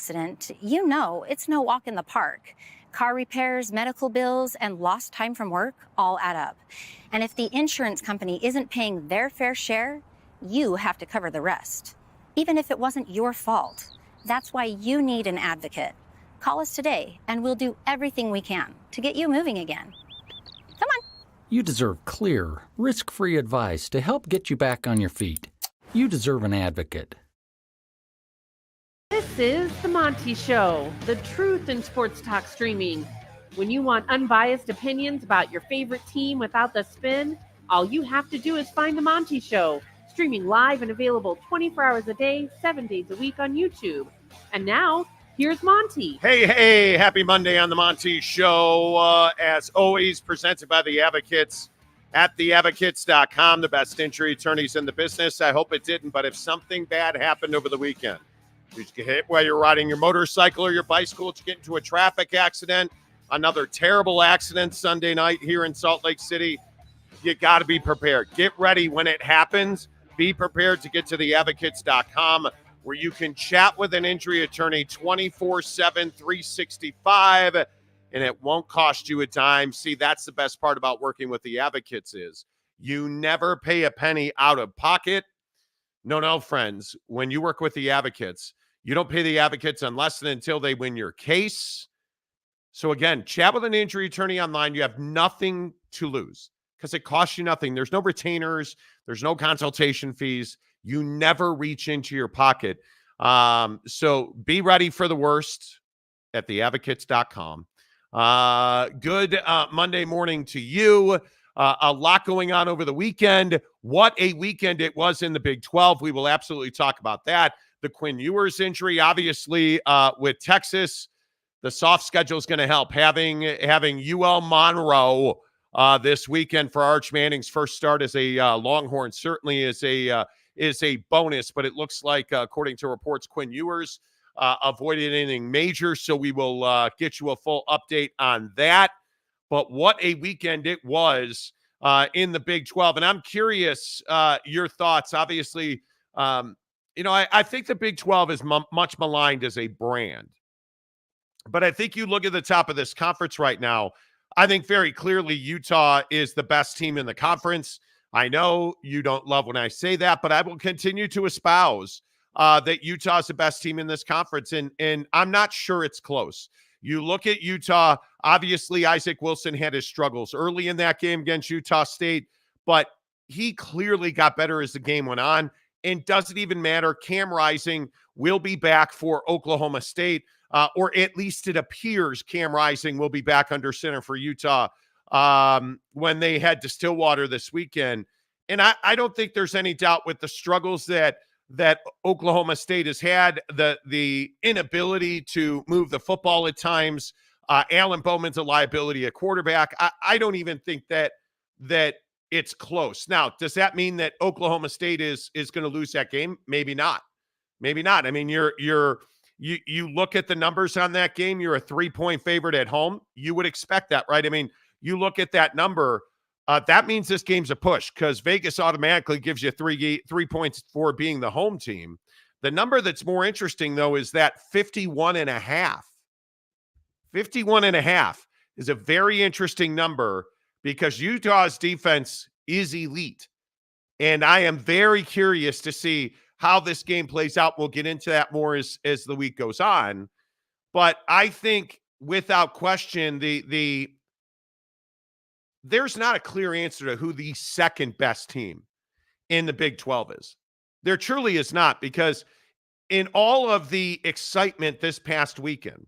accident, you know it's no walk in the park. Car repairs, medical bills, and lost time from work all add up. And if the insurance company isn't paying their fair share, you have to cover the rest, even if it wasn't your fault. That's why you need an advocate. Call us today, and we'll do everything we can to get you moving again. Come on. You deserve clear, risk-free advice to help get you back on your feet. You deserve an advocate. This is The Monty Show, the truth in sports talk streaming. When you want unbiased opinions about your favorite team without the spin, all you have to do is find The Monty Show, streaming live and available 24 hours a day, 7 days a week on YouTube. And now, here's Monty. Hey, happy Monday on The Monty Show. As always, presented by The Advocates at theadvocates.com, the best injury attorneys in the business. I hope it didn't, but if something bad happened over the weekend, did you get hit while you're riding your motorcycle or your bicycle? Did you get into a traffic accident? Another terrible accident Sunday night here in Salt Lake City? You got to be prepared. Get ready when it happens. Be prepared to get to theadvocates.com, where you can chat with an injury attorney 24/7, 365, and it won't cost you a dime. See, that's the best part about working with the Advocates is you never pay a penny out of pocket. No, friends. When you work with the Advocates, you don't pay the Advocates unless and until they win your case. So again, chat with an injury attorney online. You have nothing to lose because it costs you nothing. There's no retainers. There's no consultation fees. You never reach into your pocket. So be ready for the worst at theadvocates.com. Good Monday morning to you. A lot going on over the weekend. What a weekend it was in the Big 12. We will absolutely talk about that. The Quinn Ewers injury, obviously, with Texas, the soft schedule is going to help. Having UL Monroe this weekend for Arch Manning's first start as a Longhorn certainly is a bonus, but it looks like, according to reports, Quinn Ewers avoided anything major, so we will get you a full update on that. But what a weekend it was in the Big 12. And I'm curious your thoughts. Obviously, I think the Big 12 is much maligned as a brand. But I think you look at the top of this conference right now, I think very clearly Utah is the best team in the conference. I know you don't love when I say that, but I will continue to espouse that Utah is the best team in this conference. And I'm not sure it's close. You look at Utah, obviously Isaac Wilson had his struggles early in that game against Utah State, but he clearly got better as the game went on. And doesn't even matter. Cam Rising will be back for Oklahoma State, or at least it appears Cam Rising will be back under center for Utah when they head to Stillwater this weekend. And I don't think there's any doubt with the struggles that Oklahoma State has had, the inability to move the football at times. Alan Bowman's a liability at quarterback. I don't even think that it's close. Now, does that mean that Oklahoma State is going to lose that game? Maybe not. I mean, you look at the numbers on that game. You're a 3-point favorite at home. You would expect that, right? I mean, you look at that number. That means this game's a push because Vegas automatically gives you three points for being the home team. The number that's more interesting, though, is that 51.5. 51.5 is a very interesting number because Utah's defense is elite. And I am very curious to see how this game plays out. We'll get into that more as the week goes on. But I think without question, there's not a clear answer to who the second best team in the Big 12 is. There truly is not, because in all of the excitement this past weekend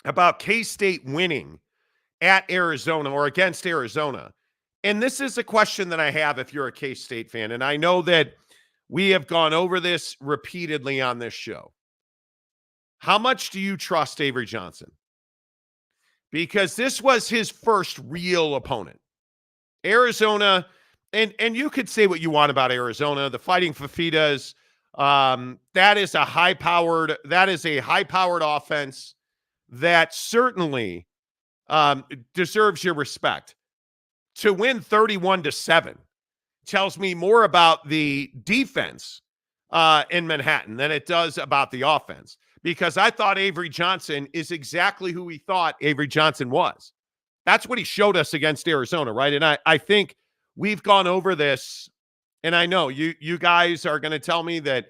about K-State winning at Arizona or against Arizona, and this is a question that I have if you're a K-State fan, and I know that we have gone over this repeatedly on this show. How much do you trust Avery Johnson? Because this was his first real opponent. Arizona, and you could say what you want about Arizona, the Fighting Fafitas, that is a high-powered offense that certainly deserves your respect. To win 31-7 tells me more about the defense in Manhattan than it does about the offense. because I thought Avery Johnson is exactly who we thought Avery Johnson was. That's what he showed us against Arizona, right? And I think we've gone over this, and I know you guys are going to tell me that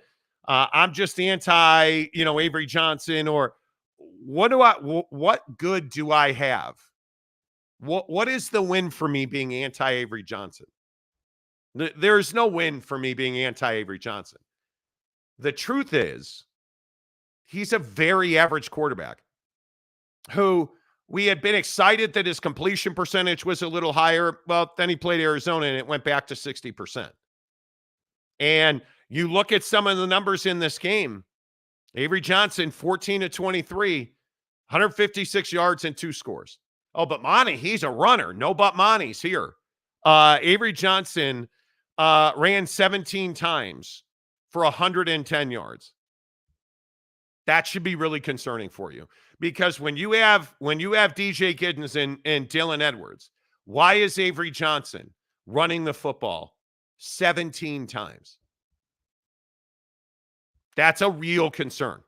I'm just anti, Avery Johnson, or what good do I have? What is the win for me being anti-Avery Johnson? There's no win for me being anti-Avery Johnson. The truth is, he's a very average quarterback who we had been excited that his completion percentage was a little higher. Well, then he played Arizona and it went back to 60%. And you look at some of the numbers in this game. Avery Johnson, 14 of 23, 156 yards and 2 scores. Oh, but Monty, he's a runner. No, but Monty's here. Avery Johnson ran 17 times for 110 yards. That should be really concerning for you, because when you have DJ Giddens and Dylan Edwards, why is Avery Johnson running the football 17 times? That's a real concern.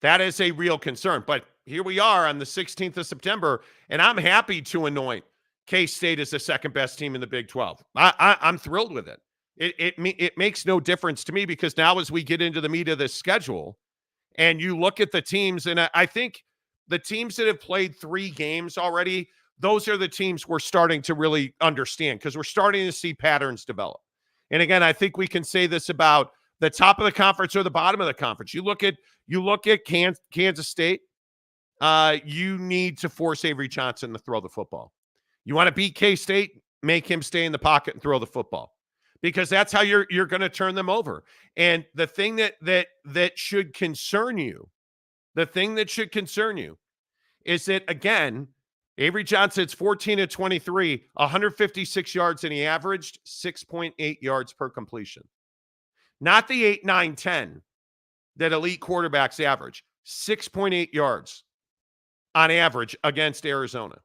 That is a real concern. But here we are on the 16th of September, and I'm happy to anoint K-State as the second best team in the Big 12. I'm thrilled with it. It makes no difference to me, because now as we get into the meat of this schedule and you look at the teams, and I think the teams that have played 3 games already, those are the teams we're starting to really understand, because we're starting to see patterns develop. And again, I think we can say this about the top of the conference or the bottom of the conference. You look at Kansas State, you need to force Avery Johnson to throw the football. You want to beat K-State, make him stay in the pocket and throw the football, because that's how you're going to turn them over. And the thing that should concern you, is that, again, Avery Johnson's 14 of 23, 156 yards, and he averaged 6.8 yards per completion. Not the 8, 9, 10 that elite quarterbacks average. 6.8 yards on average against Arizona.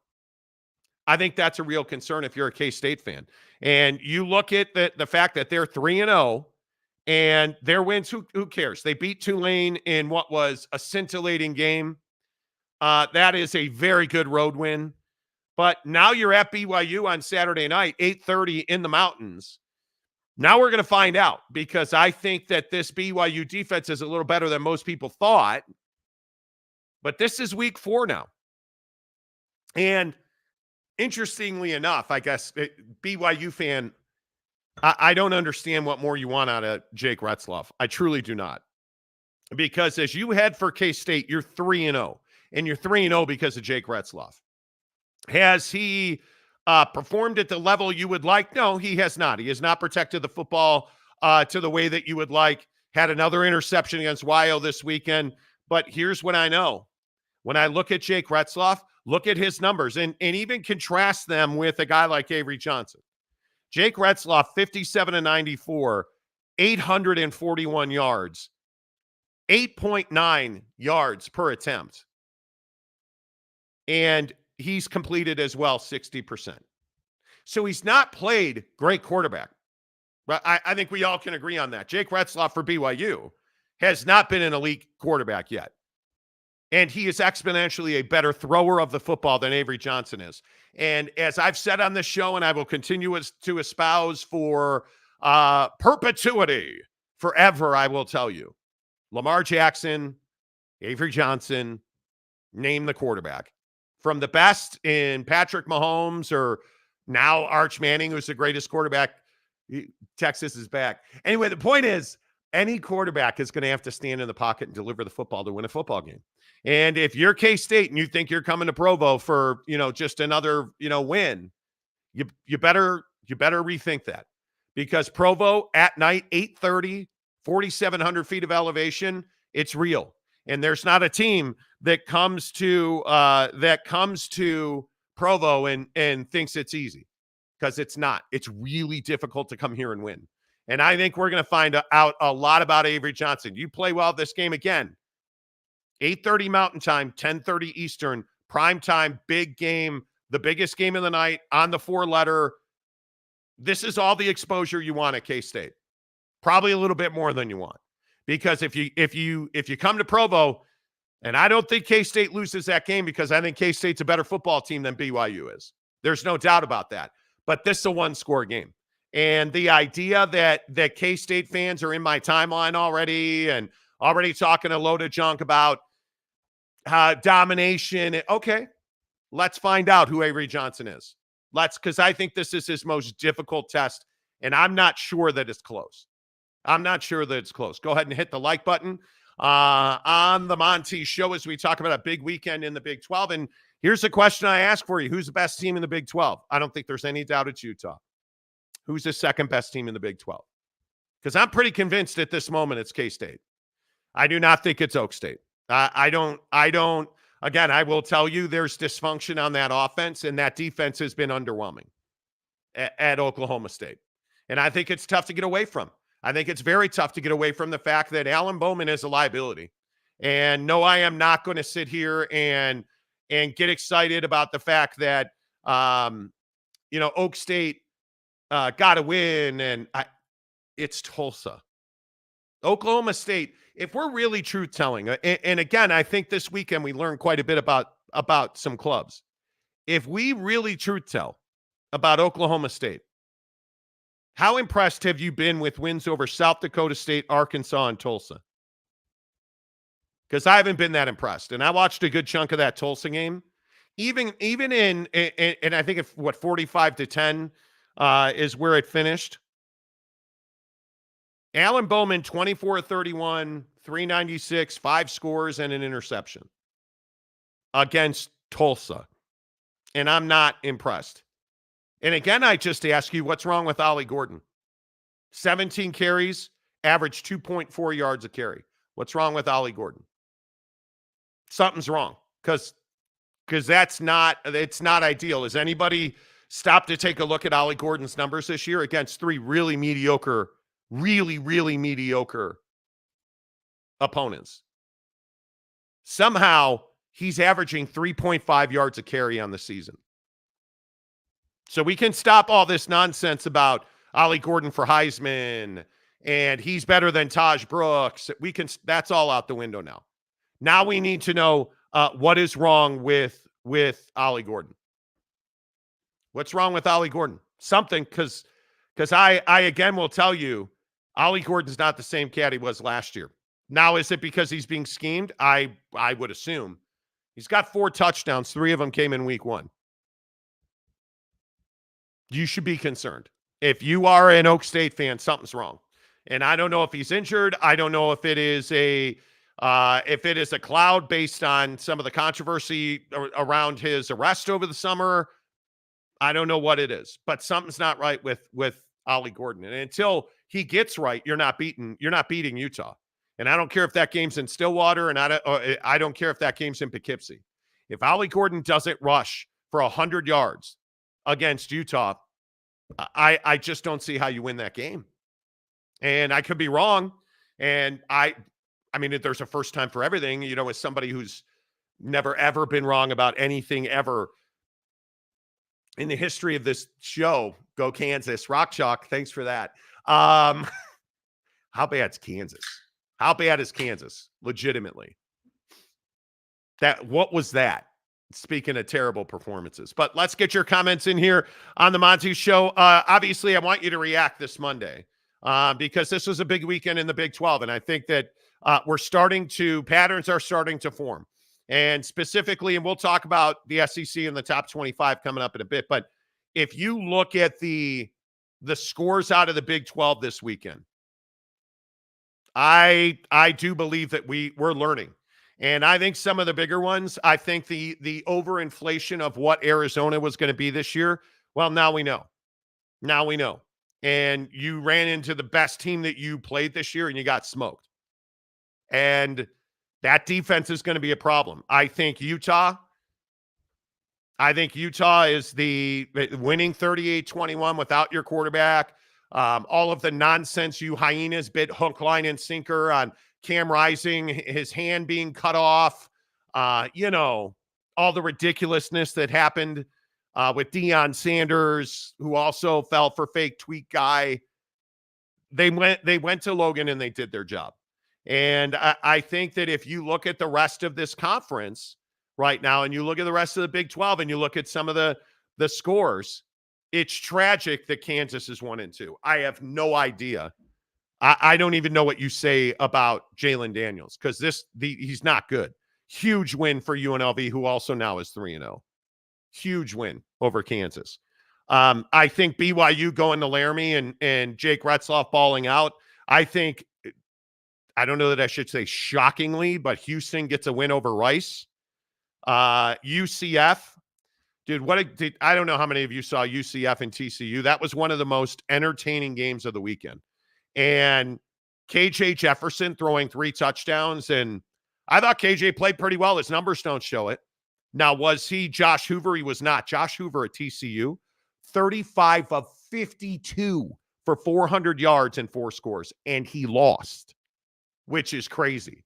I think that's a real concern if you're a K-State fan. And you look at the fact that they're 3-0 and their wins, who cares? They beat Tulane in what was a scintillating game. That is a very good road win. But now you're at BYU on Saturday night, 8:30 in the mountains. Now we're going to find out, because I think that this BYU defense is a little better than most people thought. But this is week 4 now. And interestingly enough, I guess, BYU fan, I don't understand what more you want out of Jake Retzlaff. I truly do not. Because as you head for K-State, you're 3-0. And you're 3-0 because of Jake Retzlaff. Has he performed at the level you would like? No, he has not. He has not protected the football to the way that you would like. Had another interception against Wyo this weekend. But here's what I know. When I look at Jake Retzlaff, look at his numbers and even contrast them with a guy like Avery Johnson. Jake Retzlaff, 57 of 94, 841 yards, 8.9 yards per attempt. And he's completed as well 60%. So he's not played great quarterback. But I think we all can agree on that. Jake Retzlaff for BYU has not been an elite quarterback yet. And he is exponentially a better thrower of the football than Avery Johnson is. And as I've said on this show, and I will continue to espouse for perpetuity, forever, I will tell you, Lamar Jackson, Avery Johnson, name the quarterback. From the best in Patrick Mahomes, or now Arch Manning, who's the greatest quarterback. Texas is back. Anyway, the point is, any quarterback is going to have to stand in the pocket and deliver the football to win a football game. And if you're K-State and you think you're coming to Provo for, just another, win, you better rethink that, because Provo at night, 8:30, 4,700 feet of elevation, it's real. And there's not a team that comes to Provo and thinks it's easy, because it's not. It's really difficult to come here and win. And I think we're going to find out a lot about Avery Johnson. You play well this game again. 8:30 Mountain Time, 10:30 Eastern, prime time, big game, the biggest game of the night on the 4-letter. This is all the exposure you want at K-State. Probably a little bit more than you want. Because if you come to Provo, And I don't think K-State loses that game because I think K-State's a better football team than BYU is. There's no doubt about that. But this is a one-score game. And the idea that K-State fans are in my timeline already and already talking a load of junk about domination. Okay, let's find out who Avery Johnson is. Because I think this is his most difficult test, and I'm not sure that it's close. I'm not sure that it's close. Go ahead and hit the like button on the Monty Show as we talk about a big weekend in the Big 12. And here's a question I ask for you. Who's the best team in the Big 12? I don't think there's any doubt it's Utah. Who's the second best team in the Big 12? Because I'm pretty convinced at this moment it's K-State. I do not think it's Oak State. I don't. Again, I will tell you there's dysfunction on that offense, and that defense has been underwhelming at Oklahoma State. And I think it's tough to get away from. I think it's very tough to get away from the fact that Alan Bowman is a liability. And no, I am not going to sit here and get excited about the fact that, Oak State got to win, and it's Tulsa. Oklahoma State, if we're really truth-telling, and again, I think this weekend we learned quite a bit about some clubs. If we really truth-tell about Oklahoma State, how impressed have you been with wins over South Dakota State, Arkansas, and Tulsa? Because I haven't been that impressed. And I watched a good chunk of that Tulsa game. Even in I think 45-10 is where it finished. Alan Bowman, 24-31, 396, 5 scores, and an interception against Tulsa. And I'm not impressed. And again, I just ask you, what's wrong with Ollie Gordon? 17 carries, average 2.4 yards a carry. What's wrong with Ollie Gordon? Something's wrong because it's not ideal. Has anybody stopped to take a look at Ollie Gordon's numbers this year against 3 really mediocre opponents? Somehow he's averaging 3.5 yards a carry on the season. So we can stop all this nonsense about Ollie Gordon for Heisman and he's better than Taj Brooks. That's all out the window now. Now we need to know what is wrong with Ollie Gordon. What's wrong with Ollie Gordon? Something, because I again will tell you, Ollie Gordon's not the same cat he was last year. Now, is it because he's being schemed? I would assume. He's got 4 touchdowns. 3 of them came in week 1. You should be concerned. If you are an Oak State fan, something's wrong. And I don't know if he's injured. I don't know if it is a cloud based on some of the controversy around his arrest over the summer. I don't know what it is, but something's not right with Ollie Gordon. And until he gets right, you're not beating Utah. And I don't care if that game's in Stillwater, and I don't care if that game's in Poughkeepsie. If Ollie Gordon doesn't rush for 100 yards against Utah, I just don't see how you win that game. And I could be wrong. And I mean, there's a first time for everything, as somebody who's never, ever been wrong about anything ever in the history of this show. Go Kansas. Rock Chalk. Thanks for that. How bad's Kansas? How bad is Kansas? Legitimately. What was that? Speaking of terrible performances. But let's get your comments in here on the Monty Show. Obviously, I want you to react this Monday because this was a big weekend in the Big 12. And I think that patterns are starting to form. And specifically, and we'll talk about the SEC and the top 25 coming up in a bit. But if you look at the scores out of the Big 12 this weekend, I do believe that we're learning. And I think some of the bigger ones, I think the overinflation of what Arizona was going to be this year, well, now we know. Now we know. And you ran into the best team that you played this year and you got smoked. And that defense is going to be a problem. I think Utah is the winning 38-21 without your quarterback. All of the nonsense you hyenas bit hook, line, and sinker on Cam Rising, his hand being cut off, all the ridiculousness that happened with Dion Sanders, who also fell for fake tweet guy. They went to Logan and they did their job. And I think that if you look at the rest of this conference right now, and you look at the rest of the Big 12, and you look at some of the scores, it's tragic that Kansas is 1-2. I have no idea. I don't even know what you say about Jalen Daniels, because he's not good. Huge win for UNLV, who also now is 3-0. Huge win over Kansas. I think BYU going to Laramie and Jake Retzlaff balling out. I don't know that I should say shockingly, but Houston gets a win over Rice. UCF, dude, I don't know how many of you saw UCF and TCU. That was one of the most entertaining games of the weekend. And KJ Jefferson throwing 3 touchdowns, and I thought KJ played pretty well. His numbers don't show it. Now, was he Josh Hoover? He was not. Josh Hoover at TCU, 35 of 52 for 400 yards and 4 scores, and he lost, which is crazy.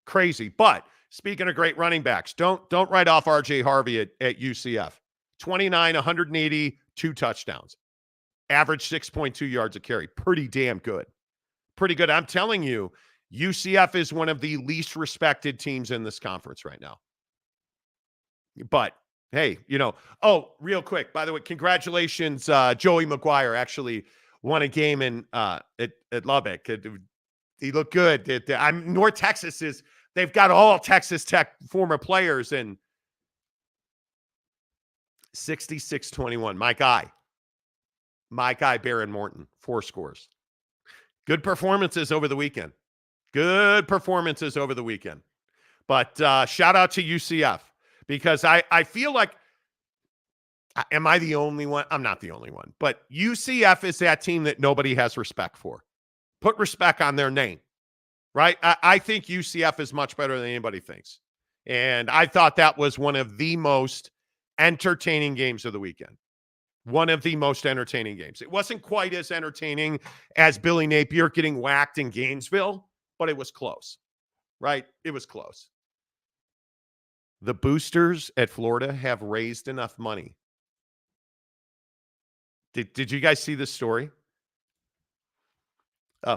Crazy. But speaking of great running backs, don't write off RJ Harvey at UCF. 29, 180, 2 touchdowns. Average 6.2 yards a carry. Pretty damn good. Pretty good. I'm telling you, UCF is one of the least respected teams in this conference right now. But, hey, real quick, by the way, congratulations. Joey McGuire actually won a game at Lubbock. He looked good. North Texas they've got all Texas Tech former players, and 66-21. My guy, Baron Morton, 4 scores. Good performances over the weekend. But shout out to UCF, because I feel like, am I the only one? I'm not the only one. But UCF is that team that nobody has respect for. Put respect on their name, right? I think UCF is much better than anybody thinks. And I thought that was one of the most entertaining games of the weekend. One of the most entertaining games. It wasn't quite as entertaining as Billy Napier getting whacked in Gainesville, but it was close, right? It was close. The boosters at Florida have raised enough money. Did you guys see this story?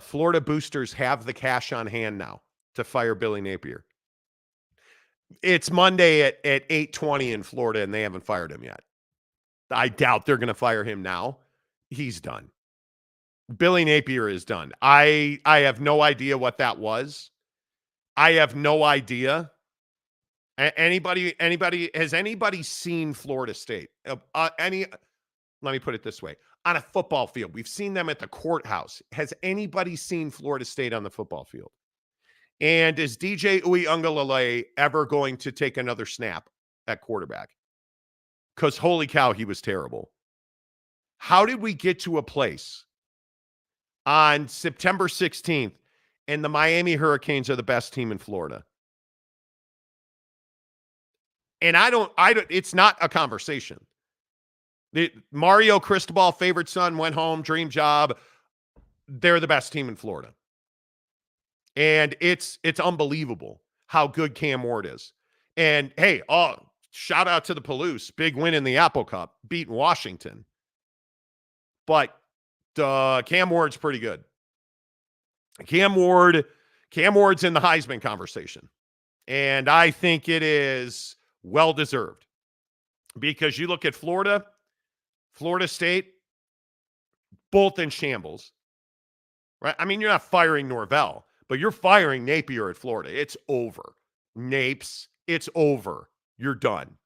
Florida boosters have the cash on hand now to fire Billy Napier. It's Monday at 8:20 in Florida, and they haven't fired him yet. I doubt they're going to fire him now. He's done. Billy Napier is done. I have no idea what that was. I have no idea. Anybody, has anybody seen Florida State? Let me put it this way. On a football field, we've seen them at the courthouse. Has anybody seen Florida State on the football field? And is DJ Uiagalelei ever going to take another snap at quarterback? Because holy cow, he was terrible. How did we get to a place on September 16th and the Miami Hurricanes are the best team in Florida? And I don't, it's not a conversation. Mario Cristobal, favorite son, went home, dream job. They're the best team in Florida. And it's unbelievable how good Cam Ward is. And hey, shout out to the Palouse. Big win in the Apple Cup, beating Washington. But Cam Ward's pretty good. Cam Ward's in the Heisman conversation. And I think it is well-deserved. Because you look at Florida State, both in shambles. Right? I mean, you're not firing Norvell, but you're firing Napier at Florida. It's over. Napes, it's over. You're done.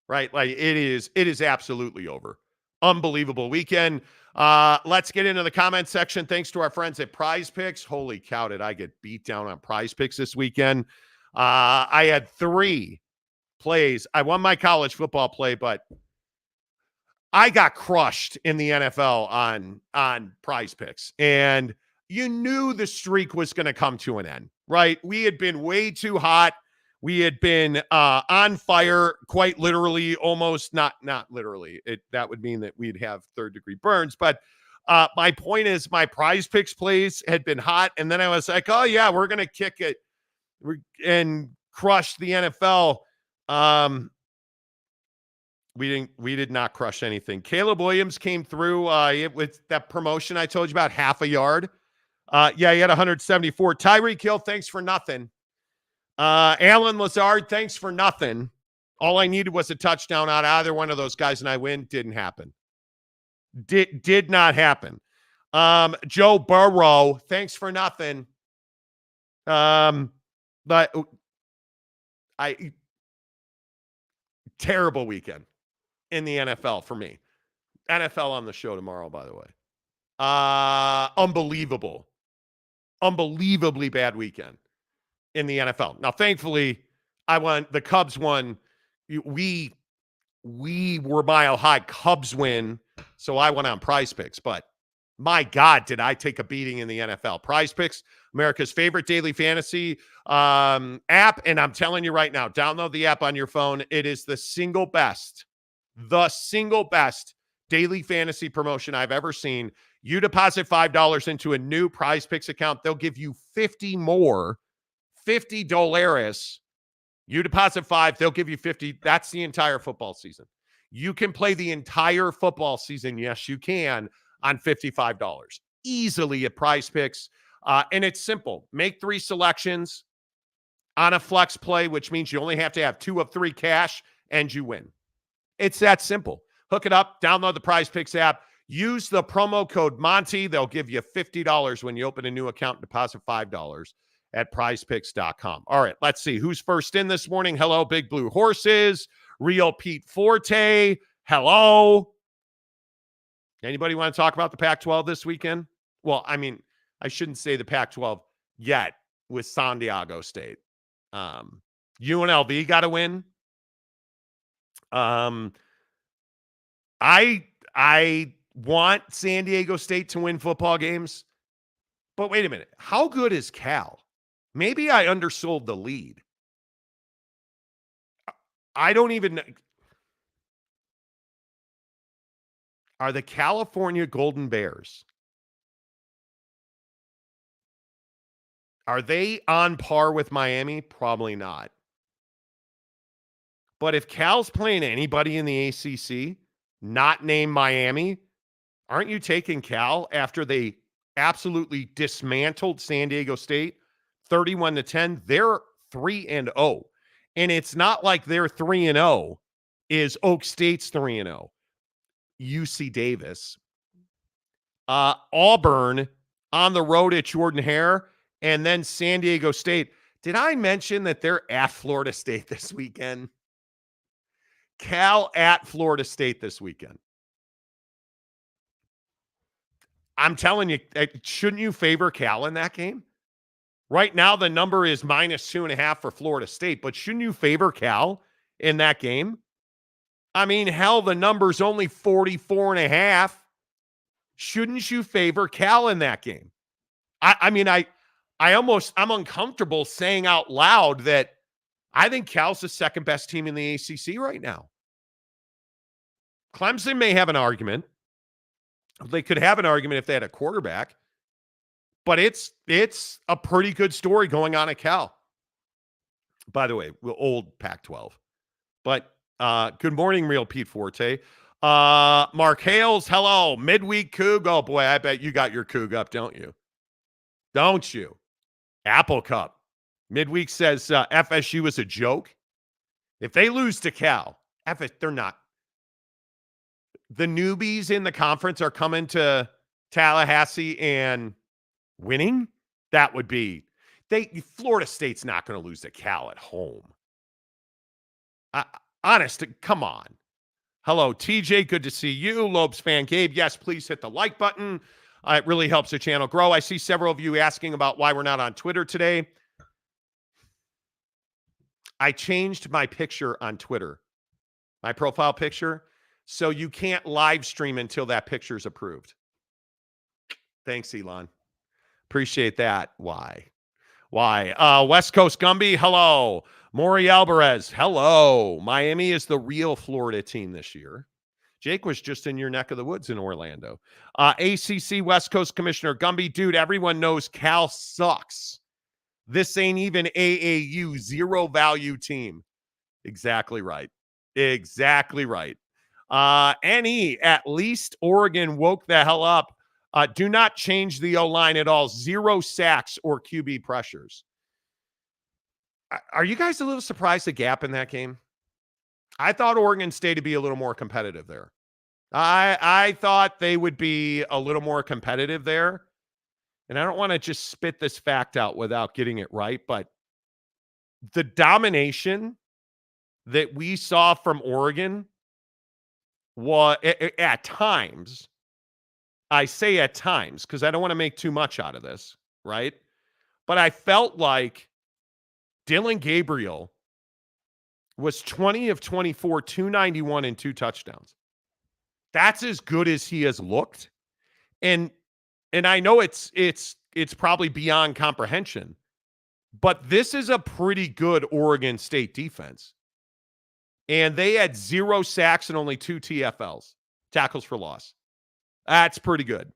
Right? Like it is absolutely over. Unbelievable weekend. Let's get into the comment section. Thanks to our friends at Prize Picks. Holy cow, did I get beat down on Prize Picks this weekend? I had 3 plays. I won my college football play, but I got crushed in the NFL on Prize Picks. And you knew the streak was going to come to an end, right? We had been way too hot. We had been on fire, quite literally, almost not literally. That would mean that we'd have 3rd-degree burns. But my point is, my Prize Picks plays had been hot, and then I was like, oh yeah, we're gonna kick it and crush the NFL. We did not crush anything. Caleb Williams came through with that promotion I told you about, half a yard. Yeah, he had 174. Tyreek Hill, thanks for nothing. Alan Lazard, thanks for nothing. All I needed was a touchdown on either one of those guys, and I win. Didn't happen. Did not happen. Joe Burrow, thanks for nothing. But terrible weekend in the NFL for me. NFL on the show tomorrow, by the way. Unbelievably bad weekend in the NFL. Now, thankfully, the Cubs won. We were mile high. Cubs win, so I went on Prize Picks. But my God, did I take a beating in the NFL? Prize Picks, America's favorite daily fantasy app. And I'm telling you right now, download the app on your phone. It is the single best daily fantasy promotion I've ever seen. You deposit $5 into a new Prize Picks account, they'll give you 50 more, $50. You deposit $5, they'll give you 50. That's the entire football season. You can play the entire football season, yes, you can, on $55 easily at Prize Picks. And it's simple. Make 3 selections on a flex play, which means you only have to have 2 of 3 cash, and you win. It's that simple. Hook it up, download the Prize Picks app, use the promo code Monty. They'll give you $50 when you open a new account and deposit $5 at prizepicks.com. All right, let's see. Who's first in this morning? Hello, Big Blue Horses. Real Pete Forte. Hello. Anybody want to talk about the Pac-12 this weekend? Well, I mean, I shouldn't say the Pac-12 yet with San Diego State. UNLV got to win. I want San Diego State to win football games, but wait a minute. How good is Cal? Maybe I undersold the lead. I don't even know. Are the California Golden Bears, are they on par with Miami? Probably not. But if Cal's playing anybody in the ACC, not named Miami, aren't you taking Cal after they absolutely dismantled San Diego State 31-10? They're 3-0. And it's not like their 3-0 is Oak State's 3-0. UC Davis, Auburn on the road at Jordan-Hare, and then San Diego State. Did I mention that they're at Florida State this weekend? Cal at Florida State this weekend. I'm telling you, shouldn't you favor Cal in that game? Right now, the number is -2.5 for Florida State, but shouldn't you favor Cal in that game? I mean, hell, the number's only 44.5. Shouldn't you favor Cal in that game? I'm uncomfortable saying out loud that I think Cal's the second best team in the ACC right now. Clemson may have an argument. They could have an argument if they had a quarterback. But it's a pretty good story going on at Cal. By the way, old Pac-12. But good morning, Real Pete Forte. Mark Hales, hello. Midweek Coug. Oh, boy, I bet you got your Coug up, don't you? Don't you? Apple Cup. Midweek says FSU is a joke. If they lose to Cal, they're not. The newbies in the conference are coming to Tallahassee and winning. That would be Florida State's not going to lose to Cal at home. Honest, come on. Hello, TJ. Good to see you. Lobes fan Gabe. Yes, please hit the like button. It really helps the channel grow. I see several of you asking about why we're not on Twitter today. I changed my picture on Twitter, my profile picture, so you can't live stream until that picture's approved. Thanks, Elon. Appreciate that. Why? West Coast Gumby, hello. Maury Alvarez, hello. Miami is the real Florida team this year. Jake was just in your neck of the woods in Orlando. ACC West Coast Commissioner Gumby, dude, everyone knows Cal sucks. This ain't even AAU, zero value team. Exactly right. NE, at least Oregon woke the hell up Do not change the O-line at all. 0 sacks or QB pressures. Are you guys a little surprised the gap in that game? I thought Oregon State would be a little more competitive there. I thought they would be a little more competitive there. And I don't want to just spit this fact out without getting it right, but the domination that we saw from Oregon was at times, I say at times because I don't want to make too much out of this, right? But I felt like Dylan Gabriel was 20 of 24, 291 and 2 touchdowns. That's as good as he has looked. And I know it's probably beyond comprehension, but this is a pretty good Oregon State defense. And they had 0 sacks and only 2 TFLs, tackles for loss. That's pretty good.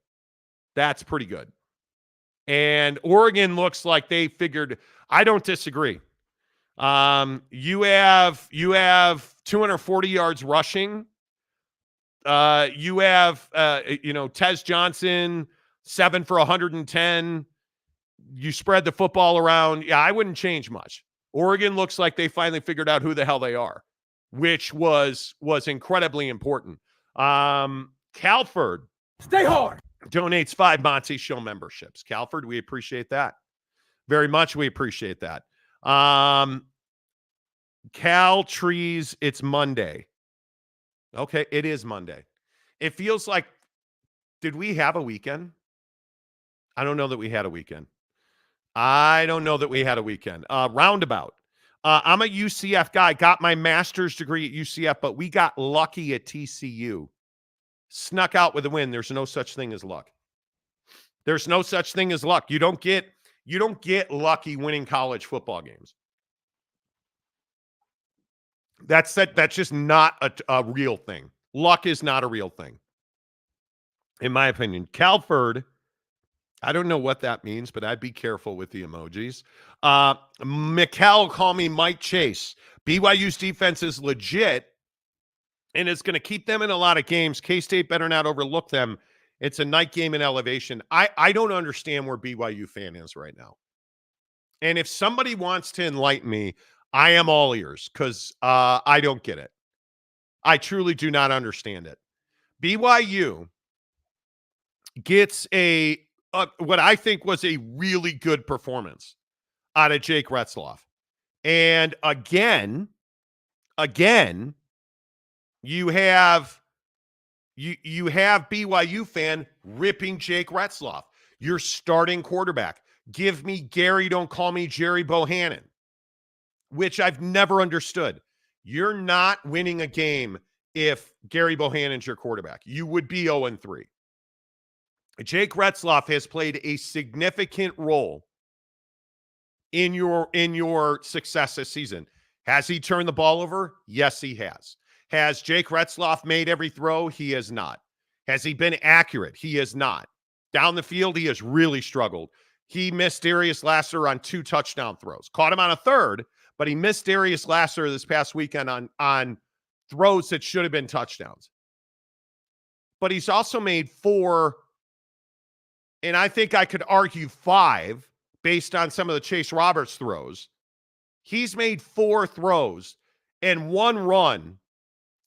That's pretty good. And Oregon looks like they figured, I don't disagree. You have 240 yards rushing. You have, Tez Johnson, 7 for 110. You spread the football around. Yeah, I wouldn't change much. Oregon looks like they finally figured out who the hell they are, which was incredibly important. Calford. Stay hard. Donates 5 Monty Show memberships. Calford, we appreciate that. Very much we appreciate that. Cal Trees, it's Monday. Okay, it is Monday. It feels like, did we have a weekend? I don't know that we had a weekend. Roundabout. I'm a UCF guy, got my master's degree at UCF, but we got lucky at TCU. Snuck out with a win. There's no such thing as luck. There's no such thing as luck. You don't get lucky winning college football games. That's just not a real thing. Luck is not a real thing, in my opinion. Calford, I don't know what that means, but I'd be careful with the emojis. Mikkel, call me Mike Chase. BYU's defense is legit, and it's going to keep them in a lot of games. K-State better not overlook them. It's a night game in elevation. I don't understand where BYU fan is right now. And if somebody wants to enlighten me, I am all ears because I don't get it. I truly do not understand it. BYU gets what I think was a really good performance out of Jake Retzlaff. And again, you have BYU fan ripping Jake Retzlaff, your starting quarterback. Give me Gary, don't call me Jerry Bohannon, which I've never understood. You're not winning a game if Gary Bohannon's your quarterback. You would be 0-3. Jake Retzlaff has played a significant role in your success this season. Has he turned the ball over? Yes, he has. Has Jake Retzlaff made every throw? He has not. Has he been accurate? He has not. Down the field, he has really struggled. He missed Darius Lasser on 2 touchdown throws. Caught him on a third, but he missed Darius Lasser this past weekend on throws that should have been touchdowns. But he's also made 4, and I think I could argue 5 based on some of the Chase Roberts throws. He's made 4 throws and 1 run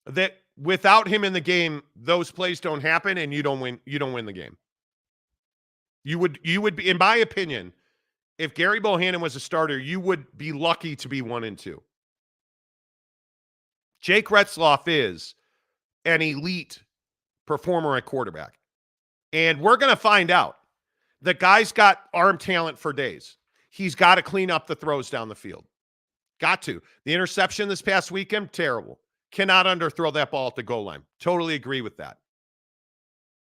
that without him in the game, those plays don't happen and you don't win the game. You would be, in my opinion, if Gary Bohannon was a starter, you would be lucky to be 1-2. Jake Retzlaff is an elite performer at quarterback. And we're going to find out. The guy's got arm talent for days. He's got to clean up the throws down the field. Got to. The interception this past weekend, terrible. Cannot underthrow that ball at the goal line. Totally agree with that.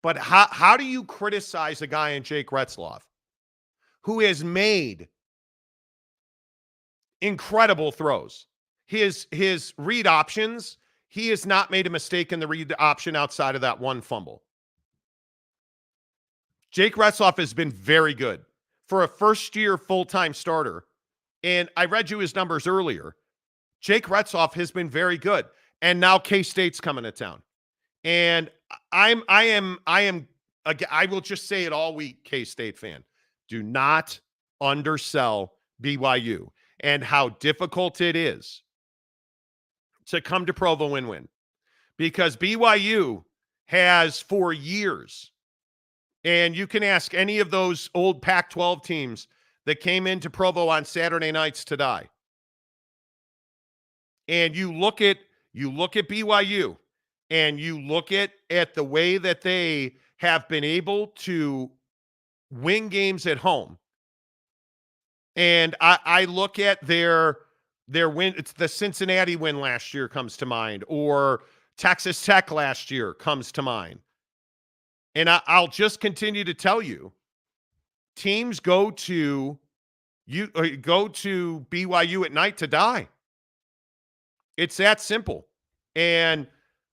But how do you criticize a guy in Jake Retzlaff who has made incredible throws? His read options, he has not made a mistake in the read option outside of that 1 fumble. Jake Retzlaff has been very good for a first-year full-time starter. And I read you his numbers earlier. Jake Retzlaff has been very good. And now K-State's coming to town. And I am again, I will just say it all week, K-State fan. Do not undersell BYU and how difficult it is to come to Provo and win. Because BYU has for years, and you can ask any of those old Pac-12 teams that came into Provo on Saturday nights to die. And you look at BYU, and you look at the way that they have been able to win games at home. And I look at their win. It's the Cincinnati win last year comes to mind, or Texas Tech last year comes to mind. And I'll just continue to tell you, teams go to BYU at night to die. It's that simple. And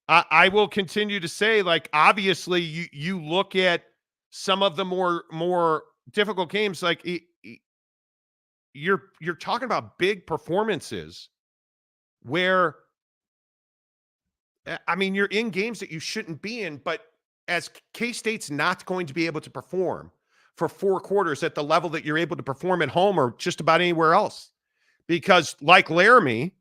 I will continue to say, like, obviously you look at some of the more difficult games, like you're talking about big performances where, I mean, you're in games that you shouldn't be in, but as K-State's not going to be able to perform for 4 quarters at the level that you're able to perform at home or just about anywhere else. Because like Laramie,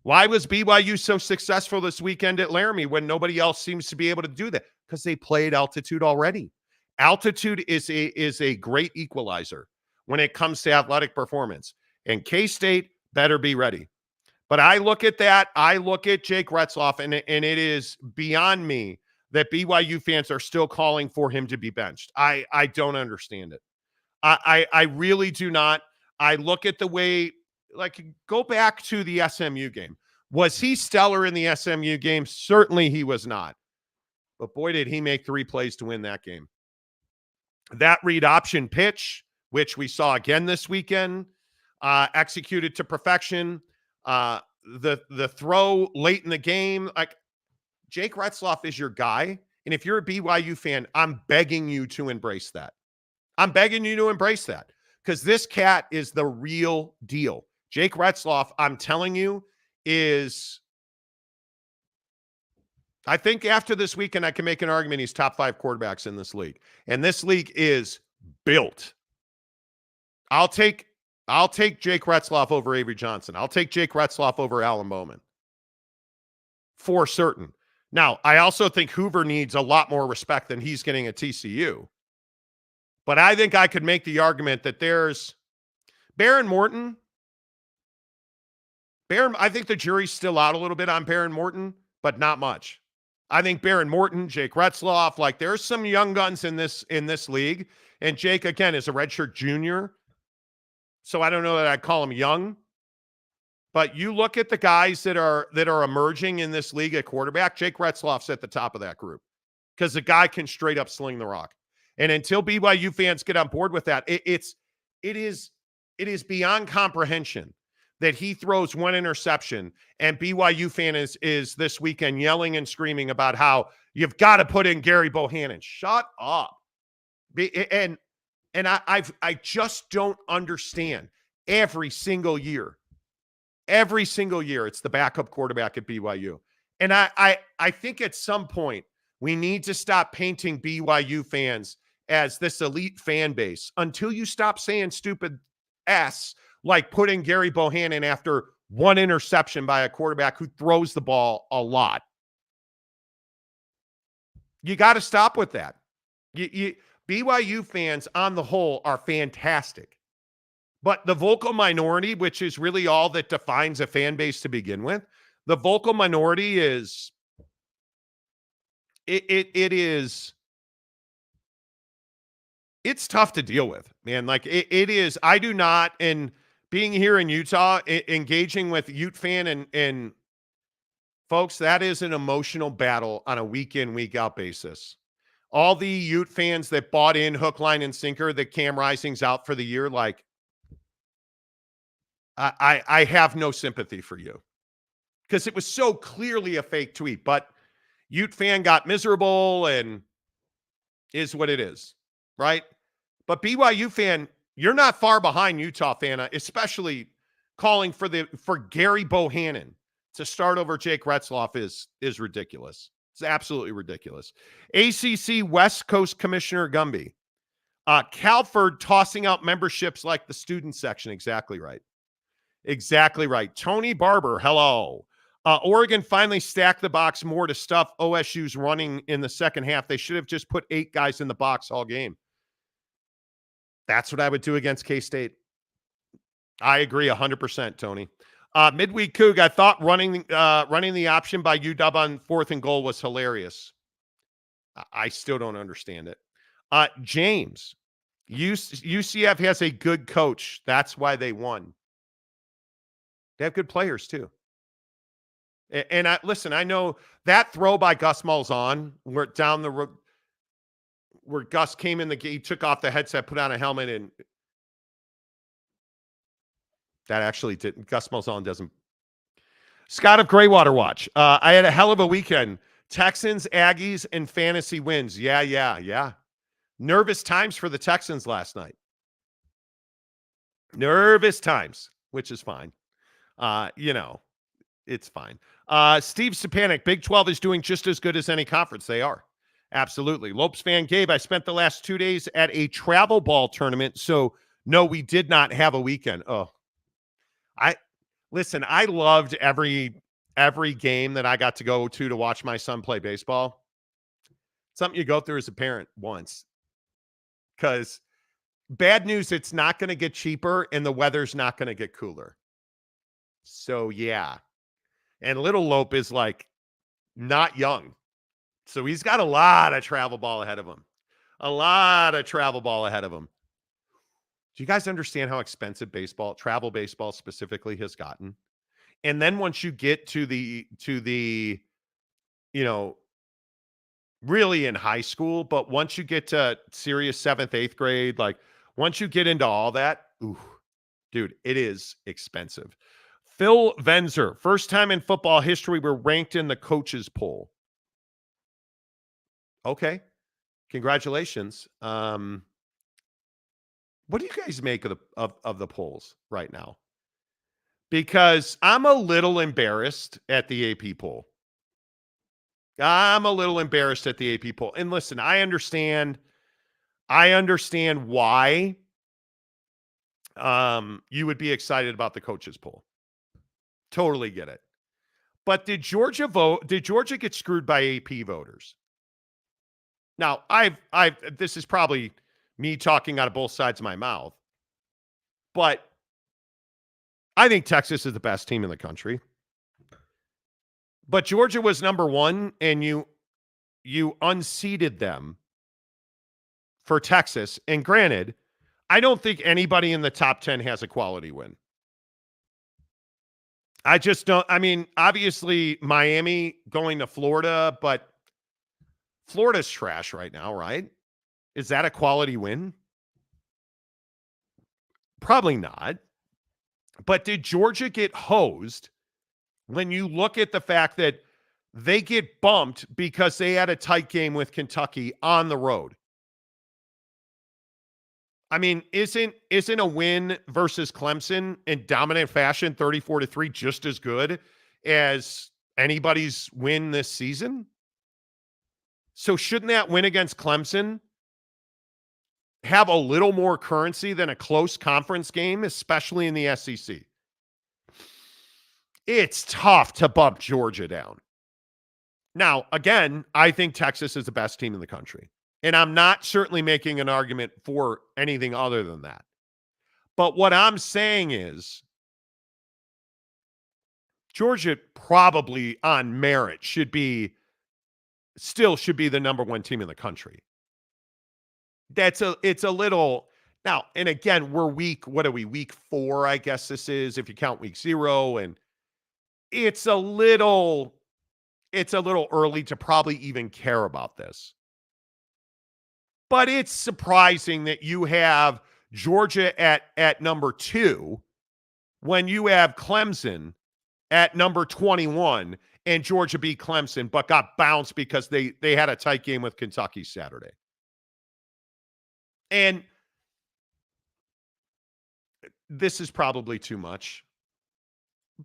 why was BYU so successful this weekend at Laramie when nobody else seems to be able to do that? Because they played altitude already. Altitude is a great equalizer when it comes to athletic performance. And K-State better be ready. But I look at that. I look at Jake Retzlaff, and it is beyond me that BYU fans are still calling for him to be benched. I don't understand it. I really do not. I look at the way, like, go back to the SMU game. Was he stellar in the SMU game? Certainly he was not. But boy, did he make 3 plays to win that game. That read option pitch, which we saw again this weekend, executed to perfection. The throw late in the game, like, Jake Retzlaff is your guy. And if you're a BYU fan, I'm begging you to embrace that. I'm begging you to embrace that, because this cat is the real deal. Jake Retzlaff, I'm telling you, is, I think after this weekend, I can make an argument he's top 5 quarterbacks in this league. And this league is built. I'll take Jake Retzlaff over Avery Johnson. I'll take Jake Retzlaff over Alan Bowman. For certain. Now, I also think Hoover needs a lot more respect than he's getting at TCU. But I think I could make the argument that there's Baron Morton. I think the jury's still out a little bit on Baron Morton, but not much. I think Baron Morton, Jake Retzlaff, like, there's some young guns in this league. And Jake, again, is a redshirt junior. So I don't know that I'd call him young. But you look at the guys that are emerging in this league at quarterback, Jake Retzlaff's at the top of that group, because the guy can straight up sling the rock. And until BYU fans get on board with that, it is beyond comprehension that he throws 1 interception and BYU fan is this weekend yelling and screaming about how you've got to put in Gary Bohannon. Shut up. And I just don't understand. Every single year, it's the backup quarterback at BYU. And I think at some point we need to stop painting BYU fans as this elite fan base until you stop saying stupid S like putting Gary Bohannon after 1 interception by a quarterback who throws the ball a lot. You got to stop with that. BYU fans on the whole are fantastic. But the vocal minority, which is really all that defines a fan base to begin with, the vocal minority is, it's tough to deal with, man. Like, it is. I do not, and being here in Utah, engaging with Ute fan and folks, that is an emotional battle on a week in, week out basis. All the Ute fans that bought in hook, line, and sinker that Cam Rising's out for the year, like, I have no sympathy for you, because it was so clearly a fake tweet. But Ute fan got miserable and is what it is, right? But BYU fan, you're not far behind Utah fan, especially calling for Gary Bohannon to start over Jake Retzlaff is ridiculous. It's absolutely ridiculous. ACC West Coast Commissioner Gumby. Calford tossing out memberships like the student section. Exactly right. Exactly right. Tony Barber, hello. Oregon finally stacked the box more to stuff OSU's running in the second half. They should have just put 8 guys in the box all game. That's what I would do against K-State. I agree 100%, Tony. Midweek Coug, I thought running the option by UW on 4th and goal was hilarious. I still don't understand it. James, UCF has a good coach. That's why they won. They have good players too. And listen, I know that throw by Gus Malzahn, where down the road, where Gus came in the game, he took off the headset, put on a helmet, and that actually didn't. Gus Malzahn doesn't. Scott of Greywater Watch. I had a hell of a weekend. Texans, Aggies, and fantasy wins. Yeah. Nervous times for the Texans last night. Nervous times, which is fine. It's fine. Steve Stepanek, Big 12 is doing just as good as any conference. They are. Absolutely. Lopes fan Gabe, I spent the last 2 days at a travel ball tournament, so no, we did not have a weekend. Oh, I loved every game that I got to go to watch my son play baseball. Something you go through as a parent once. Because bad news, it's not going to get cheaper and the weather's not going to get cooler. So, yeah. And little Lope is like not young. So he's got a lot of travel ball ahead of him. Do you guys understand how expensive travel baseball specifically has gotten? And then once you get to the really in high school, but once you get to serious 7th, 8th grade, like once you get into all that, ooh, dude, it is expensive. Phil Venzer, first time in football history we're ranked in the coaches poll. Okay. Congratulations. What do you guys make of the polls right now? Because I'm a little embarrassed at the AP poll. And listen, I understand why you would be excited about the coaches poll. Totally get it. But did Georgia get screwed by AP voters? Now, this is probably me talking out of both sides of my mouth, but I think Texas is the best team in the country. But Georgia was number 1, and you unseated them for Texas. And granted, I don't think anybody in the top 10 has a quality win. I just don't. I mean, obviously Miami going to Florida, but Florida's trash right now, right? Is that a quality win? Probably not. But did Georgia get hosed when you look at the fact that they get bumped because they had a tight game with Kentucky on the road? I mean, isn't a win versus Clemson in dominant fashion, 34-3, just as good as anybody's win this season? So shouldn't that win against Clemson have a little more currency than a close conference game, especially in the SEC? It's tough to bump Georgia down. Now, again, I think Texas is the best team in the country. And I'm not certainly making an argument for anything other than that. But what I'm saying is Georgia probably on merit should be the number 1 team in the country. It's a little now, and again, we're week 4, I guess this is, if you count week 0, and it's a little early to probably even care about this. But it's surprising that you have Georgia at number 2 when you have Clemson at number 21 and Georgia beat Clemson but got bounced because they had a tight game with Kentucky Saturday. And this is probably too much.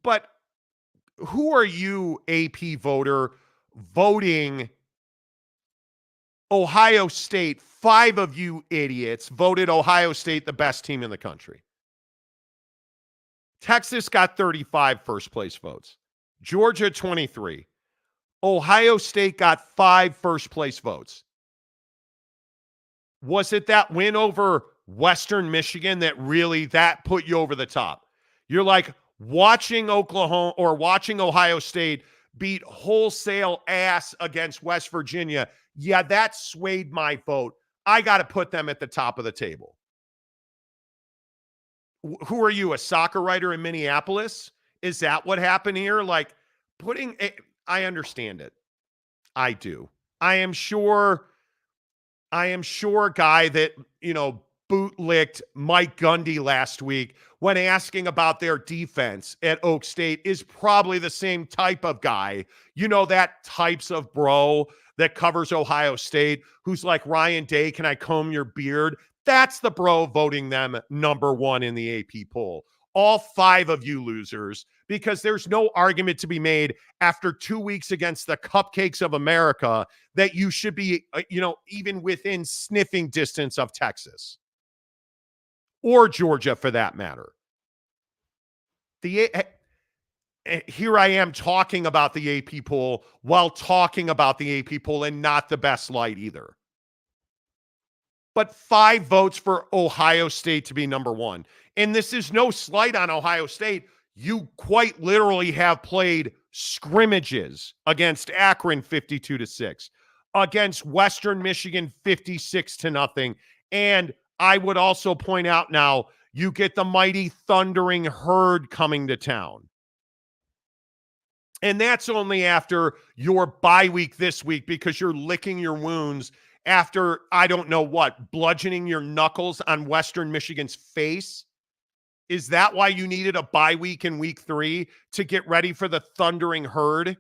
But who are you, AP voter, voting Ohio State. 5 of you idiots voted Ohio State the best team in the country. Texas got 35 first place votes. Georgia, 23. Ohio State got 5 first place votes. Was it that win over Western Michigan that put you over the top? You're like watching Oklahoma or watching Ohio State beat wholesale ass against West Virginia. Yeah, that swayed my vote. I got to put them at the top of the table. Who are you, a soccer writer in Minneapolis? Is that what happened here? Like I understand it. I do. I am sure, guy that, bootlicked Mike Gundy last week when asking about their defense at Oak State is probably the same type of guy. That types of bro that covers Ohio State who's like, Ryan Day, can I comb your beard? That's the bro voting them number 1 in the AP poll. All 5 of you losers, because there's no argument to be made after 2 weeks against the Cupcakes of America that you should be, even within sniffing distance of Texas or Georgia for that matter. Here I am talking about the AP poll while talking about the AP poll and not the best light either. But 5 votes for Ohio State to be number 1. And this is no slight on Ohio State. You quite literally have played scrimmages against Akron 52-6, against Western Michigan 56-0. And I would also point out now, you get the mighty Thundering Herd coming to town. And that's only after your bye week this week because you're licking your wounds after, I don't know what, bludgeoning your knuckles on Western Michigan's face. Is that why you needed a bye week in week 3 to get ready for the Thundering Herd?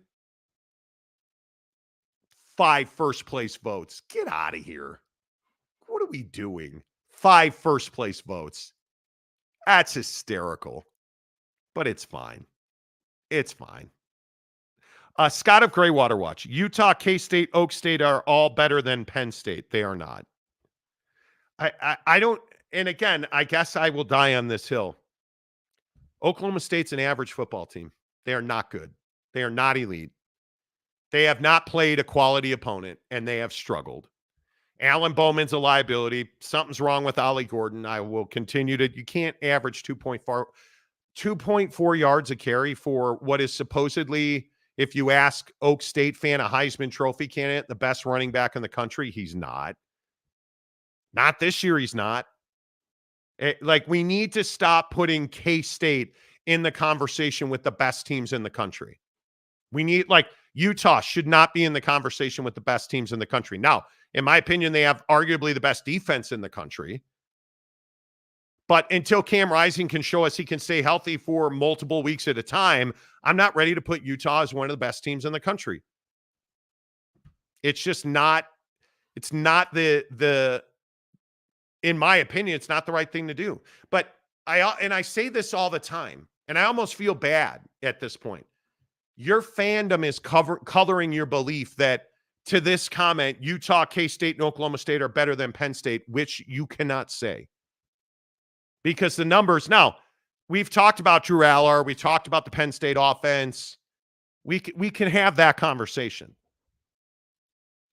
5 first place votes. Get out of here. What are we doing? 5 first place votes. That's hysterical. But it's fine. It's fine. Scott of Graywater Watch. Utah, K-State, Oak State are all better than Penn State. They are not. I don't, and again, I guess I will die on this hill. Oklahoma State's an average football team. They are not good. They are not elite. They have not played a quality opponent, and they have struggled. Alan Bowman's a liability. Something's wrong with Ollie Gordon. I will continue to, you can't average 2.4 yards a carry for what is supposedly, if you ask Oak State fan, a Heisman Trophy candidate, the best running back in the country. He's not. Not this year, he's not. We need to stop putting K-State in the conversation with the best teams in the country. We need, Utah should not be in the conversation with the best teams in the country. Now, in my opinion, they have arguably the best defense in the country. But until Cam Rising can show us he can stay healthy for multiple weeks at a time, I'm not ready to put Utah as one of the best teams in the country. It's just not, it's not in my opinion, it's not the right thing to do. But I say this all the time, and I almost feel bad at this point. Your fandom is coloring your belief that to this comment, Utah, K-State, and Oklahoma State are better than Penn State, which you cannot say. Because the numbers, now, we've talked about Drew Aller, we talked about the Penn State offense. We can have that conversation,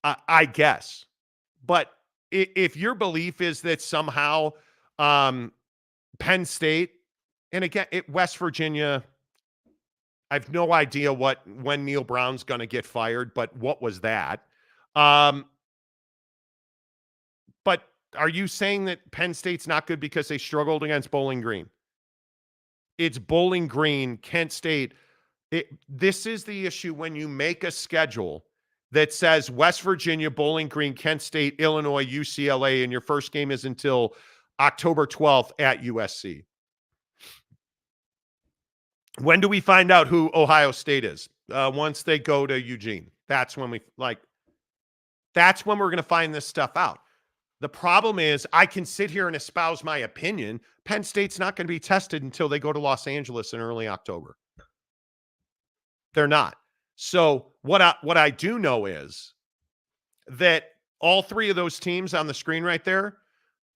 I guess. But if your belief is that somehow Penn State, and again, West Virginia, I have no idea when Neil Brown's going to get fired, but what was that? But are you saying that Penn State's not good because they struggled against Bowling Green? It's Bowling Green, Kent State. This is the issue when you make a schedule that says West Virginia, Bowling Green, Kent State, Illinois, UCLA, and your first game is until October 12th at USC. When do we find out who Ohio State is? Once they go to Eugene. That's when that's when we're going to find this stuff out. The problem is I can sit here and espouse my opinion. Penn State's not going to be tested until they go to Los Angeles in early October. They're not. So what I do know is that all three of those teams on the screen right there,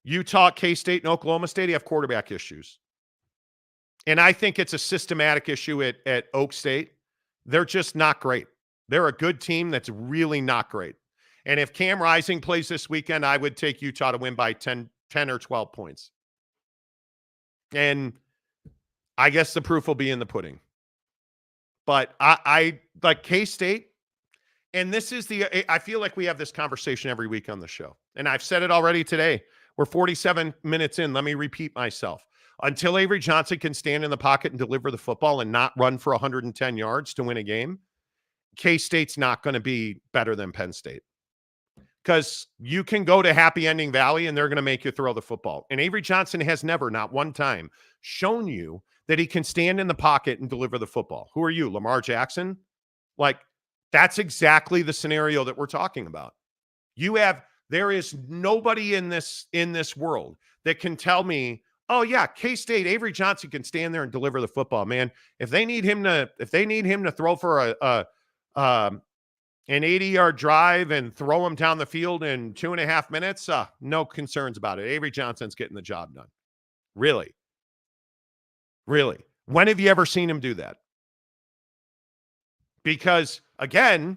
Utah, K-State, and Oklahoma State, have quarterback issues. And I think it's a systematic issue at Oak State. They're just not great. They're a good team that's really not great. And if Cam Rising plays this weekend, I would take Utah to win by 10 or 12 points. And I guess the proof will be in the pudding. But I like K-State. And this is I feel like we have this conversation every week on the show. And I've said it already today. We're 47 minutes in. Let me repeat myself. Until Avery Johnson can stand in the pocket and deliver the football and not run for 110 yards to win a game, K-State's not going to be better than Penn State. Because you can go to Happy Ending Valley and they're going to make you throw the football. And Avery Johnson has never, not one time, shown you that he can stand in the pocket and deliver the football. Who are you, Lamar Jackson? Like, that's exactly the scenario that we're talking about. There is nobody in this world that can tell me, oh yeah, K-State, Avery Johnson can stand there and deliver the football, man. If they need him to throw for an 80-yard drive and throw him down the field in 2.5 minutes, no concerns about it. Avery Johnson's getting the job done. Really? Really? When have you ever seen him do that? Because again,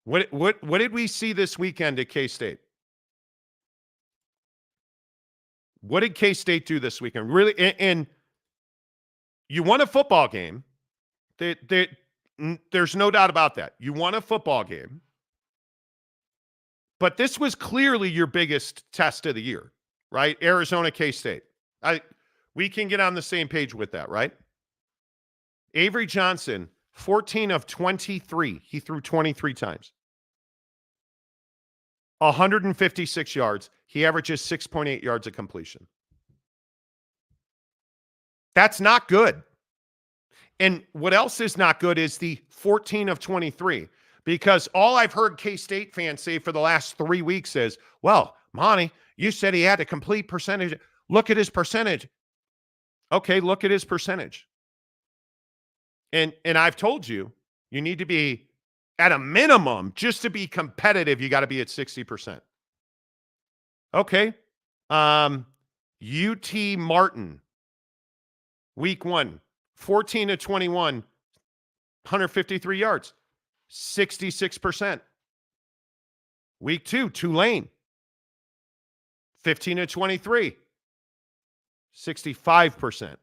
what did we see this weekend at K-State? What did K-State do this weekend? Really, and you won a football game. There's no doubt about that. You won a football game. But this was clearly your biggest test of the year, right? Arizona, K-State. We can get on the same page with that, right? Avery Johnson, 14 of 23. He threw 23 times. 156 yards. He averages 6.8 yards of completion. That's not good. And what else is not good is the 14 of 23. Because all I've heard K-State fans say for the last 3 weeks is, well, Monty, you said he had a complete percentage. Look at his percentage. Okay, look at his percentage. And I've told you, you need to be at a minimum, just to be competitive, you got to be at 60%. Okay. UT Martin, week 1, 14 to 21, 153 yards, 66%. Week 2, Tulane, 15 to 23, 65%.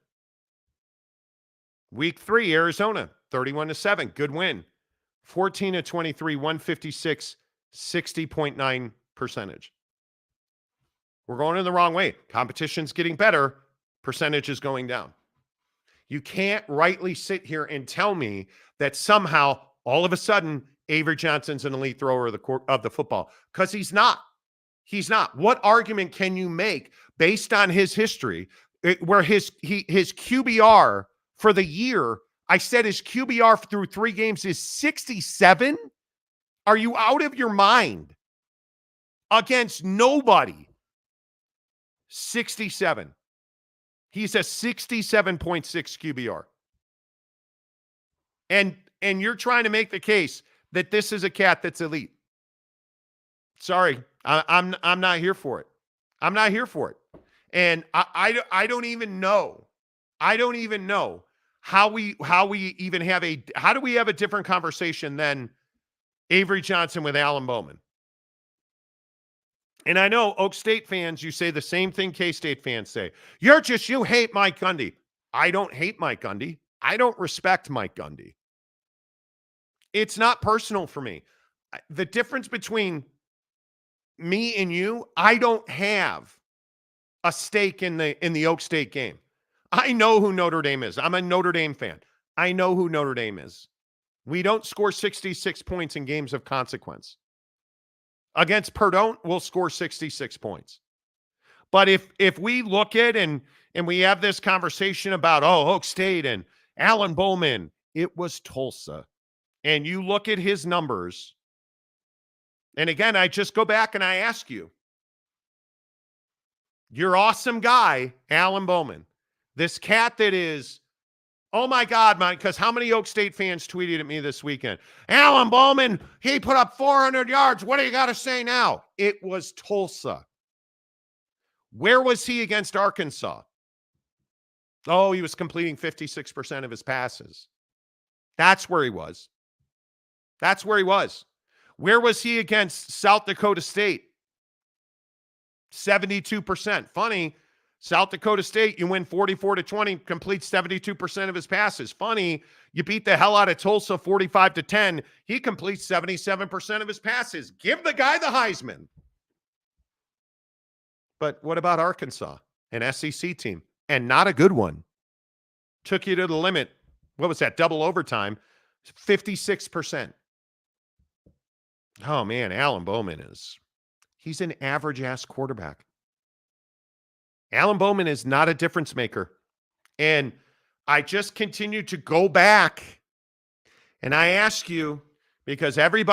Week 3, Arizona, 31 to 7, good win. 14 to 23, 156, 60.9 percentage. We're going in the wrong way. Competition's getting better. Percentage is going down. You can't rightly sit here and tell me that somehow, all of a sudden, Avery Johnson's an elite thrower of the football, because he's not. He's not. What argument can you make based on his history where his QBR for the year, I said his QBR through 3 games is 67? Are you out of your mind? Against nobody. 67. He's a 67.6 QBR. And you're trying to make the case that this is a cat that's elite. Sorry, I'm not here for it. I'm not here for it. And I don't even know. I don't even know how do we have a different conversation than Avery Johnson with Alan Bowman? And I know Oak State fans, you say the same thing K-State fans say. You hate Mike Gundy. I don't hate Mike Gundy. I don't respect Mike Gundy. It's not personal for me. The difference between me and you, I don't have a stake in the Oak State game. I know who Notre Dame is. I'm a Notre Dame fan. I know who Notre Dame is. We don't score 66 points in games of consequence. Against Purdue, we'll score 66 points. But if we look at and we have this conversation about, Oak State and Alan Bowman, it was Tulsa. And you look at his numbers, and again, I just go back and I ask you, your awesome guy, Alan Bowman, this cat that is Oh, my God, man, because how many Oak State fans tweeted at me this weekend? Alan Bowman, he put up 400 yards. What do you got to say now? It was Tulsa. Where was he against Arkansas? Oh, he was completing 56% of his passes. That's where he was. That's where he was. Where was he against South Dakota State? 72%. Funny, South Dakota State, you win 44-20, completes 72% of his passes. Funny, you beat the hell out of Tulsa 45-10. He completes 77% of his passes. Give the guy the Heisman. But what about Arkansas, an SEC team? And not a good one. Took you to the limit. What was that? Double overtime. 56%. Oh, man, Alan Bowman he's an average-ass quarterback. Alan Bowman is not a difference maker. And I just continue to go back and I ask you, because every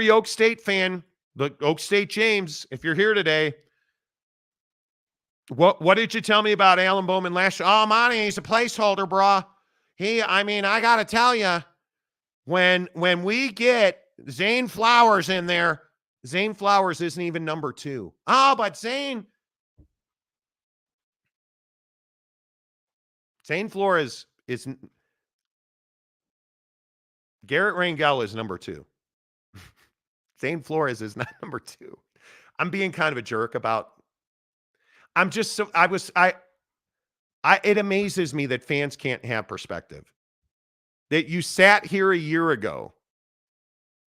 Oak State fan, the Oak State James, if you're here today, what did you tell me about Alan Bowman last year? Oh, Monty, he's a placeholder, brah. I got to tell you, when we get Zane Flowers in there, Zane Flowers isn't even number 2. Oh, but Zane Flores is Garrett Rangel is number 2. Zane Flores is not number 2. I'm being kind of a jerk about. It amazes me that fans can't have perspective. That you sat here a year ago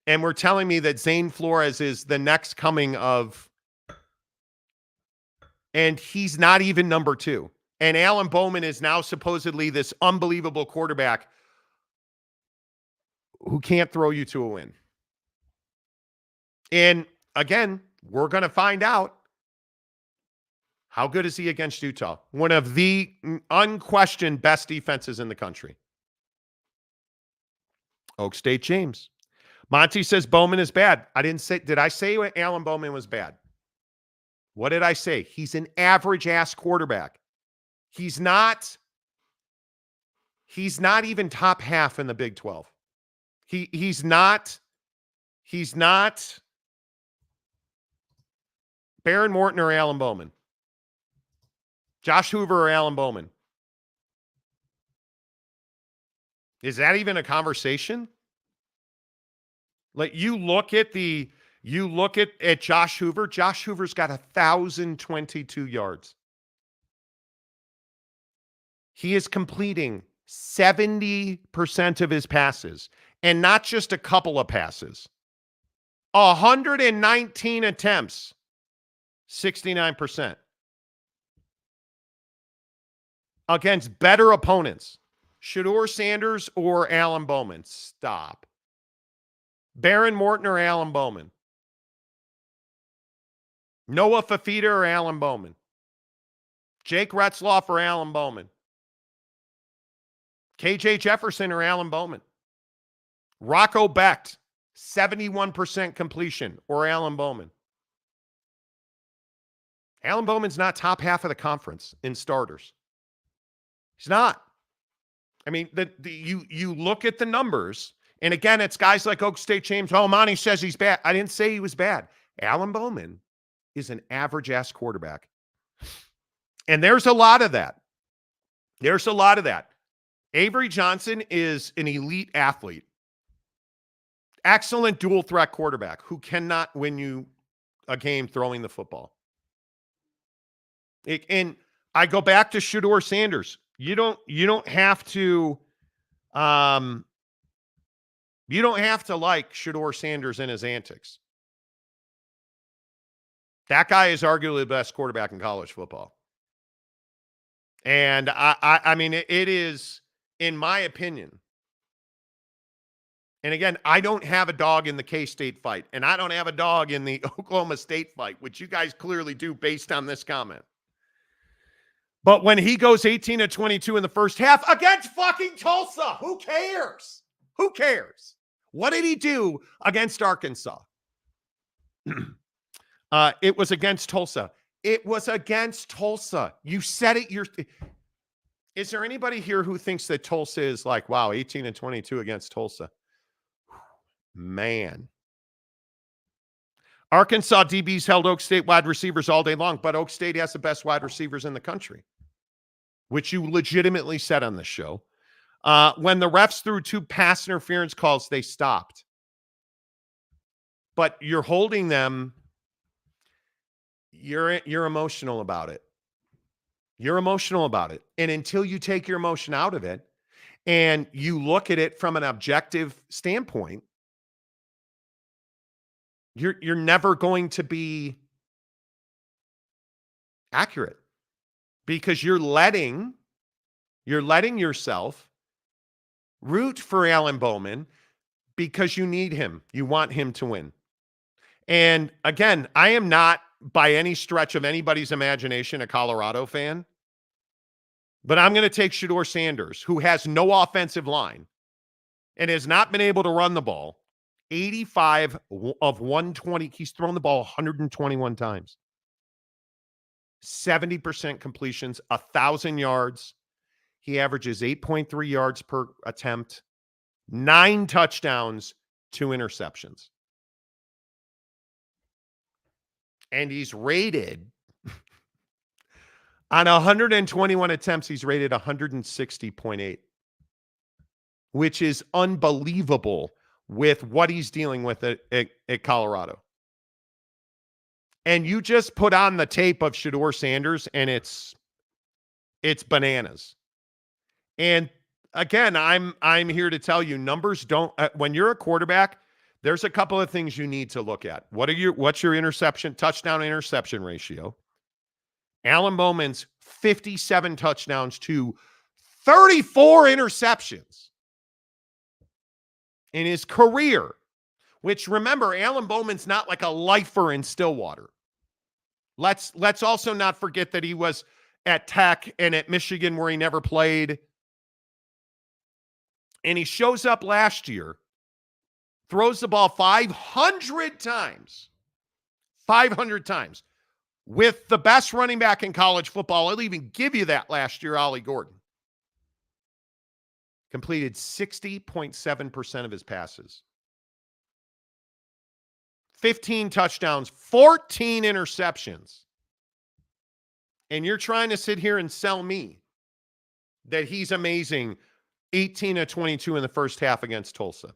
and were telling me that Zane Flores is the next coming of, and he's not even number 2. And Alan Bowman is now supposedly this unbelievable quarterback who can't throw you to a win. And again, we're going to find out. How good is he against Utah? One of the unquestioned best defenses in the country. Oak State James. Monty says Bowman is bad. Did I say Alan Bowman was bad? What did I say? He's an average-ass quarterback. He's not even top half in the Big 12. He's not Baron Morton or Alan Bowman. Josh Hoover or Alan Bowman. Is that even a conversation? Like you look at Josh Hoover. Josh Hoover's got 1,022 yards. He is completing 70% of his passes, and not just a couple of passes. 119 attempts, 69%. Against better opponents. Shador Sanders or Alan Bowman? Stop. Baron Morton or Alan Bowman? Noah Fafita or Alan Bowman? Jake Retzlaff or Alan Bowman? KJ Jefferson or Alan Bowman? Rocco Becht, 71% completion or Alan Bowman? Alan Bowman's not top half of the conference in starters. He's not. I mean, you look at the numbers, and again, it's guys like Oak State James. Oh, Monty says he's bad. I didn't say he was bad. Alan Bowman is an average-ass quarterback. And there's a lot of that. Avery Johnson is an elite athlete. Excellent dual-threat quarterback who cannot win you a game throwing the football. And I go back to Shador Sanders. You don't have to like Shador Sanders and his antics. That guy is arguably the best quarterback in college football. And I mean, it is, in my opinion. And again, I don't have a dog in the K-State fight, and I don't have a dog in the Oklahoma State fight, which you guys clearly do based on this comment. But when he goes 18-22 in the first half against fucking Tulsa, who cares? Who cares? What did he do against Arkansas? It was against Tulsa. It was against Tulsa. You said it. Is there anybody here who thinks that Tulsa is like, wow, 18-22 against Tulsa? Man. Arkansas DBs held Oak State wide receivers all day long, but Oak State has the best wide receivers in the country, which you legitimately said on this show. When the refs threw 2 pass interference calls, they stopped. But you're holding them. You're emotional about it. You're emotional about it. And until you take your emotion out of it and you look at it from an objective standpoint, you're never going to be accurate, because you're letting yourself root for Alan Bowman because you need him. You want him to win. And again, I am not by any stretch of anybody's imagination a Colorado fan, but I'm going to take Shador Sanders, who has no offensive line and has not been able to run the ball. 85 of 120. He's thrown the ball 121 times. 70% completions, 1,000 yards. He averages 8.3 yards per attempt, 9 touchdowns, 2 interceptions. And he's rated on 121 attempts, he's rated 160.8, which is unbelievable with what he's dealing with at Colorado. And you just put on the tape of Shador Sanders, and it's bananas. And again, I'm here to tell you, numbers don't. When you're a quarterback, there's a couple of things you need to look at. What's your touchdown interception ratio? Alan Bowman's 57 touchdowns to 34 interceptions in his career, which, remember, Alan Bowman's not like a lifer in Stillwater. Let's also not forget that he was at Tech and at Michigan, where he never played. And he shows up last year, throws the ball 500 times. 500 times. With the best running back in college football. I'll even give you that last year, Ollie Gordon. Completed 60.7% of his passes. 15 touchdowns, 14 interceptions. And you're trying to sit here and sell me that he's amazing 18-22 in the first half against Tulsa.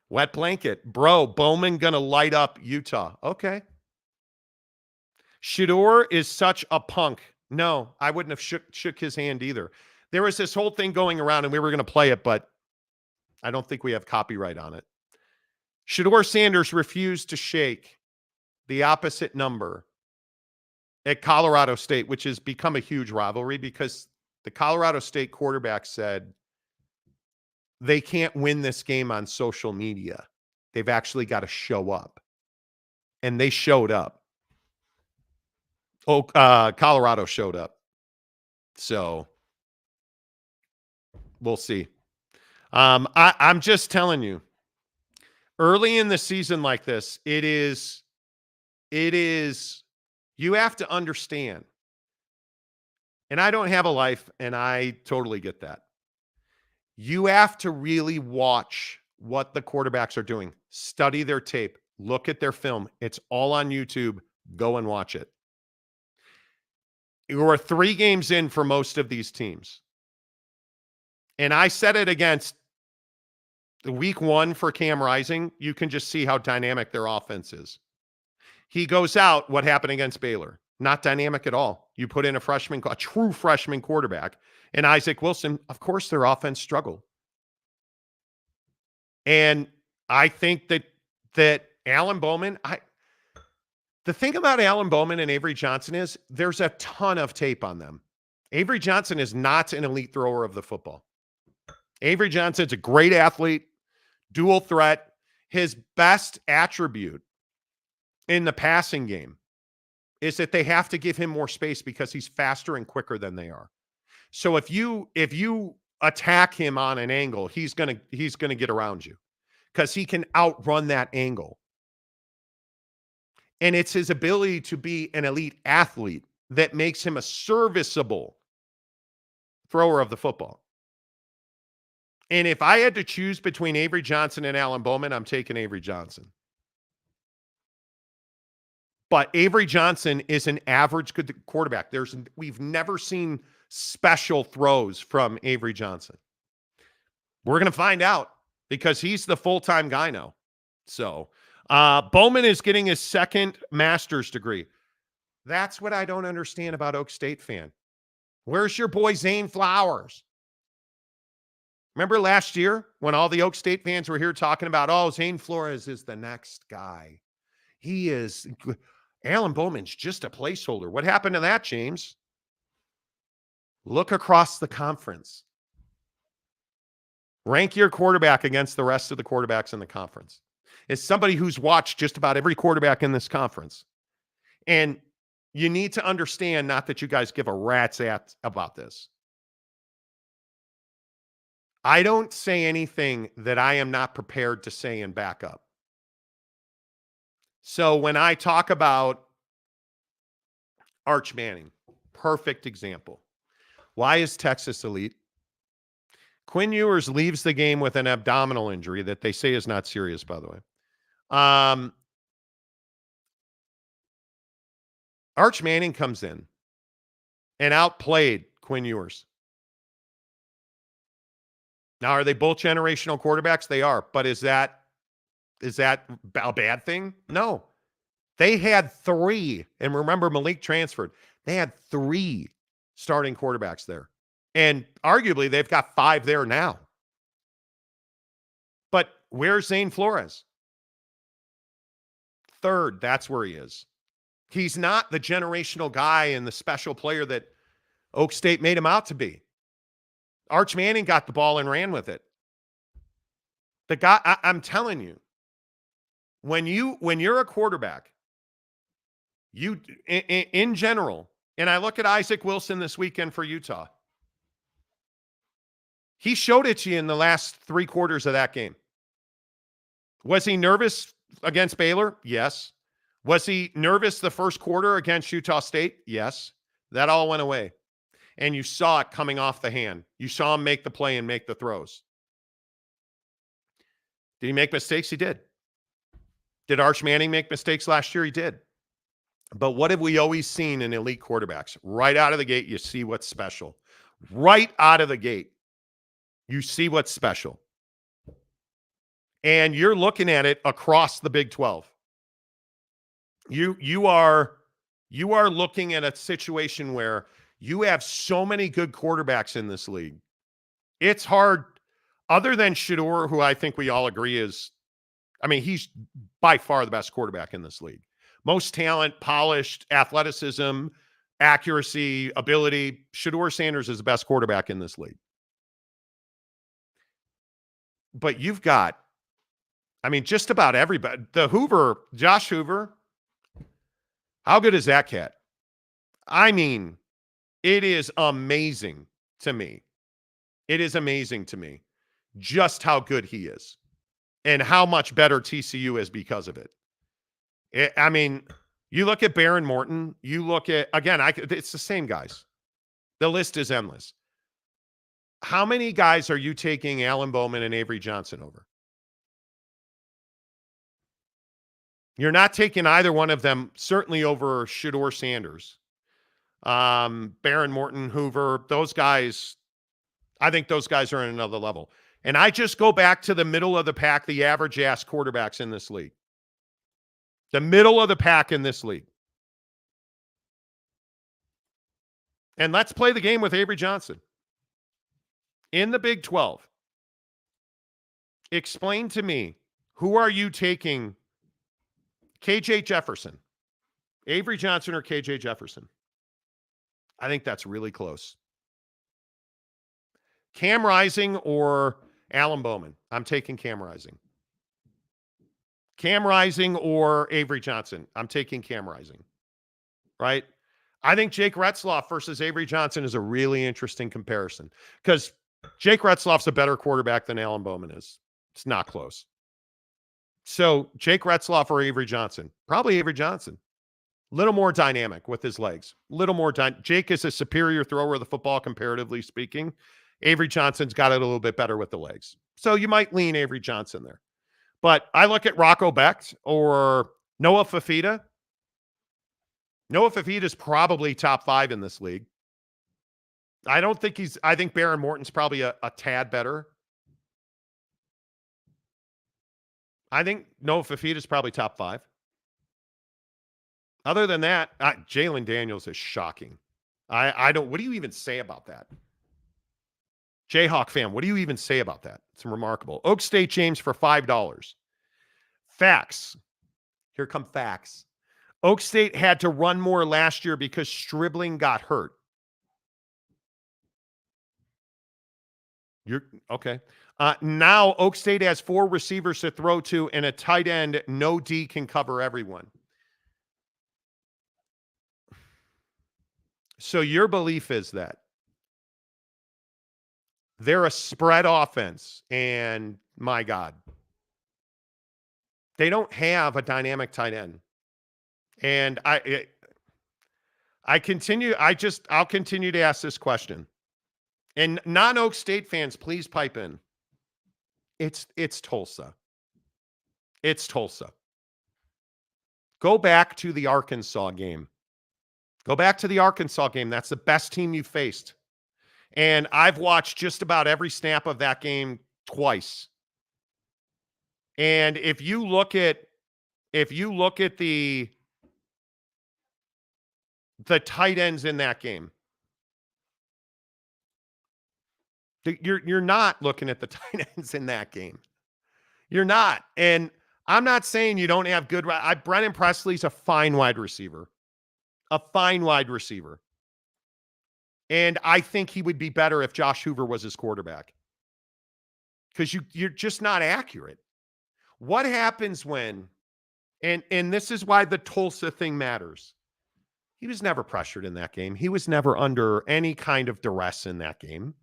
Wet blanket. Bro, Bowman going to light up Utah. Okay. Shador is such a punk. No, I wouldn't have shook his hand either. There was this whole thing going around, and we were going to play it, but I don't think we have copyright on it. Shador Sanders refused to shake the opposite number at Colorado State, which has become a huge rivalry because the Colorado State quarterback said they can't win this game on social media. They've actually got to show up. And they showed up. Colorado showed up. So we'll see. I'm just telling you, early in the season like this, it is, you have to understand. And I don't have a life, and I totally get that. You have to really watch what the quarterbacks are doing. Study their tape. Look at their film. It's all on YouTube. Go and watch it. You are 3 games in for most of these teams. And I said it against the week 1 for Cam Rising. You can just see how dynamic their offense is. He goes out. What happened against Baylor? Not dynamic at all. You put in a true freshman quarterback, and Isaac Wilson, of course, their offense struggled. And I think that Alan Bowman, the thing about Alan Bowman and Avery Johnson is there's a ton of tape on them. Avery Johnson is not an elite thrower of the football. Avery Johnson's a great athlete, dual threat. His best attribute in the passing game is that they have to give him more space because he's faster and quicker than they are. So if you attack him on an angle, he's gonna get around you because he can outrun that angle. And it's his ability to be an elite athlete that makes him a serviceable thrower of the football. And if I had to choose between Avery Johnson and Alan Bowman, I'm taking Avery Johnson. But Avery Johnson is an average good quarterback. We've never seen special throws from Avery Johnson. We're going to find out because he's the full-time guy now. So Bowman is getting his second master's degree. That's what I don't understand about Oak State fan. Where's your boy Zane Flowers? Remember last year when all the Oak State fans were here talking about, oh, Zane Flores is the next guy. He is. Alan Bowman's just a placeholder. What happened to that, James? Look across the conference. Rank your quarterback against the rest of the quarterbacks in the conference. As somebody who's watched just about every quarterback in this conference. And you need to understand, not that you guys give a rat's ass about this. I don't say anything that I am not prepared to say and back up. So when I talk about Arch Manning, perfect example. Why is Texas elite? Quinn Ewers leaves the game with an abdominal injury that they say is not serious, by the way. Arch Manning comes in and outplayed Quinn Ewers. Now, are they both generational quarterbacks? They are. But is that a bad thing? No. They had 3. And remember, Malik transferred. They had 3 starting quarterbacks there. And arguably, they've got 5 there now. But where's Zane Flores? 3rd. That's where he is. He's not the generational guy and the special player that Oak State made him out to be. Arch Manning got the ball and ran with it. The guy, I'm telling you, when you're a quarterback, you in general, and I look at Isaac Wilson this weekend for Utah. He showed it to you in the last 3 quarters of that game. Was he nervous against Baylor? Yes. Was he nervous the first quarter against Utah State? Yes. That all went away. And you saw it coming off the hand. You saw him make the play and make the throws. Did he make mistakes? He did. Did Arch Manning make mistakes last year? He did. But what have we always seen in elite quarterbacks? Right out of the gate, you see what's special. Right out of the gate, you see what's special. And you're looking at it across the Big 12. You are looking at a situation where you have so many good quarterbacks in this league. It's hard, other than Shador, who I think we all agree is, he's by far the best quarterback in this league. Most talent, polished, athleticism, accuracy, ability. Shador Sanders is the best quarterback in this league. But you've got, just about everybody. Josh Hoover, how good is that cat? It is amazing to me. It is amazing to me just how good he is and how much better TCU is because of it. You look at Baron Morton, you look at, again, it's the same guys. The list is endless. How many guys are you taking Alan Bowman and Avery Johnson over? You're not taking either one of them, certainly over Shador Sanders. Baron Morton, Hoover, those guys, I think those guys are in another level. And I just go back to the middle of the pack, the average ass quarterbacks in this league. The middle of the pack in this league. And let's play the game with Avery Johnson. In the Big 12, explain to me, who are you taking? KJ Jefferson, Avery Johnson, or KJ Jefferson? I think that's really close. Cam Rising or Alan Bowman? I'm taking Cam Rising. Cam Rising or Avery Johnson? I'm taking Cam Rising. Right? I think Jake Retzlaff versus Avery Johnson is a really interesting comparison because Jake Retzlaff's a better quarterback than Alan Bowman is. It's not close. So Jake Retzlaff or Avery Johnson? Probably Avery Johnson. Little more dynamic with his legs. Little more Jake is a superior thrower of the football, comparatively speaking. Avery Johnson's got it a little bit better with the legs. So you might lean Avery Johnson there. But I look at Rocco Becht or Noah Fafita. Noah Fafita is probably top 5 in this league. I think Baron Morton's probably a tad better. I think Noah Fafita is probably top 5. Other than that, Jalen Daniels is shocking. What do you even say about that? Jayhawk fan, what do you even say about that? It's remarkable. Oak State James for $5. Facts. Here come facts. Oak State had to run more last year because Stribling got hurt. You're okay. Now Oak State has 4 receivers to throw to and a tight end. No D can cover everyone. So your belief is that they're a spread offense, and my God, they don't have a dynamic tight end. And I'll continue to ask this question. And non-Oak State fans, please pipe in. It's Tulsa. It's Tulsa. Go back to the Arkansas game. That's the best team you faced. And I've watched just about every snap of that game twice. And if you look at the tight ends in that game, you're not looking at the tight ends in that game. You're not. And I'm not saying you don't have good. Brennan Presley's a fine wide receiver. And I think he would be better if Josh Hoover was his quarterback. Because you're just not accurate. What happens when, and this is why the Tulsa thing matters. He was never pressured in that game. He was never under any kind of duress in that game.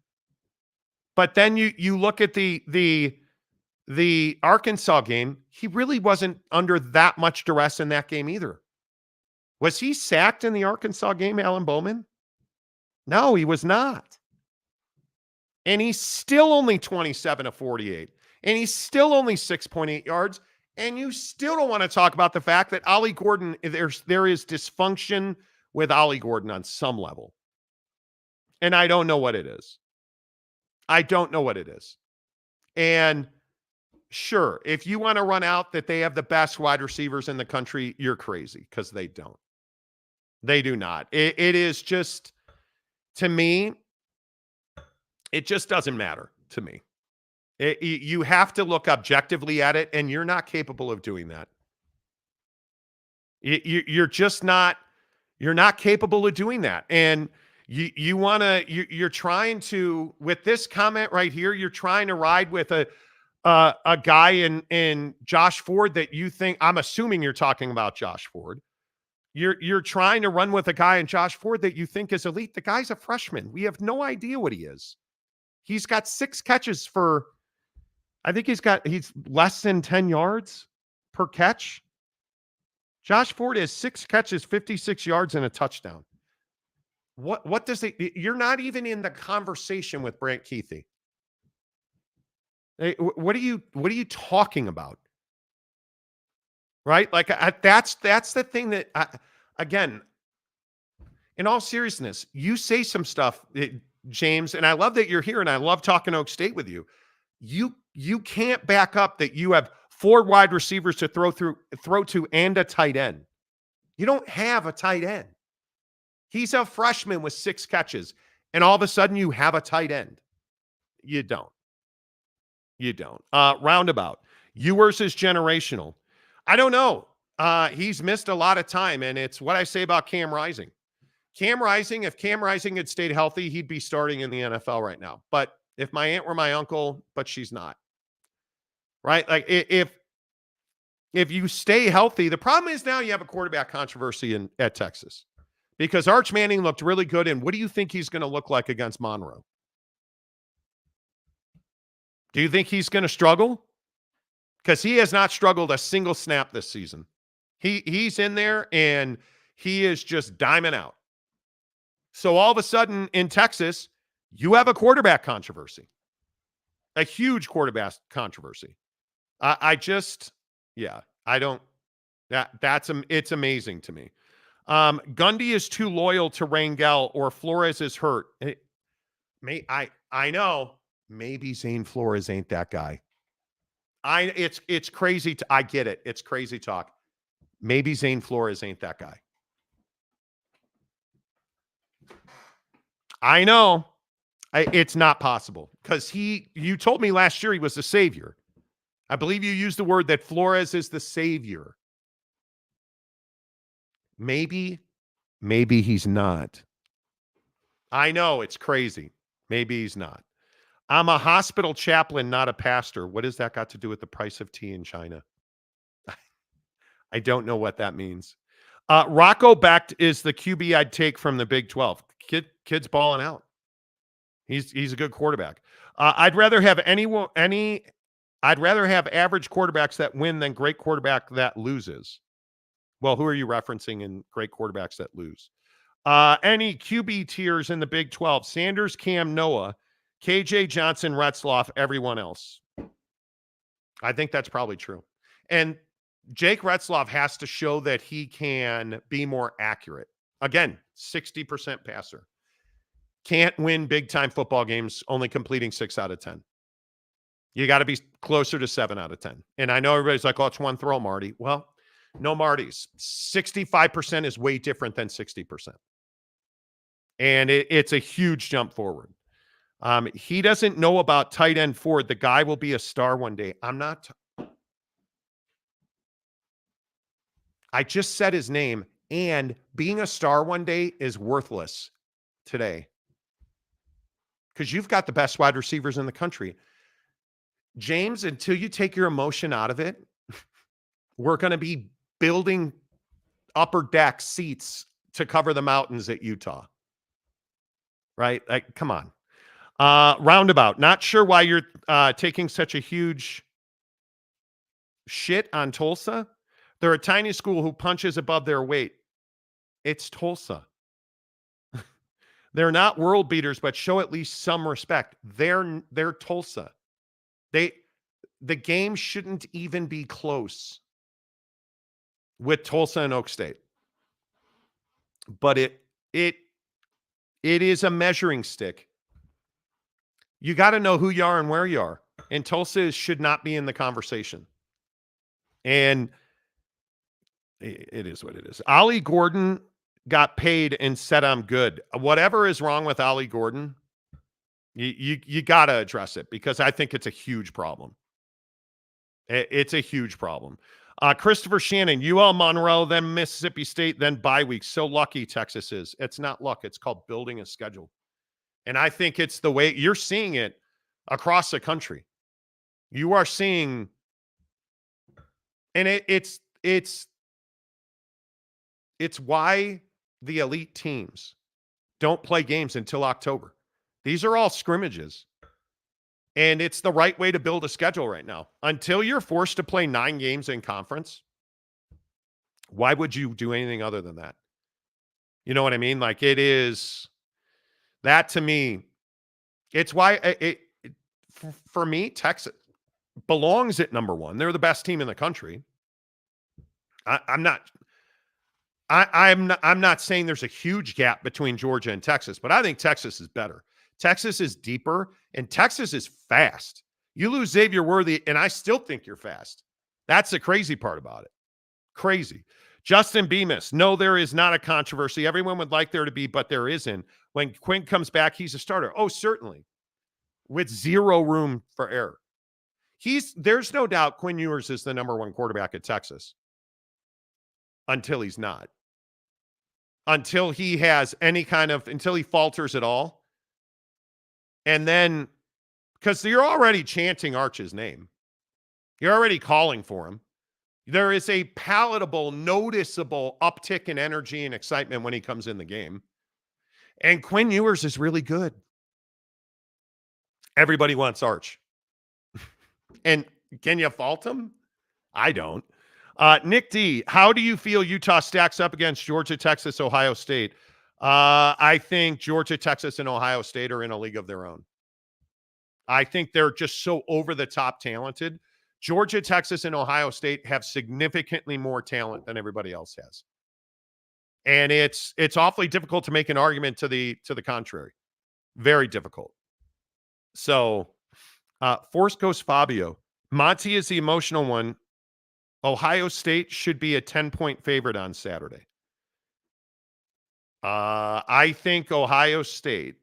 But then you look at the Arkansas game, he really wasn't under that much duress in that game either. Was he sacked in the Arkansas game, Alan Bowman? No, he was not. And he's still only 27 of 48. And he's still only 6.8 yards. And you still don't want to talk about the fact that Ollie Gordon, there is dysfunction with Ollie Gordon on some level. And I don't know what it is. And sure, if you want to run out that they have the best wide receivers in the country, you're crazy, because they don't. They do not. It is just, to me, it just doesn't matter to me. You have to look objectively at it, and you're not capable of doing that. You're just not. You're not capable of doing that. And you're trying to, with this comment right here, you're trying to ride with a guy in Josh Ford that you think, I'm assuming you're talking about Josh Ford. You're trying to run with a guy in Josh Ford that you think is elite. The guy's a freshman. We have no idea what he is. He's got 6 catches for, I think he's less than 10 yards per catch. Josh Ford has 6 catches, 56 yards, and a touchdown. What does it? You're not even in the conversation with Brant Keithy. Hey, what are you talking about? Right? Like that's the thing that again, in all seriousness, you say some stuff, James, and I love that you're here, and I love talking Oak State with you. You can't back up that you have 4 wide receivers to throw to and a tight end. You don't have a tight end. He's a freshman with 6 catches, and all of a sudden you have a tight end. You don't. Roundabout. Ewers is generational. I don't know. He's missed a lot of time, and it's what I say about Cam Rising. If Cam Rising had stayed healthy, he'd be starting in the NFL right now. But if my aunt were my uncle, but she's not. Right? Like if you stay healthy, the problem is now you have a quarterback controversy at Texas. Because Arch Manning looked really good, and what do you think he's going to look like against Monroe? Do you think he's going to struggle? Because he has not struggled a single snap this season. He's in there, and He is just diming out. So all of a sudden in Texas, you have a quarterback controversy, a huge quarterback controversy. It's amazing to me. Gundy is too loyal to Rangel, or Flores is hurt. I know maybe Zane Flores ain't that guy. It's crazy. I get it. It's crazy talk. Maybe Zane Flores ain't that guy. I know. It's not possible because you told me last year he was the savior. I believe you used the word that Flores is the savior. Maybe he's not. I know, it's crazy. Maybe he's not. I'm a hospital chaplain, not a pastor. What has that got to do with the price of tea in China? I don't know what that means. Rocco Becht is the QB I'd take from the Big 12. Kid's balling out. He's a good quarterback. I'd rather have average quarterbacks that win than great quarterback that loses. Well, who are you referencing in great quarterbacks that lose? Any QB tiers in the Big 12? Sanders, Cam, Noah, KJ Johnson, Retzlaff, everyone else. I think that's probably true. And Jake Retzlaff has to show that he can be more accurate. Again, 60% passer. Can't win big-time football games only completing 6 out of 10. You got to be closer to 7 out of 10. And I know everybody's like, oh, it's one throw, Marty. Well, no, Marty's. 65% is way different than 60%. And it's a huge jump forward. He doesn't know about tight end Ford. The guy will be a star one day. I just said his name, and being a star one day is worthless today. Because you've got the best wide receivers in the country. James, until you take your emotion out of it, we're going to be building upper deck seats to cover the mountains at Utah. Right? Like, come on. Roundabout. Not sure why you're taking such a huge shit on Tulsa. They're a tiny school who punches above their weight. It's Tulsa. They're not world beaters, but show at least some respect. They're Tulsa. The game shouldn't even be close with Tulsa and Oak State. But it is a measuring stick. You got to know who you are and where you are. And Tulsa should not be in the conversation. And it is what it is. Ollie Gordon got paid and said, I'm good. Whatever is wrong with Ollie Gordon, you got to address it because I think it's a huge problem. It's a huge problem. Christopher Shannon, UL Monroe, then Mississippi State, then bye week. So lucky Texas is. It's not luck. It's called building a schedule. And I think it's the way you're seeing it across the country. You are seeing, and it's why the elite teams don't play games until October. These are all scrimmages. And it's the right way to build a schedule right now. Until you're forced to play 9 games in conference, why would you do anything other than that? You know what I mean? Like it is, that to me, it's why for me, Texas belongs at number 1. They're the best team in the country. I'm not saying there's a huge gap between Georgia and Texas, but I think Texas is better. Texas is deeper, and Texas is fast. You lose Xavier Worthy, and I still think you're fast. That's the crazy part about it. Crazy. Justin Bemis, no, there is not a controversy. Everyone would like there to be, but there isn't. When Quinn comes back, he's a starter. Oh, certainly. With zero room for error. There's no doubt Quinn Ewers is the number 1 quarterback at Texas. Until he's not. Until he has until he falters at all. And then, because you're already chanting Arch's name. You're already calling for him. There is a palatable, noticeable uptick in energy and excitement when he comes in the game. And Quinn Ewers is really good. Everybody wants Arch. And can you fault him? I don't. Nick D, how do you feel Utah stacks up against Georgia, Texas, Ohio State? I think Georgia, Texas, and Ohio State are in a league of their own. I think they're just so over-the-top talented. Georgia, Texas, and Ohio State have significantly more talent than everybody else has. And it's awfully difficult to make an argument to the contrary. Very difficult. So, Force Ghost Fabio. Monty is the emotional one. Ohio State should be a 10-point favorite on Saturday. I think Ohio State,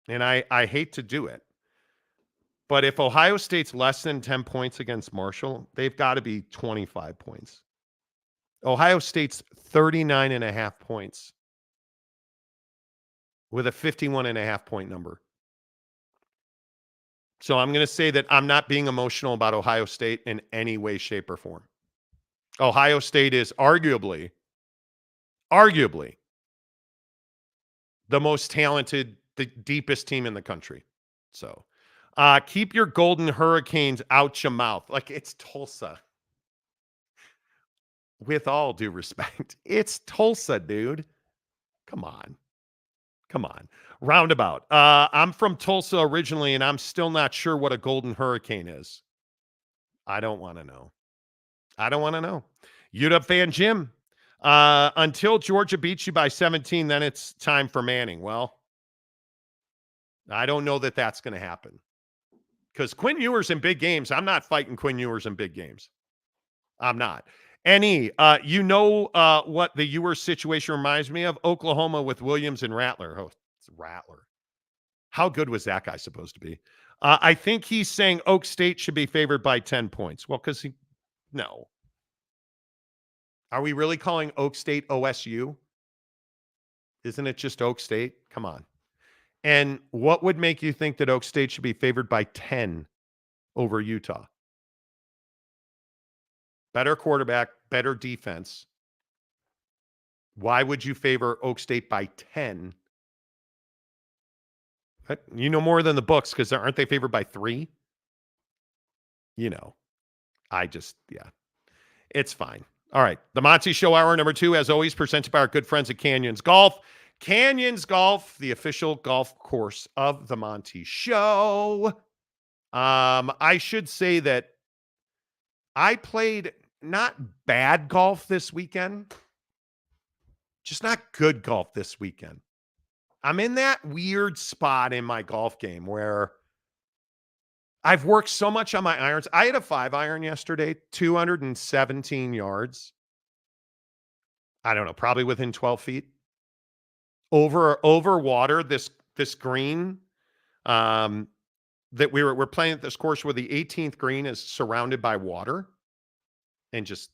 and I hate to do it, but if Ohio State's less than 10 points against Marshall, they've got to be 25 points. Ohio State's 39.5 points with a 51.5 point number. So I'm going to say that I'm not being emotional about Ohio State in any way, shape, or form. Ohio State is arguably the most talented, the deepest team in the country. So keep your golden hurricanes out your mouth. Like, it's Tulsa. With all due respect, it's Tulsa, dude. Come on. Roundabout. I'm from Tulsa originally, and I'm still not sure what a golden hurricane is. I don't want to know. UW fan Jim. Until Georgia beats you by 17, then it's time for Manning. Well, I don't know that that's going to happen. Because Quinn Ewers in big games, I'm not fighting Quinn Ewers in big games. I'm not. What the Ewers situation reminds me of? Oklahoma with Williams and Rattler. Oh, it's Rattler. How good was that guy supposed to be? I think he's saying Oak State should be favored by 10 points. Well, because no. Are we really calling Oak State OSU? Isn't it just Oak State? Come on. And what would make you think that Oak State should be favored by 10 over Utah? Better quarterback, better defense. Why would you favor Oak State by 10? You know more than the books, because aren't they favored by 3? It's fine. All right. The Monty Show Hour number 2, as always, presented by our good friends at Canyons Golf. Canyons Golf, the official golf course of the Monty Show. I should say that I played not bad golf this weekend, just not good golf this weekend. I'm in that weird spot in my golf game where I've worked so much on my irons. I had a 5-iron yesterday, 217 yards. I don't know, probably within 12 feet. Over water, this green that we're playing at this course where the 18th green is surrounded by water. And just,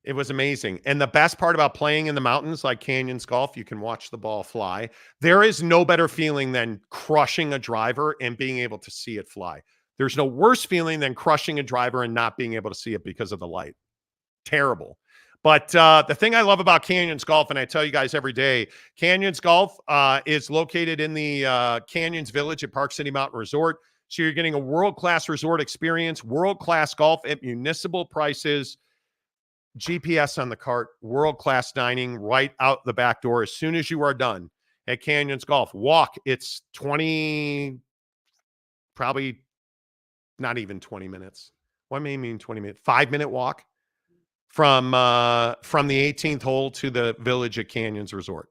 it was amazing. And the best part about playing in the mountains like Canyons Golf, you can watch the ball fly. There is no better feeling than crushing a driver and being able to see it fly. There's no worse feeling than crushing a driver and not being able to see it because of the light. Terrible. But the thing I love about Canyons Golf, and I tell you guys every day, Canyons Golf is located in the Canyons Village at Park City Mountain Resort. So you're getting a world-class resort experience, world-class golf at municipal prices, GPS on the cart, world-class dining right out the back door as soon as you are done at Canyons Golf. Walk, it's 20, probably not even 20 minutes. What may mean 20 minutes? 5-minute walk from the 18th hole to the village at Canyons Resort.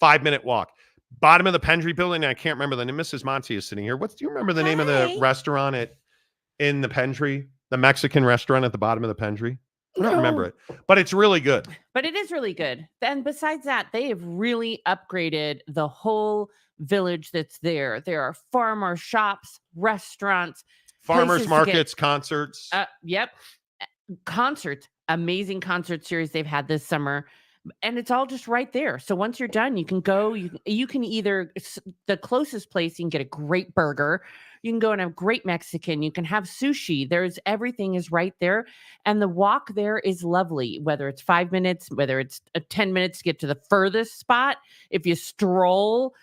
5-minute walk. Bottom of the Pendry building. I can't remember the name. Mrs. Monty is sitting here. Do you remember the name of the restaurant in the Pendry? The Mexican restaurant at the bottom of the Pendry? I don't remember it, but it's really good. But it is really good. And besides that, they have really upgraded the whole village that's there. There are far more shops, restaurants, farmers markets, concerts. Yep. Concerts. Amazing concert series they've had this summer. And it's all just right there. So once you're done, you can go. You can either, the closest place, you can get a great burger. You can go and have great Mexican. You can have sushi. Everything is right there. And the walk there is lovely, whether it's 5 minutes, whether it's 10 minutes to get to the furthest spot. If you stroll,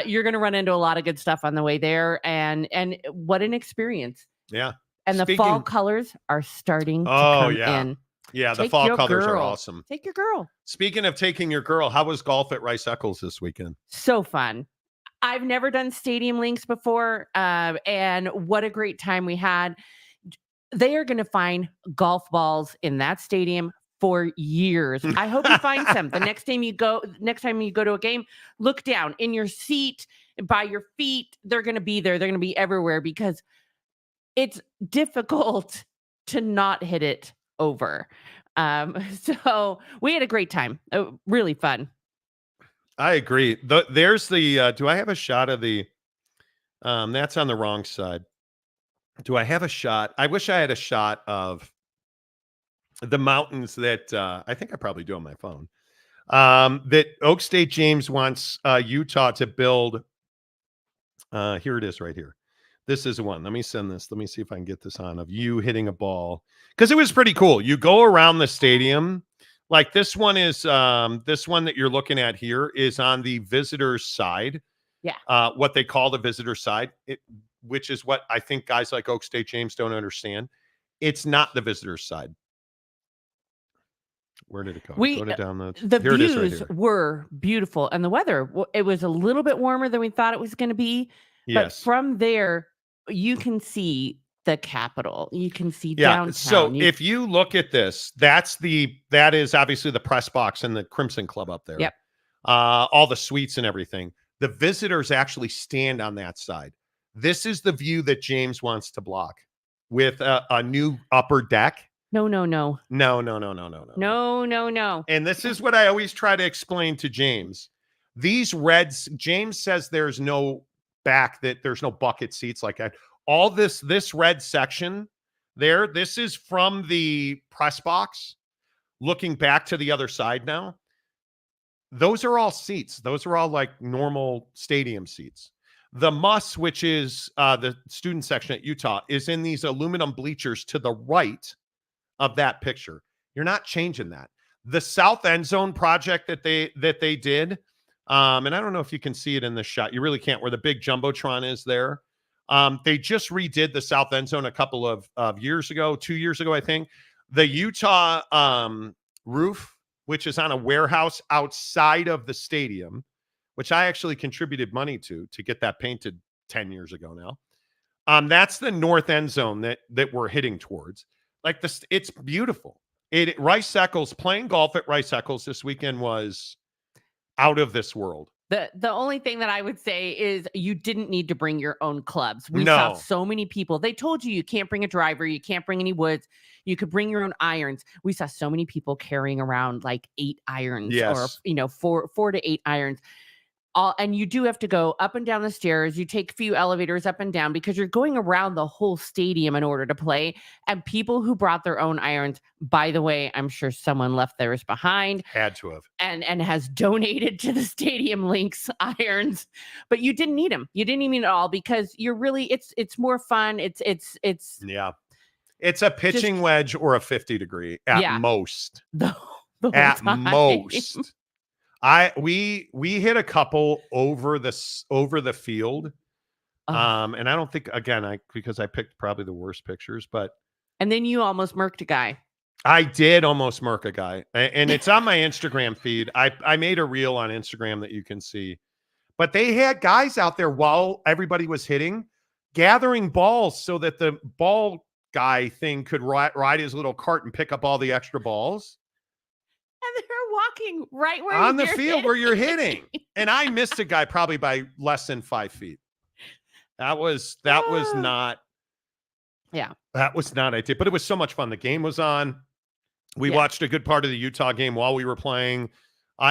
you're going to run into a lot of good stuff on the way there. And what an experience. Yeah. And the fall colors are starting to come in. Yeah, the Take fall your colors are girl. awesome. Take your girl. Speaking of taking your girl, how was golf at Rice Eccles this weekend? So fun. I've never done stadium links before, and what a great time we had. They are going to find golf balls in that stadium for years. I hope you find some. The next time you go to a game, look down in your seat, by your feet. They're going to be there. They're going to be everywhere because it's difficult to not hit it over. So we had a great time. Really fun. I agree. There's the, do I have a shot of the, that's on the wrong side. Do I have a shot? I wish I had a shot of the mountains that, I think I probably do on my phone, that Oak State James wants Utah to build. Here it is right here. This is one. Let me send this. Let me see if I can get this on of you hitting a ball. Because it was pretty cool. You go around the stadium. Like this one is, this one that you're looking at here is on the visitor's side. Yeah. What they call the visitor's side, which is what I think guys like Oak State James don't understand. It's not the visitor's side. Where did it go? Go to downloads. The here views it is right here. were beautiful, and the weather, it was a little bit warmer than we thought it was going to be. Yes. But from there, you can see the Capitol. You can see downtown. So if you look at this, that is obviously the press box and the Crimson Club up there. Yep. All the suites and everything. The visitors actually stand on that side. This is the view that James wants to block with a new upper deck. No. No. And this is what I always try to explain to James. These reds, James says there's no back, that there's no bucket seats like that. All this red section there, this is from the press box. Looking back to the other side now, those are all seats. Those are all like normal stadium seats. The Muss, which is the student section at Utah, is in these aluminum bleachers to the right of that picture. You're not changing that. The south end zone project that they did, and I don't know if you can see it in this shot. You really can't, where the big Jumbotron is there. They just redid the south end zone a couple of years ago, 2 years ago, I think. The Utah roof, which is on a warehouse outside of the stadium, which I actually contributed money to get that painted 10 years ago now. That's the north end zone that we're hitting towards. Like this, it's beautiful. Rice Eccles, playing golf at Rice Eccles this weekend was out of this world. The only thing that I would say is you didn't need to bring your own clubs. We saw so many people. They told you can't bring a driver. You can't bring any woods. You could bring your own irons. We saw so many people carrying around like 8 irons or, 4 to 8 irons. And you do have to go up and down the stairs. You take a few elevators up and down because you're going around the whole stadium in order to play. And people who brought their own irons, by the way, I'm sure someone left theirs behind. Had to have. And has donated to the Stadium Links irons. But you didn't need them. You didn't even need it all because you're really, it's more fun. It's yeah. It's a pitching wedge or a 50 degree at most. The at time. Most. We hit a couple over the field. And I don't think, again, because I picked probably the worst pictures, but. And then you almost murked a guy. I did almost murk a guy. And it's on my Instagram feed. I made a reel on Instagram that you can see. But they had guys out there while everybody was hitting, gathering balls so that the ball guy thing could ride his little cart and pick up all the extra balls. And they're walking right where on the field where you're hitting. And I missed a guy probably by less than 5 feet. That was not. Yeah. That was not ideal, but it was so much fun. The game was on. We watched a good part of the Utah game while we were playing.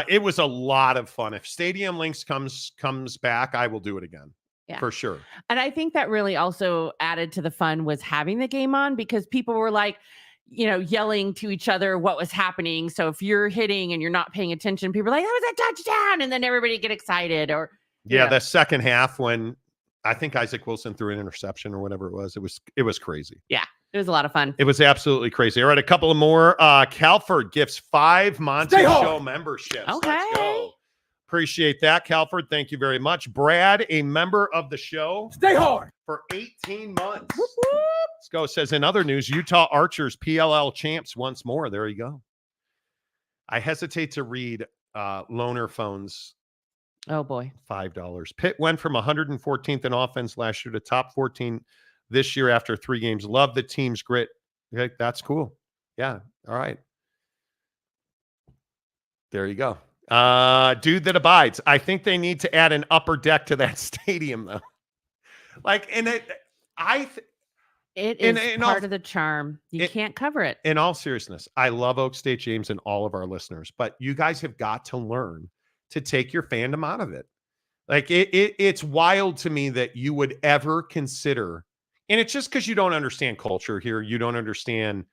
It was a lot of fun. If Stadium Links comes back, I will do it again. Yeah. For sure. And I think that really also added to the fun was having the game on because people were like, yelling to each other what was happening. So if you're hitting and you're not paying attention, people are like, that was a touchdown. And then everybody get excited the second half when I think Isaac Wilson threw an interception or whatever it was crazy. Yeah. It was a lot of fun. It was absolutely crazy. All right. A couple of more. Calford gifts 5 Monty Show memberships. Okay. Let's go. Appreciate that, Calford. Thank you very much. Brad, a member of the show. Stay hard. For 18 months. Let's go. Says in other news, Utah Archers PLL champs once more. There you go. I hesitate to read loaner phones. Oh, boy. $5. Pitt went from 114th in offense last year to top 14 this year after 3 games. Love the team's grit. Okay, that's cool. Yeah. All right. There you go. Dude that abides. I think they need to add an upper deck to that stadium, though. Like, and it is part of the charm. You can't cover it. In all seriousness, I love Oak State James and all of our listeners, but you guys have got to learn to take your fandom out of it. Like, it's wild to me that you would ever consider, and it's just because you don't understand culture here. You don't understand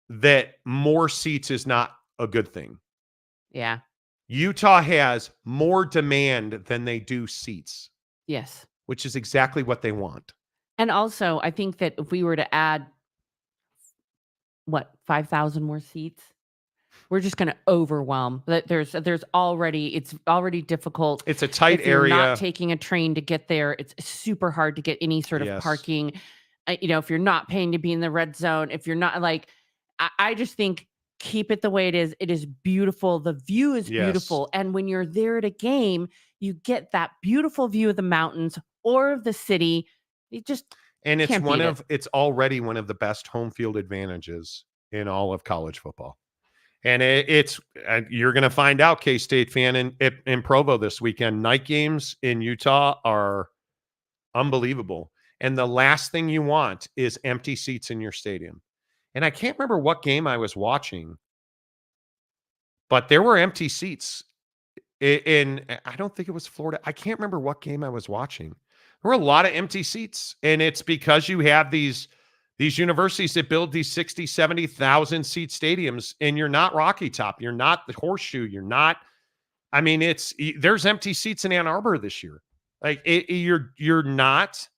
that more seats is not a good thing. Yeah. Utah has more demand than they do seats. Yes. Which is exactly what they want. And also, I think that if we were to add, 5,000 more seats, we're just going to overwhelm. It's already difficult. It's a tight area. You're not taking a train to get there. It's super hard to get any sort of parking. If you're not paying to be in the red zone, if you're not I just think keep it the way it is. It is beautiful. The view is beautiful. And when you're there at a game, you get that beautiful view of the mountains or of the city. It's already one of the best home field advantages in all of college football. And you're going to find out, K-State fan, in Provo this weekend. Night games in Utah are unbelievable. And the last thing you want is empty seats in your stadium. And I can't remember what game I was watching, but there were empty seats. I don't think it was Florida. I can't remember what game I was watching. There were a lot of empty seats, and it's because you have these universities that build these 60, 70,000 seat stadiums, and you're not Rocky Top. You're not the Horseshoe. You're not. I mean, there's empty seats in Ann Arbor this year. Like you're not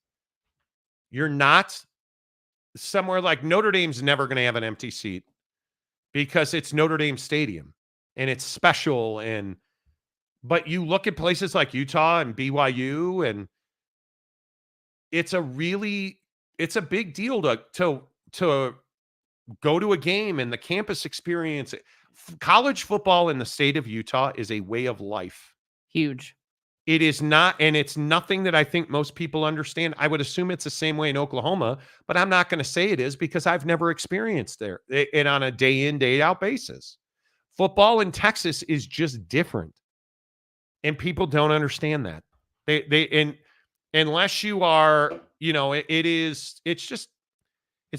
somewhere like Notre Dame's never going to have an empty seat because it's Notre Dame Stadium and it's special. But you look at places like Utah and BYU, and it's a big deal to go to a game, and the campus experience. College football in the state of Utah is a way of life. Huge. It is not, and it's nothing that I think most people understand. I would assume it's the same way in Oklahoma, but I'm not going to say it is because I've never experienced it on a day in, day out basis. Football in Texas is just different. And people don't understand that. Unless you are, it's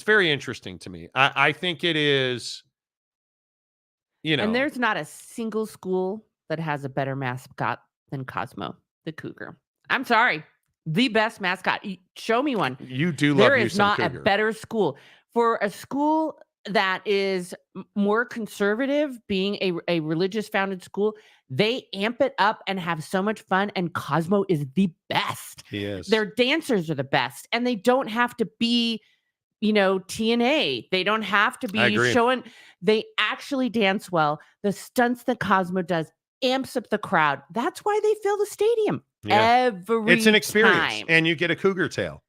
very interesting to me. I think it is, And there's not a single school that has a better mascot than Cosmo, the Cougar. I'm sorry. The best mascot. Show me one. You do love There you is some not Cougar. a better school. For a school that is more conservative, being a religious founded school, they amp it up and have so much fun. And Cosmo is the best. He is. Their dancers are the best. And they don't have to be, TNA. They don't have to be showing. They actually dance well. The stunts that Cosmo does amps up the crowd. That's why they fill the stadium every It's an experience. time. And you get a Cougar tail.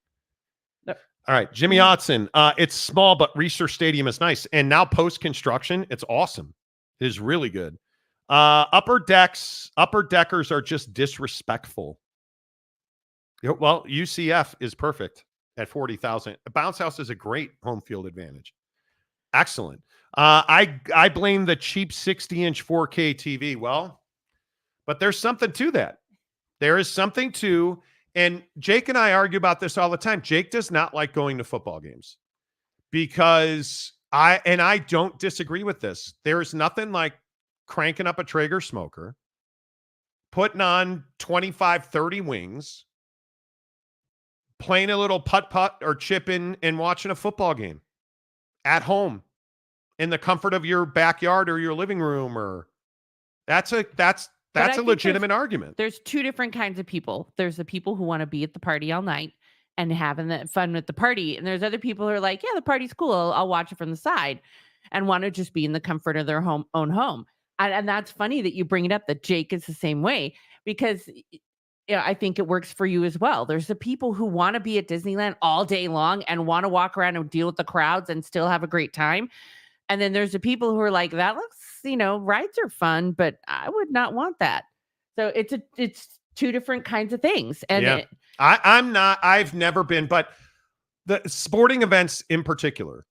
Yep. All right, Jimmy Otson. It's small, but Research Stadium is nice. And now post-construction, it's awesome. It is really good. Upper deckers are just disrespectful. Well, UCF is perfect at 40,000. A bounce house is a great home field advantage. Excellent. I blame the cheap 60-inch 4K TV. Well, but there's something to that. There is something to, and Jake and I argue about this all the time. Jake does not like going to football games because I don't disagree with this. There is nothing like cranking up a Traeger smoker, putting on 25, 30 wings, playing a little putt-putt or chip in and watching a football game at home in the comfort of your backyard or your living room. Or that's a legitimate argument. There's two different kinds of people. There's the people who want to be at the party all night and having the fun with the party. And there's other people who are like, yeah, the party's cool. I'll watch it from the side and want to just be in the comfort of their own home. And that's funny that you bring it up that Jake is the same way, because I think it works for you as well. There's the people who want to be at Disneyland all day long and want to walk around and deal with the crowds and still have a great time. And then there's the people who are like, that looks, rides are fun, but I would not want that. So it's two different kinds of things. And I've never been, but the sporting events in particular,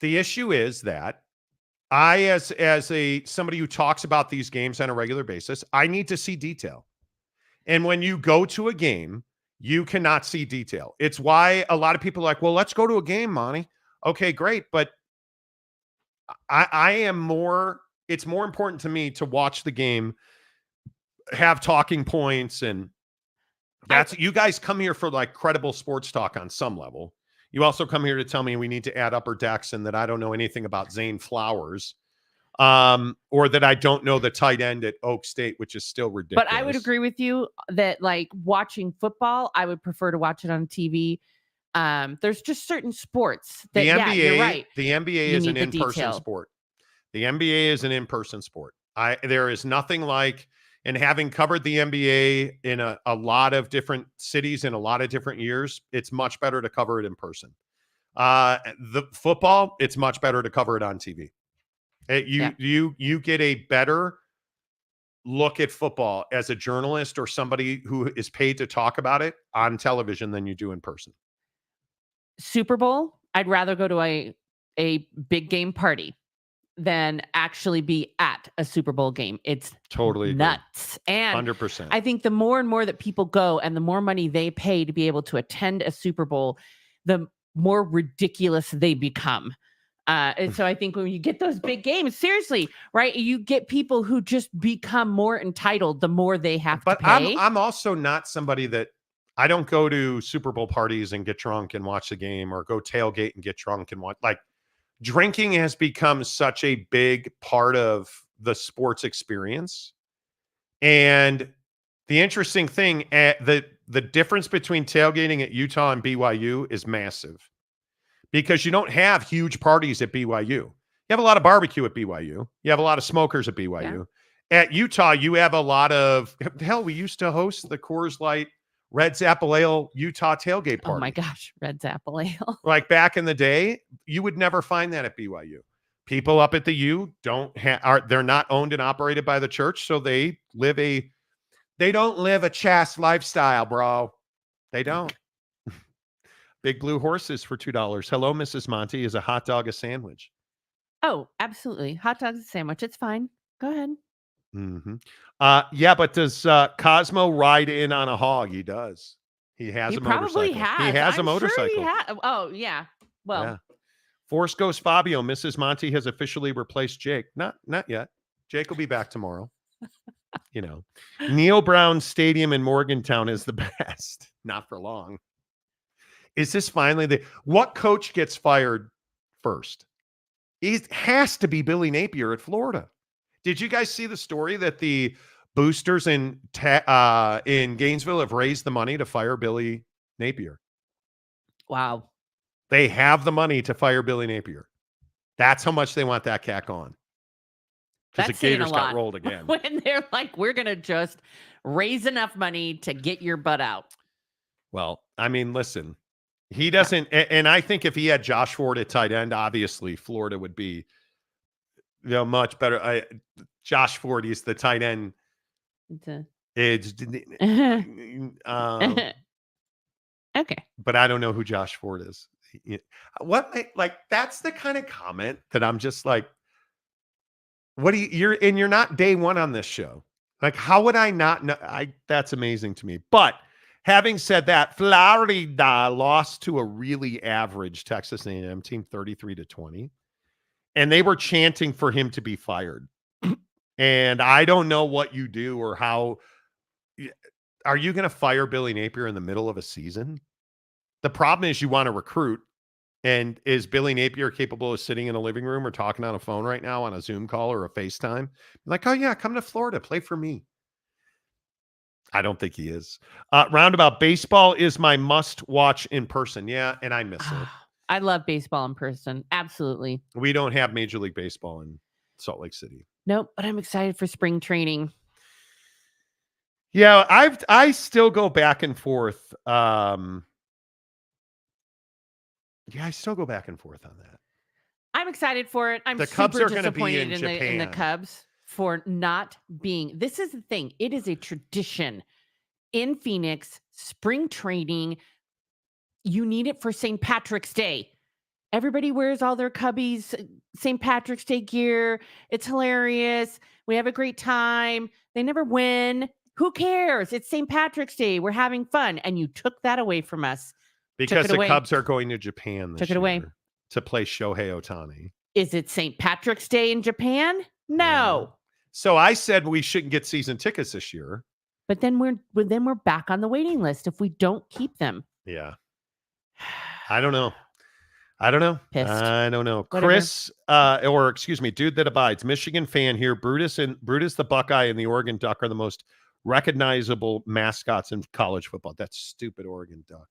the issue is that I, as somebody who talks about these games on a regular basis, I need to see detail. And when you go to a game, you cannot see detail. It's why a lot of people are like, well, let's go to a game, Monty. Okay, great. But it's more important to me to watch the game, have talking points, and you guys come here for like credible sports talk on some level. You also come here to tell me we need to add upper decks and that I don't know anything about Zane Flowers, or that I don't know the tight end at Oak State, which is still ridiculous. But I would agree with you that like watching football, I would prefer to watch it on TV. There's just certain sports that the NBA, you're right. The NBA is an in-person sport. The NBA is an in-person sport. There is nothing like, and having covered the NBA in a lot of different cities in a lot of different years, it's much better to cover it in person. The football, it's much better to cover it on TV. You get a better look at football as a journalist or somebody who is paid to talk about it on television than you do in person. Super Bowl, I'd rather go to a big game party than actually be at a Super Bowl game. It's totally nuts. And 100%. I think the more and more that people go and the more money they pay to be able to attend a Super Bowl, the more ridiculous they become. And so I think when you get those big games, seriously, right, you get people who just become more entitled the more they have to pay. I'm also not somebody that, I don't go to Super Bowl parties and get drunk and watch the game, or go tailgate and get drunk and watch. Like, drinking has become such a big part of the sports experience. And the interesting thing, the difference between tailgating at Utah and BYU is massive, because you don't have huge parties at BYU. You have a lot of barbecue at BYU. You have a lot of smokers at BYU. Yeah. At Utah, you have a lot of, hell, we used to host the Coors Light Red's Apple Ale Utah tailgate party. Oh my gosh, Red's Apple Ale. Like back in the day, you would never find that at BYU. People up at the U they're not owned and operated by the church, so they don't live a chaste lifestyle, bro. They don't. Big Blue Horses for $2. Hello, Mrs. Monty. Is a hot dog a sandwich? Oh, absolutely. Hot dog's a sandwich. It's fine. Go ahead. Mm-hmm. Yeah, but does Cosmo ride in on a hog? He does. He has a motorcycle. He has a motorcycle. Sure oh, yeah. Well, yeah. Force Ghost Fabio, Mrs. Monty has officially replaced Jake. Not yet. Jake will be back tomorrow. Neil Brown Stadium in Morgantown is the best. Not for long. Is this finally what coach gets fired first? It has to be Billy Napier at Florida. Did you guys see the story that the boosters in Gainesville have raised the money to fire Billy Napier? Wow. They have the money to fire Billy Napier. That's how much they want that cat gone. Because the Gators got rolled again. When they're like, we're going to just raise enough money to get your butt out. Well, I mean, listen, he doesn't. And I think if he had Josh Ford at tight end, obviously Florida would be much better. Josh Ford, he's the tight end. Okay. But I don't know who Josh Ford is. That's the kind of comment that I'm just like, you're not day one on this show. Like, how would I not know? That's amazing to me. But having said that, Florida lost to a really average Texas A&M team 33-20. And they were chanting for him to be fired. And I don't know what you do or how. Are you going to fire Billy Napier in the middle of a season? The problem is you want to recruit. And is Billy Napier capable of sitting in a living room or talking on a phone right now on a Zoom call or a FaceTime? Like, oh, yeah, come to Florida. Play for me. I don't think he is. Roundabout baseball is my must watch in person. Yeah, and I miss it. I love baseball in person. Absolutely. We don't have Major League Baseball Salt Lake City. Nope, but I'm excited for spring training. Yeah, I still go back and forth. I still go back and forth on that. I'm excited for it. I'm The Cubs super are gonna be disappointed in in the Japan. Cubs for not being. This is the thing. It is a tradition in Phoenix, spring training. You need it for St. Patrick's Day. Everybody wears all their Cubbies St. Patrick's Day gear. It's hilarious. We have a great time. They never win. Who cares? It's St. Patrick's Day. We're having fun. And you took that away from us. Because the away. Cubs are going to Japan this Took it away. year to play Shohei Ohtani. Is it St. Patrick's Day in Japan? No. So I said we shouldn't get season tickets this year. But then we're back on the waiting list if we don't keep them. Yeah. I don't know. Pissed. I don't know. Whatever. Chris, Dude That Abides, Michigan fan here. Brutus the Buckeye and the Oregon Duck are the most recognizable mascots in college football. That stupid Oregon Duck.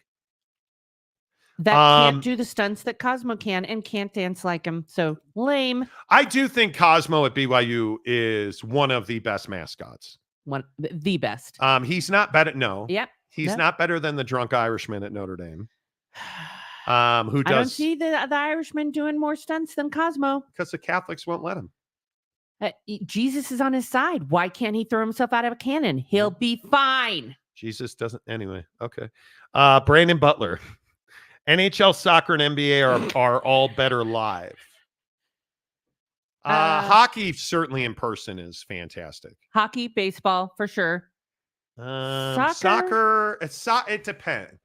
That can't do the stunts that Cosmo can and can't dance like him. So lame. I do think Cosmo at BYU is one of the best mascots. The best. He's not better. No. Yep. He's not better than the drunk Irishman at Notre Dame. Who does? I don't see the Irishman doing more stunts than Cosmo. Because the Catholics won't let him. Jesus is on his side. Why can't he throw himself out of a cannon? He'll be fine. Jesus doesn't. Anyway. Okay. Brandon Butler. NHL, soccer, and NBA are all better live. Hockey, certainly in person, is fantastic. Hockey, baseball, for sure. Soccer, it depends.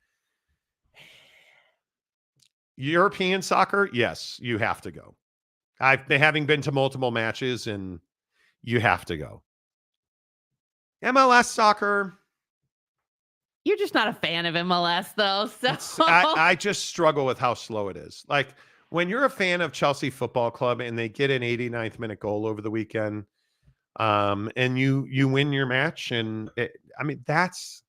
European soccer, yes, you have to go. Having been to multiple matches, and you have to go. MLS soccer. You're just not a fan of MLS, though. So I just struggle with how slow it is. Like, when you're a fan of Chelsea Football Club and they get an 89th minute goal over the weekend, and you win your match, and that's.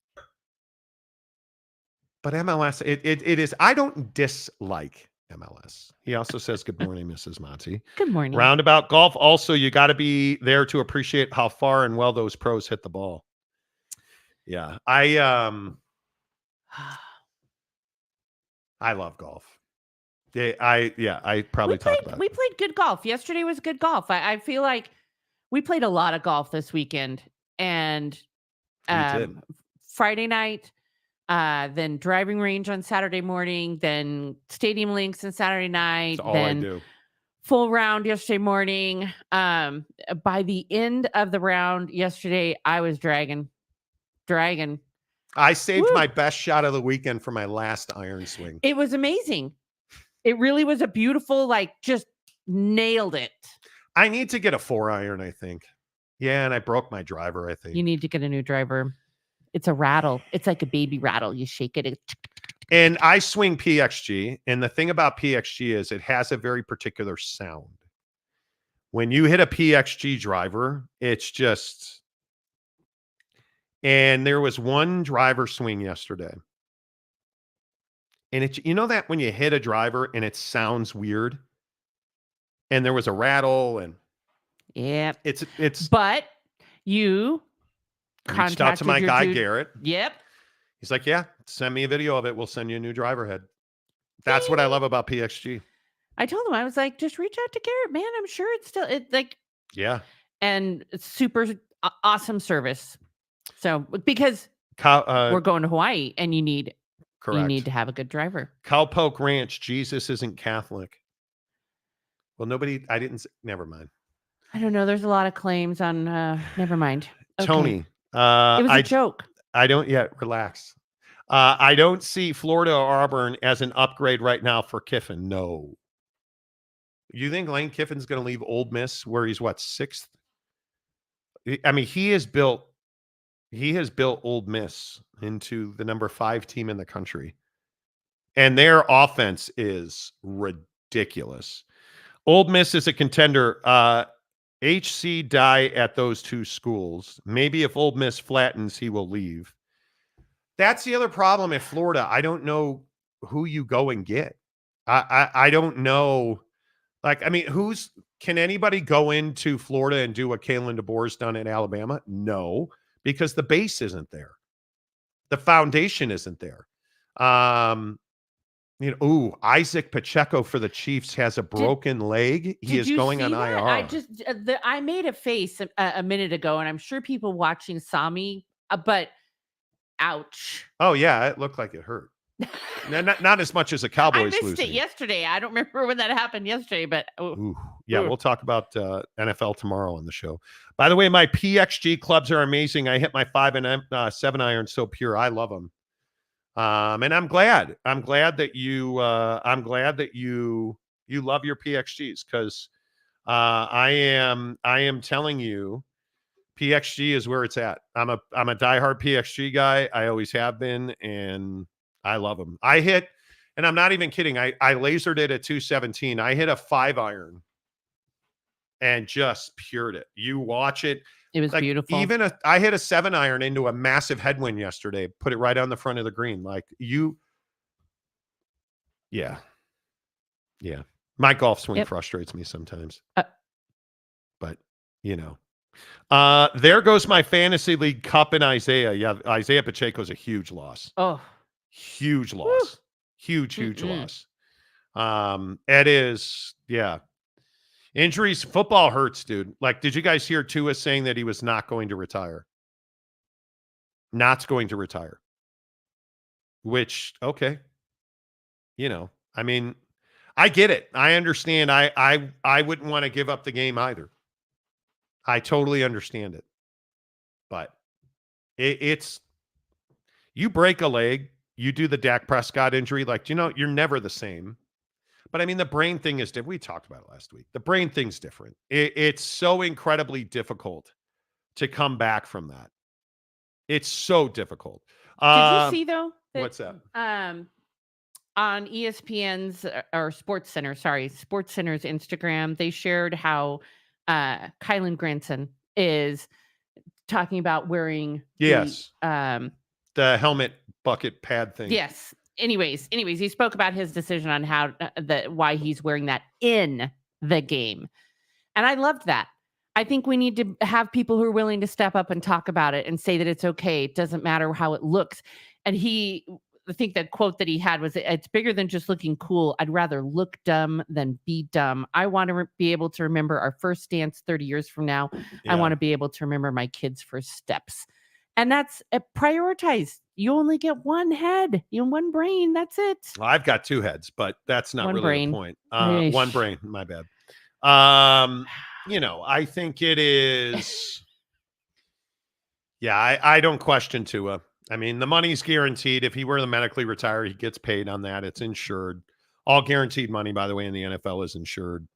But MLS, it is. I don't dislike MLS. He also says, "Good morning, Mrs. Monty." Good morning. Roundabout golf. Also, you got to be there to appreciate how far and well those pros hit the ball. Yeah, I love golf. I probably talked about it. We played good golf. Yesterday was good golf. I feel like we played a lot of golf this weekend, and Friday night, then driving range on Saturday morning, then stadium links on Saturday night, That's all then I do. Full round yesterday morning. By the end of the round yesterday, I was dragging. I saved my best shot of the weekend for my last iron swing. It was amazing. It really was a beautiful, just nailed it. I need to get a 4-iron, I think. Yeah, and I broke my driver, I think. You need to get a new driver. It's a rattle. It's like a baby rattle. You shake it. And I swing PXG. And the thing about PXG is it has a very particular sound. When you hit a PXG driver, it's just... And there was one driver swing yesterday. And you know that when you hit a driver and it sounds weird? And there was a rattle and... Yeah. It's But you reached out to my guy, Garrett. Yep. He's like, yeah, send me a video of it. We'll send you a new driver head. That's what I love about PXG. I told him, I was like, just reach out to Garrett, man. I'm sure Yeah. And it's super awesome service. So, because we're going to Hawaii and you need to have a good driver. Cowpoke Ranch, Jesus isn't Catholic. Well, never mind. I don't know. There's a lot of claims on, never mind. Okay. Tony. It was a joke. I don't yet. Relax. I don't see Florida or Auburn as an upgrade right now for Kiffin. No. You think Lane Kiffin's going to leave Ole Miss where he's what, 6th? I mean, he has built Ole Miss into the number 5 team in the country. And their offense is ridiculous. Ole Miss is a contender. HC Dye at those 2 schools. Maybe if Ole Miss flattens, he will leave. That's the other problem at Florida. I don't know who you go and get. I don't know. Who's Can anybody go into Florida and do what Kalen DeBoer's done in Alabama? No, because the base isn't there. The foundation isn't there. Isaac Pacheco for the Chiefs has a broken leg. He is going on IR. I made a face a minute ago, and I'm sure people watching saw me, but ouch. Oh, yeah, it looked like it hurt. not as much as the Cowboys losing. I missed it yesterday. I don't remember when that happened yesterday, but we'll talk about NFL tomorrow on the show. By the way, my PXG clubs are amazing. I hit my 5 and 7 iron so pure. I love them. And I'm glad that you love your PXGs, because I am telling you, PXG is where it's at. I'm a diehard PXG guy. I always have been, and I love them. I hit, and I'm not even kidding, I lasered it at 217. I hit a 5 iron and just pured it. You watch it. It was beautiful. I hit a 7 iron into a massive headwind yesterday, put it right on the front of the green. Yeah. My golf swing frustrates me sometimes. But, there goes my fantasy league cup in Isaiah. Yeah, Isaiah Pacheco's a huge loss. Oh, huge loss. Woo. Huge loss. It is, yeah. Injuries, football hurts, dude. Like, did you guys hear Tua saying that he was not going to retire? Not going to retire. Which, okay. I mean, I get it. I understand. I wouldn't want to give up the game either. I totally understand it. But it's you break a leg, you do the Dak Prescott injury, you're never the same. But I mean, the brain thing is different. We talked about it last week. The brain thing's different. It's so incredibly difficult to come back from that. It's so difficult. Did you see, though? What's that? On ESPN's or SportsCenter's Instagram, they shared how Kylan Granson is talking about wearing the helmet bucket pad thing. Yes. Anyways, he spoke about his decision on how why he's wearing that in the game. And I loved that. I think we need to have people who are willing to step up and talk about it and say that it's okay. It doesn't matter how it looks. And I think that quote that he had was, it's bigger than just looking cool. I'd rather look dumb than be dumb. I want to be able to remember our first dance 30 years from now. Yeah. I want to be able to remember my kids' first steps. And that's prioritize. You only get one head, one brain. That's it. Well, I've got 2 heads, but that's not one really brain. The point. One brain. My bad. I think it is. Yeah, I don't question Tua. I mean, the money's guaranteed. If he were to medically retire, he gets paid on that. It's insured. All guaranteed money, by the way, in the NFL is insured.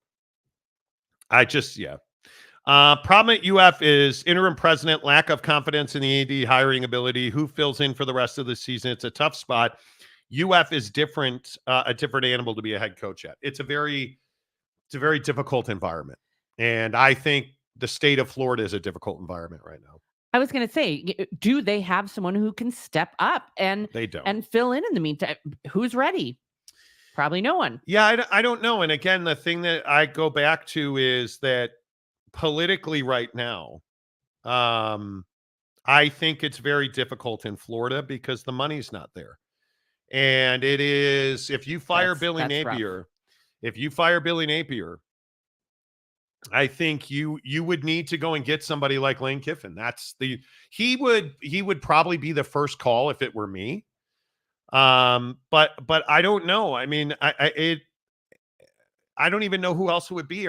Problem at UF is interim president, lack of confidence in the AD hiring ability. Who fills in for the rest of the season? It's a tough spot. UF is different, a different animal to be a head coach at. It's a very difficult environment. And I think the state of Florida is a difficult environment right now. I was going to say, do they have someone who can step up and they don't, and fill in the meantime? Who's ready? Probably no one. Yeah, I don't know. And again, the thing that I go back to is that politically right now, I think it's very difficult in Florida because the money's not there. And it is, if you fire Billy Napier, I think you would need to go and get somebody like Lane Kiffin. He would probably be the first call if it were me. But I don't know. I mean, I don't even know who else it would be.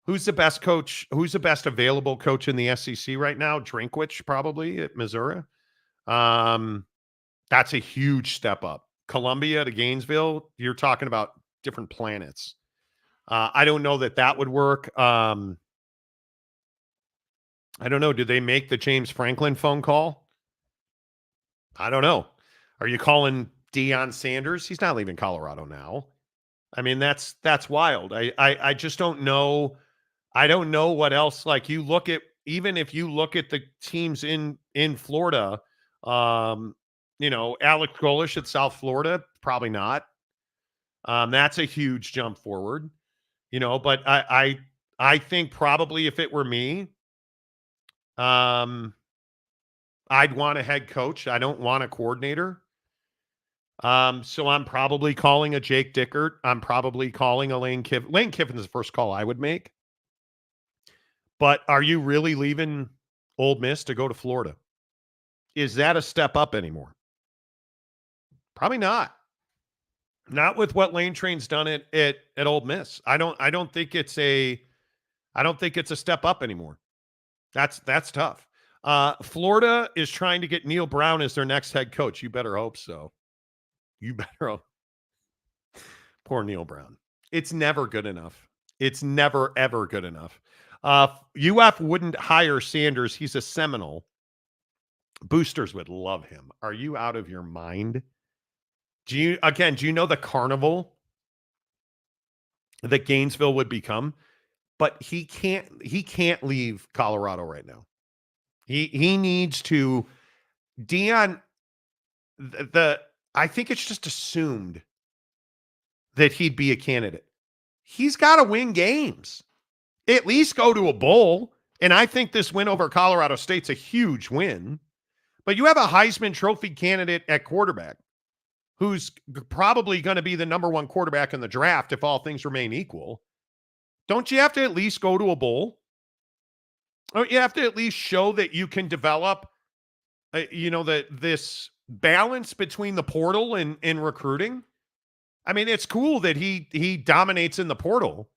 Who's the best coach? Who's the best available coach in the SEC right now? Drinkwitz probably at Missouri. That's a huge step up. Columbia to Gainesville, you're talking about different planets. I don't know that would work. I don't know. Do they make the James Franklin phone call? I don't know. Are you calling Dion Sanders? He's not leaving Colorado now. I mean, that's wild. I just don't know. I don't know what else. Like, even if you look at the teams in Florida, Alex Golish at South Florida, probably not. That's a huge jump forward. But I think probably if it were me, I'd want a head coach. I don't want a coordinator. So I'm probably calling a Jake Dickert. I'm probably calling a Lane Kiffin. Lane Kiffin's the first call I would make. But are you really leaving Ole Miss to go to Florida? Is that a step up anymore? Probably not. Not with what Lane Train's done at Ole Miss. I don't think it's a step up anymore. That's tough. Florida is trying to get Neil Brown as their next head coach. You better hope so. You better hope. Poor Neil Brown. It's never good enough. It's never, ever good enough. UF wouldn't hire Sanders. He's a Seminole. Boosters would love him. Are you out of your mind? Do you know the carnival that Gainesville would become? But he can't leave Colorado right now. He needs to. Dion, I think it's just assumed that he'd be a candidate. He's got to win games. At least go to a bowl. And I think this win over Colorado State's a huge win. But you have a Heisman Trophy candidate at quarterback who's probably going to be the number one quarterback in the draft if all things remain equal. Don't you have to at least go to a bowl? Don't you have to at least show that you can develop, this balance between the portal and recruiting? I mean, it's cool that he dominates in the portal,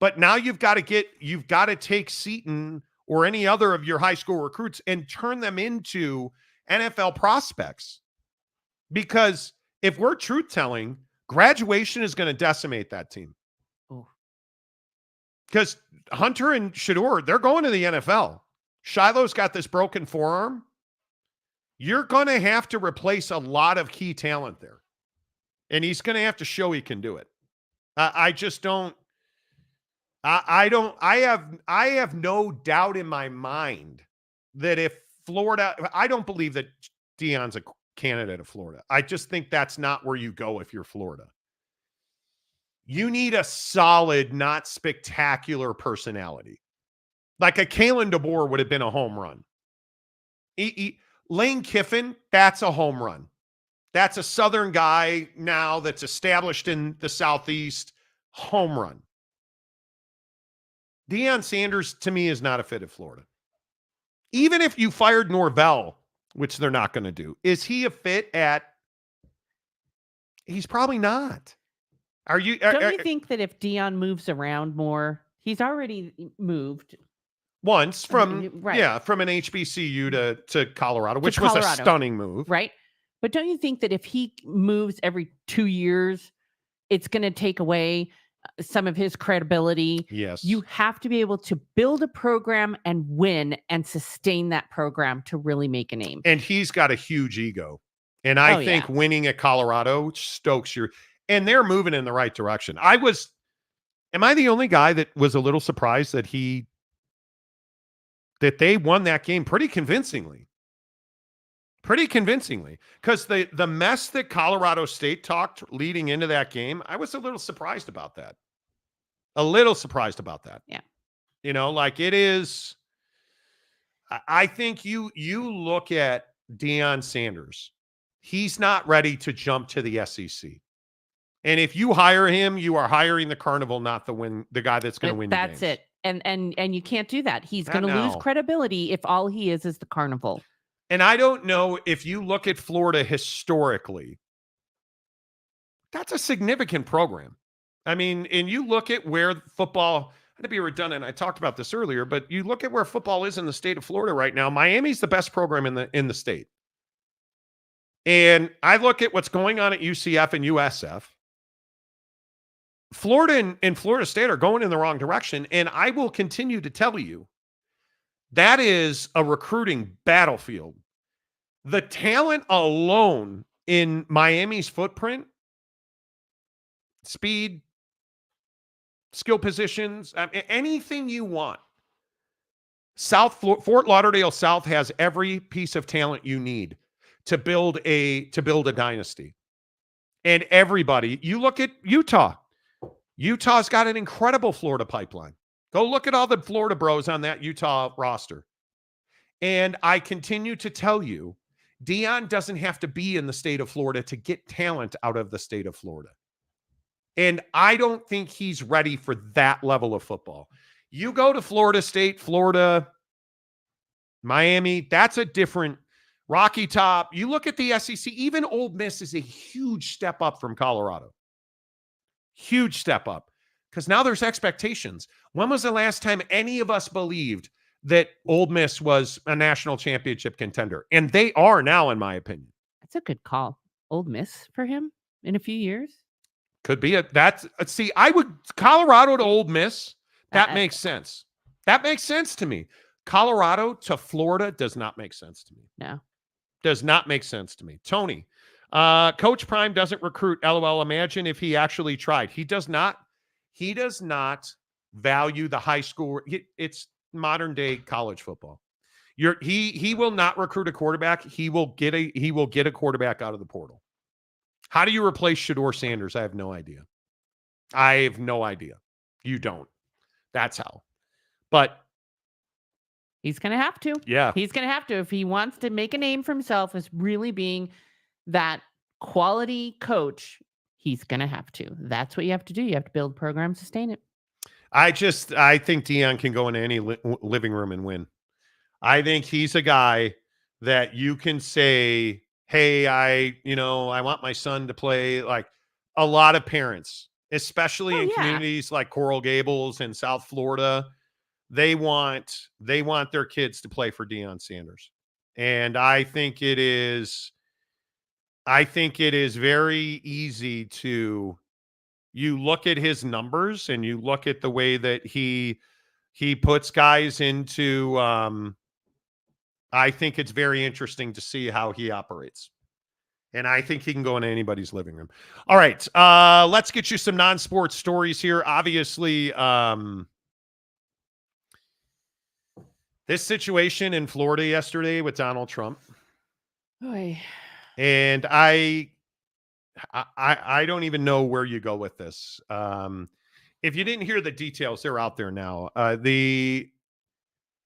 but now you've got to take Seton or any other of your high school recruits and turn them into NFL prospects. Because if we're truth telling, graduation is going to decimate that team. Because Hunter and Shador, they're going to the NFL. Shiloh's got this broken forearm. You're going to have to replace a lot of key talent there. And he's going to have to show he can do it. I have no doubt in my mind that if Florida, I don't believe that Dion's a candidate of Florida. I just think that's not where you go if you're Florida. You need a solid, not spectacular personality. Like a Kalen DeBoer would have been a home run. Lane Kiffin, that's a home run. That's a Southern guy now that's established in the Southeast. Home run. Dion Sanders, to me, is not a fit at Florida. Even if you fired Norvell, which they're not going to do, is he a fit at? He's probably not. Don't you think that if Dion moves around more, he's already moved once from an HBCU to Colorado, which was a stunning move, right? But don't you think that if he moves every 2 years, it's going to take away some of his credibility? Yes. You have to be able to build a program and win and sustain that program to really make a name. And he's got a huge ego. And I think winning at Colorado stokes your, and they're moving in the right direction. Am I the only guy that was a little surprised that they won that game pretty convincingly? Pretty convincingly. Because the mess that Colorado State talked leading into that game, I was a little surprised about that. Yeah. It is. I think you look at Dion Sanders. He's not ready to jump to the SEC. And if you hire him, you are hiring the carnival, not the guy that's going to win. That's it. And you can't do that. He's going to lose credibility if all he is the carnival. And I don't know if you look at Florida historically, that's a significant program. I mean, and you look at where football, to be redundant, I talked about this earlier, but you look at where football is in the state of Florida right now. Miami's the best program in the state. And I look at what's going on at UCF and USF. Florida and Florida State are going in the wrong direction. And I will continue to tell you, that is a recruiting battlefield. The talent alone in Miami's footprint, speed, skill positions, anything you want. Fort Lauderdale South has every piece of talent you need to build a dynasty. And everybody, you look at Utah. Utah's got an incredible Florida pipeline. Go look at all the Florida bros on that Utah roster. And I continue to tell you, Dion doesn't have to be in the state of Florida to get talent out of the state of Florida. And I don't think he's ready for that level of football. You go to Florida State, Florida, Miami, that's a different Rocky Top. You look at the SEC, even Ole Miss is a huge step up from Colorado. Huge step up. Because now there's expectations. When was the last time any of us believed that Ole Miss was a national championship contender? And they are now, in my opinion. That's a good call. Old Miss for him in a few years. Could be I would Colorado to Ole Miss. That makes sense. That makes sense to me. Colorado to Florida does not make sense to me. No. Does not make sense to me. Tony, Coach Prime doesn't recruit. LOL. Imagine if he actually tried. He does not. He does not value the high school. It's modern day college football. He will not recruit a quarterback. He will get a quarterback out of the portal. How do you replace Shador Sanders? I have no idea. You don't. That's how. But he's going to have to. Yeah. He's going to have to if he wants to make a name for himself as really being that quality coach. He's going to have to. That's what you have to do. You have to build a program, sustain it. I think Dion can go into any living room and win. I think he's a guy that you can say, hey, I want my son to play. Like a lot of parents, especially in communities like Coral Gables and South Florida, they want their kids to play for Dion Sanders. And I think it is very easy to, you look at his numbers and you look at the way that he puts guys into, I think it's very interesting to see how he operates. And I think he can go into anybody's living room. All right. Let's get you some non-sports stories here. Obviously, this situation in Florida yesterday with Donald Trump. Oy. And I don't even know where you go with this. If you didn't hear the details, they're out there now.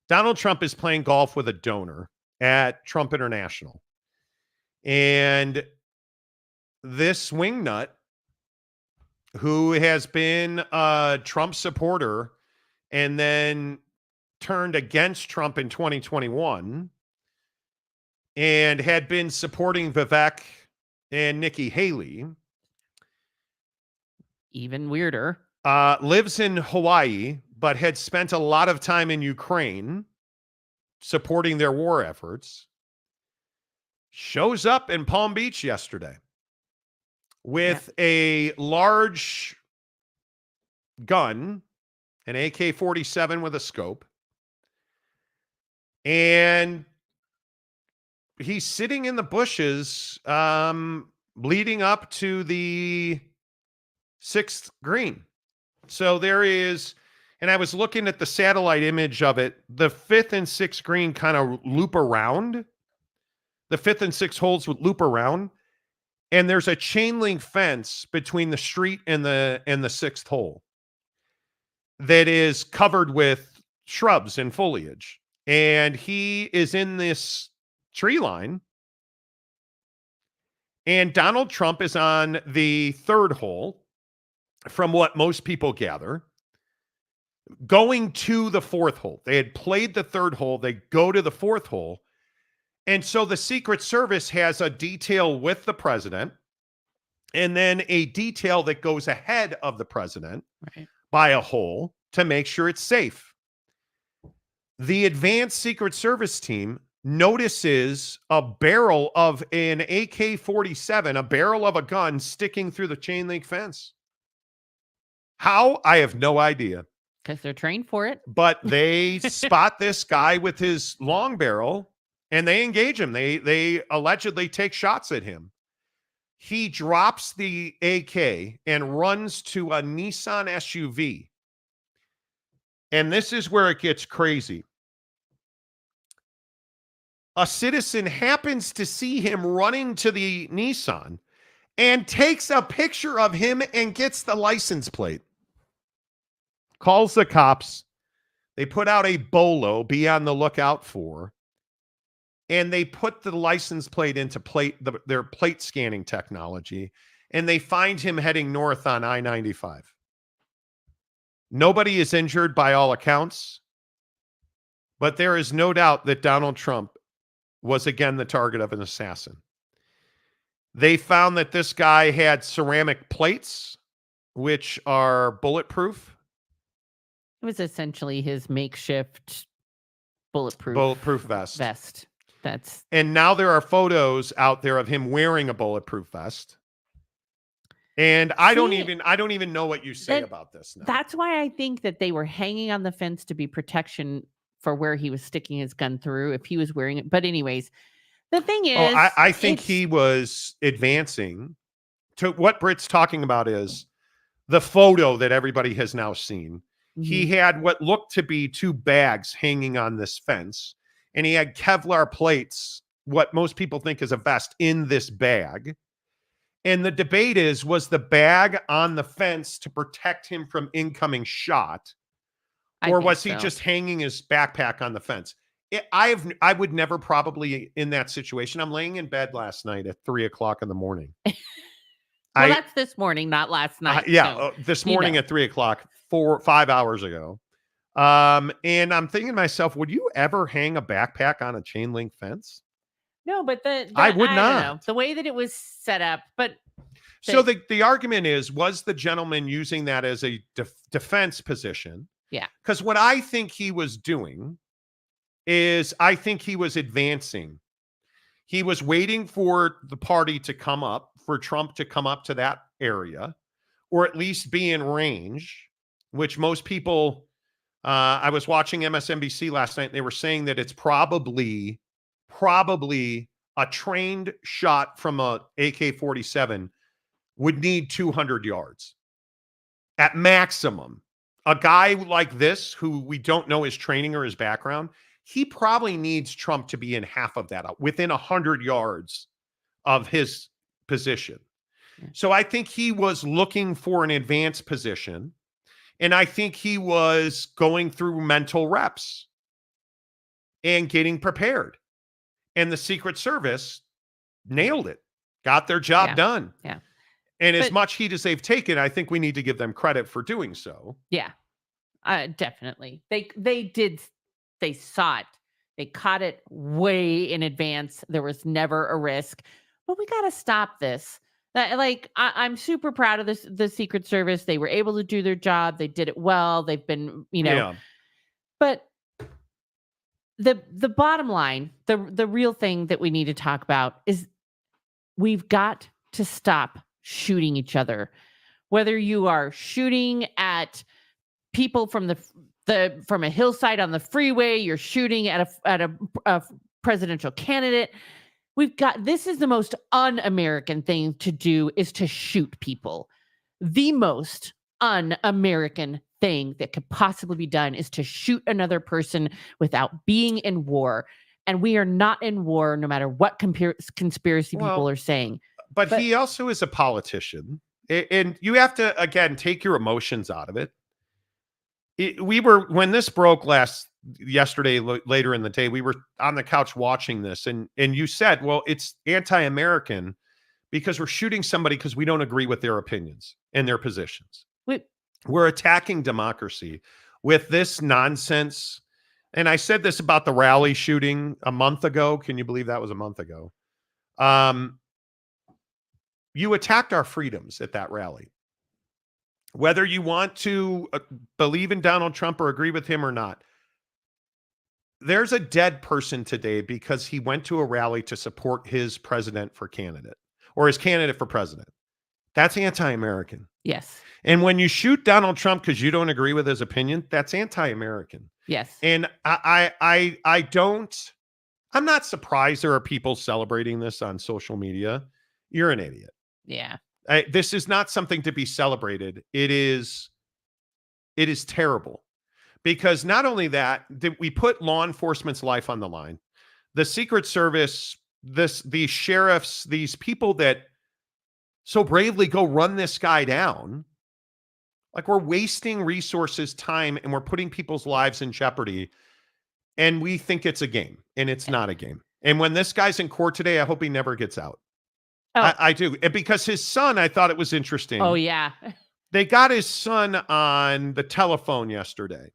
Donald Trump is playing golf with a donor at Trump International. And this wingnut, who has been a Trump supporter and then turned against Trump in 2021 and had been supporting Vivek and Nikki Haley. Even weirder. Lives in Hawaii, but had spent a lot of time in Ukraine supporting their war efforts. Shows up in Palm Beach yesterday with a large gun, an AK-47 with a scope. And he's sitting in the bushes leading up to the 6th green. So there is, and I was looking at the satellite image of it, the 5th and 6th green kind of loop around. The 5th and 6th holes would loop around. And there's a chain link fence between the street and the 6th hole that is covered with shrubs and foliage. And he is in this tree line. And Donald Trump is on the 3rd hole, from what most people gather, going to the 4th hole. They had played the 3rd hole. They go to the 4th hole. And so the Secret Service has a detail with the president and then a detail that goes ahead of the president by a hole to make sure it's safe. The advanced Secret Service team notices a barrel of an AK-47, a barrel of a gun sticking through the chain link fence. How? I have no idea. Because they're trained for it. But they spot this guy with his long barrel and they engage him. They allegedly take shots at him. He drops the AK and runs to a Nissan SUV. And this is where it gets crazy. A citizen happens to see him running to the Nissan and takes a picture of him and gets the license plate. calls the cops. They put out a bolo, be on the lookout for, and they put the license plate into their plate scanning technology, and they find him heading north on I-95. Nobody is injured by all accounts, but there is no doubt that Donald Trump was again the target of an assassin. They found that this guy had ceramic plates, which are bulletproof. It was essentially his makeshift bulletproof vest. That's And now there are photos out there of him wearing a bulletproof vest. And I don't even know what you say about this now. That's why I think that they were hanging on the fence to be protection for where he was sticking his gun through if he was wearing it. But anyways, the thing is, I think he was advancing to what Britt's talking about is the photo that everybody has now seen. He had what looked to be two bags hanging on this fence, and he had Kevlar plates, what most people think is a vest, in this bag. And the debate is, was the bag on the fence to protect him from incoming shot? Or was he just hanging his backpack on the fence? I would never probably in that situation. I'm laying in bed last night at 3:00 in the morning. Well, that's this morning, not last night. This morning at 3:00, 5 hours ago. And I'm thinking to myself, would you ever hang a backpack on a chain link fence? No, but I would not. don't know, the way that it was set up. But so the argument is, was the gentleman using that as a defense position? Yeah. Because what I think he was doing is I think he was advancing. He was waiting for the party to come up, for Trump to come up to that area, or at least be in range, which most people, I was watching MSNBC last night, and they were saying that it's probably a trained shot from a AK-47 would need 200 yards at maximum. A guy like this, who we don't know his training or his background, he probably needs Trump to be in half of that, within 100 yards of his position. So I think he was looking for an advanced position, and I think he was going through mental reps and getting prepared. And the Secret Service nailed it, got their job done. Yeah. And as much heat as they've taken, I think we need to give them credit for doing so. Yeah, definitely. They saw it. They caught it way in advance. There was never a risk. But we got to stop this. I'm super proud of the Secret Service. They were able to do their job. They did it well. They've been, But the bottom line, the real thing that we need to talk about is we've got to stop shooting each other. Whether you are shooting at people from from a hillside on the freeway, you're shooting at a presidential candidate. This is the most un-American thing to do, is to shoot people. The most un-American thing that could possibly be done is to shoot another person without being in war. And we are not in war, no matter what conspiracy people are saying. But he also is a politician. And you have to, again, take your emotions out of it. When this broke yesterday, later in the day, we were on the couch watching this, and you said, well, it's anti-American because we're shooting somebody because we don't agree with their opinions and their positions. We're attacking democracy with this nonsense. And I said this about the rally shooting a month ago. Can you believe that was a month ago? You attacked our freedoms at that rally. Whether you want to believe in Donald Trump or agree with him or not, there's a dead person today because he went to a rally to support his candidate for president. That's anti-American. Yes. And when you shoot Donald Trump because you don't agree with his opinion, that's anti-American. Yes. And I'm not surprised there are people celebrating this on social media. You're an idiot. Yeah. This is not something to be celebrated. It is terrible, because not only that, did we put law enforcement's life on the line, the Secret Service, these sheriffs, these people that so bravely go run this guy down, Like, we're wasting resources, time, and we're putting people's lives in jeopardy. And we think it's a game, and it's not a game. And when this guy's in court today, I hope he never gets out. Oh. I do. And because his son, I thought it was interesting. Oh, yeah. They got his son on the telephone yesterday.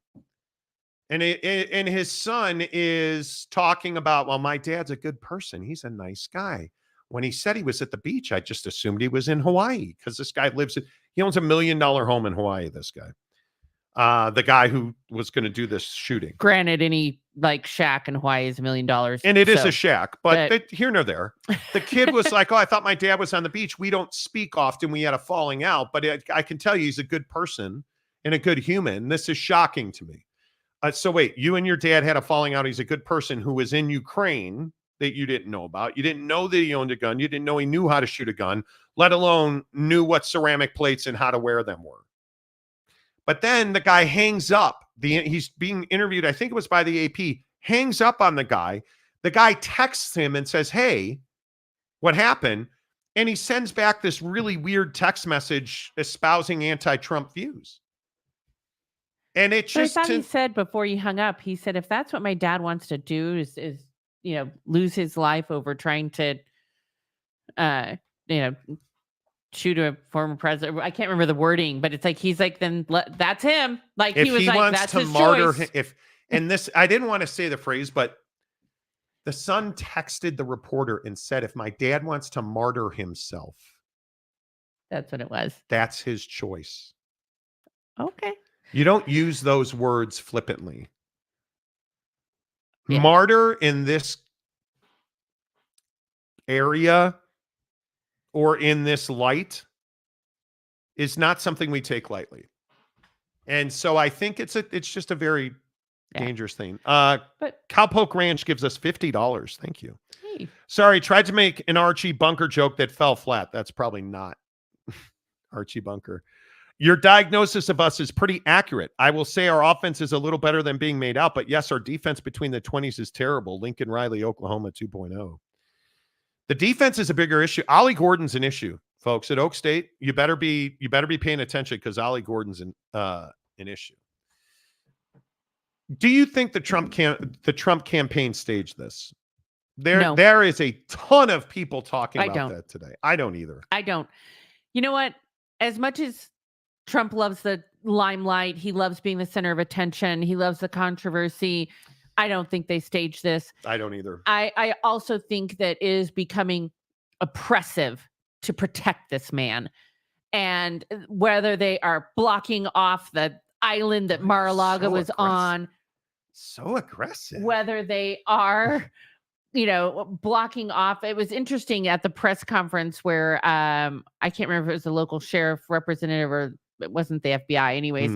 And his son is talking about, well, my dad's a good person. He's a nice guy. When he said he was at the beach, I just assumed he was in Hawaii because this guy he owns $1 million home in Hawaii, this guy. The guy who was going to do this shooting. Granted, any like shack in Hawaii is $1 million. And it is a shack, but here nor there. The kid was like, oh, I thought my dad was on the beach. We don't speak often. We had a falling out, but I can tell you he's a good person and a good human. This is shocking to me. So wait, you and your dad had a falling out. He's a good person who was in Ukraine that you didn't know about. You didn't know that he owned a gun. You didn't know he knew how to shoot a gun, let alone knew what ceramic plates and how to wear them were. But then the guy hangs up. He's being interviewed, I think it was by the AP, hangs up on the guy. The guy texts him and says, hey, what happened? And he sends back this really weird text message espousing anti-Trump views. And it just... I thought he said before he hung up, he said, if that's what my dad wants to do is lose his life over trying to, shoot a former president. I can't remember the wording, but it's like, he's like, then that's him. Like, if he was he like, wants that's to his martyr choice. him, and this, I didn't want to say the phrase, but the son texted the reporter and said, if my dad wants to martyr himself, that's what it was. That's his choice. Okay. You don't use those words flippantly. Yeah. Martyr in this area or in this light is not something we take lightly. And so I think it's just a very dangerous thing. But Cowpoke Ranch gives us $50. Thank you. Hey. Sorry, tried to make an Archie Bunker joke that fell flat. That's probably not Archie Bunker. Your diagnosis of us is pretty accurate. I will say our offense is a little better than being made out, but yes, our defense between the 20s is terrible. Lincoln Riley, Oklahoma 2.0. The defense is a bigger issue. Ollie Gordon's an issue, folks. At Oak State, you better be paying attention because Ollie Gordon's an issue. Do you think the Trump campaign staged this? There is a ton of people talking about that today. I don't either. I don't. You know what? As much as Trump loves the limelight, he loves being the center of attention, he loves the controversy, I don't think they staged this. I don't either. I also think that it is becoming oppressive to protect this man. And whether they are blocking off the island that Mar-a-Lago was on. So aggressive. Whether they are, blocking off. It was interesting at the press conference where I can't remember if it was the local sheriff representative or it wasn't the FBI anyways,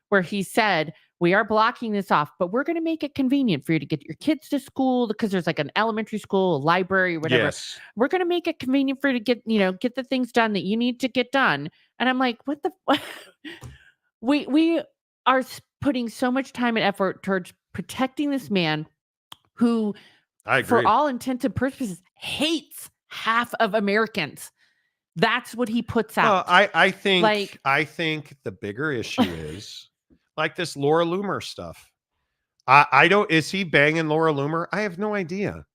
where he said, we are blocking this off, but we're going to make it convenient for you to get your kids to school because there's like an elementary school, a library, or whatever. Yes. We're going to make it convenient for you to get the things done that you need to get done. And I'm like, what the? We are putting so much time and effort towards protecting this man who, I agree, for all intents and purposes, hates half of Americans. That's what he puts out. Well, I think the bigger issue is like this Laura Loomer stuff. I don't, is he banging Laura Loomer? I have no idea.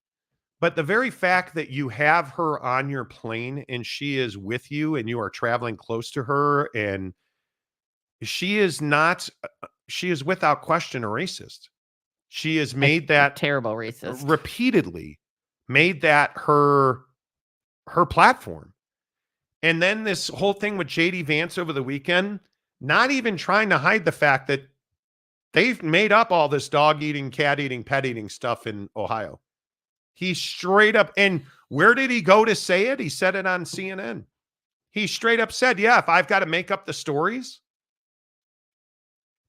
But the very fact that you have her on your plane and she is with you and you are traveling close to her and she is without question a racist. She has made that terrible racist repeatedly, made that her platform. And then this whole thing with JD Vance over the weekend, not even trying to hide the fact that they've made up all this dog eating, cat eating, pet eating stuff in Ohio. He straight up, and where did he go to say it? He said it on CNN. He straight up said, yeah, if I've got to make up the stories.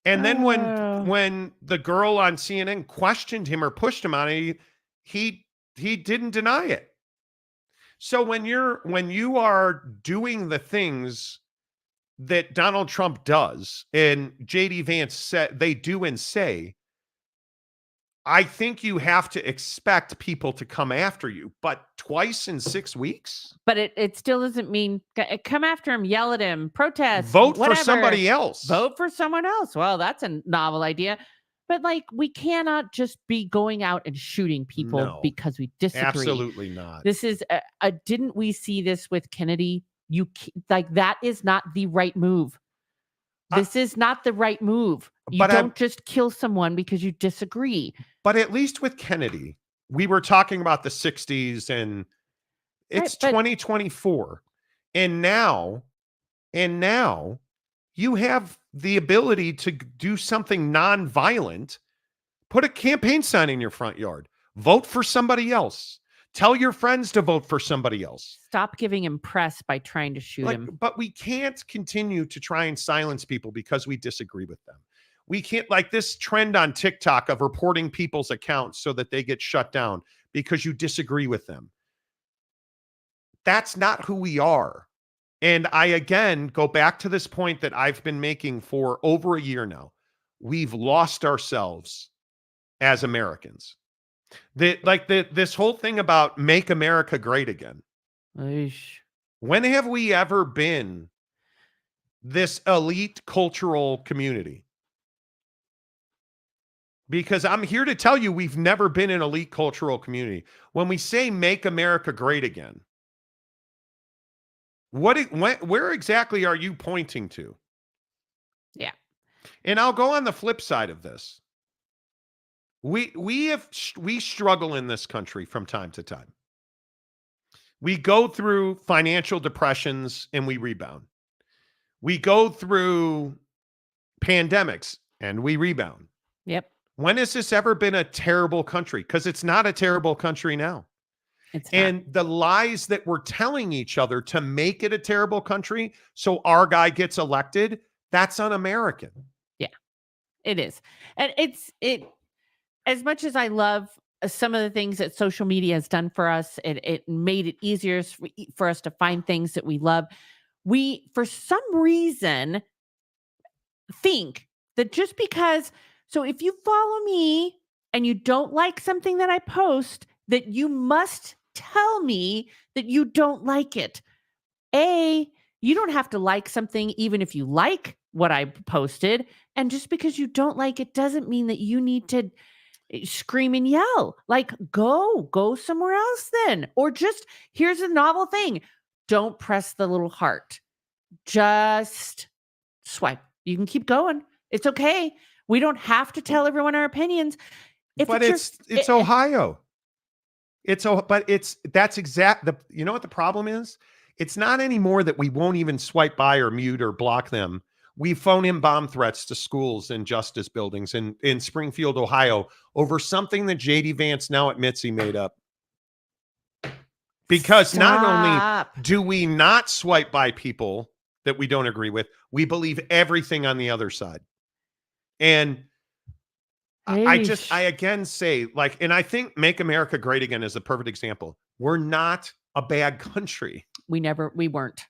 And then when the girl on CNN questioned him or pushed him on it, he didn't deny it. So when you are doing the things that Donald Trump does and JD Vance said they do and say, I think you have to expect people to come after you, but twice in 6 weeks? But it still doesn't mean come after him, yell at him, protest, Vote whatever. for somebody else. Vote for someone else. Well, that's a novel idea. But like, we cannot just be going out and shooting people No, because we disagree. Absolutely not. This is didn't we see this with Kennedy? Like, that is not the right move. This is not the right move. You don't just kill someone because you disagree. But at least with Kennedy, we were talking about the 60s, and it's 2024. And now you have the ability to do something nonviolent. Put a campaign sign in your front yard. Vote for somebody else. Tell your friends to vote for somebody else. Stop giving him press by trying to shoot him. But we can't continue to try and silence people because we disagree with them. We can't, like this trend on TikTok of reporting people's accounts so that they get shut down because you disagree with them. That's not who we are. And I, again, go back to this point that I've been making for over a year now. We've lost ourselves as Americans. This whole thing about make America great again. Eesh. When have we ever been this elite cultural community? Because I'm here to tell you, we've never been an elite cultural community. When we say make America great again, where exactly are you pointing to? Yeah. And I'll go on the flip side of this. We struggle in this country from time to time. We go through financial depressions and we rebound. We go through pandemics and we rebound. Yep. When has this ever been a terrible country? Because it's not a terrible country now. And the lies that we're telling each other to make it a terrible country so our guy gets elected, that's un-American. Yeah, it is. And it as much as I love some of the things that social media has done for us, it made it easier for us to find things that we love. We, for some reason, think that just because, so if you follow me and you don't like something that I post, that you must tell me that you don't like it. You don't have to like something even if you like what I posted. And just because you don't like it doesn't mean that you need to scream and yell. Like, go somewhere else then. Or just, here's a novel thing. Don't press the little heart. Just swipe. You can keep going. It's okay. We don't have to tell everyone our opinions. But it's Ohio. You know what the problem is? It's not anymore that we won't even swipe by or mute or block them. We phone in bomb threats to schools and justice buildings in Springfield, Ohio, over something that JD Vance now admits he made up. Because not only do we not swipe by people that we don't agree with, we believe everything on the other side. And I again say, like, and I think Make America Great Again is a perfect example. We're not a bad country. We weren't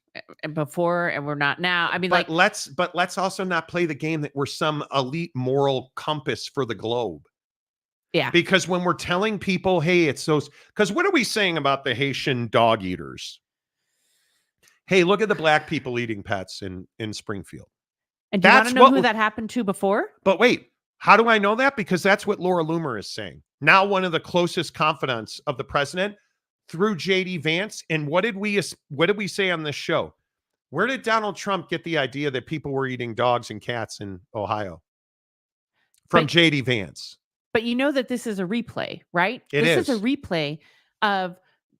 before, and we're not now. I mean, but let's also not play the game that we're some elite moral compass for the globe. Yeah. Because when we're telling people, hey, it's those, because what are we saying about the Haitian dog eaters? Hey, look at the black people eating pets in Springfield. And do you want to know who that happened to before? But wait, how do I know that? Because that's what Laura Loomer is saying. Now one of the closest confidants of the president through JD Vance. And what did we say on this show? Where did Donald Trump get the idea that people were eating dogs and cats in Ohio? From JD Vance. But you know that this is a replay, right? This is a replay of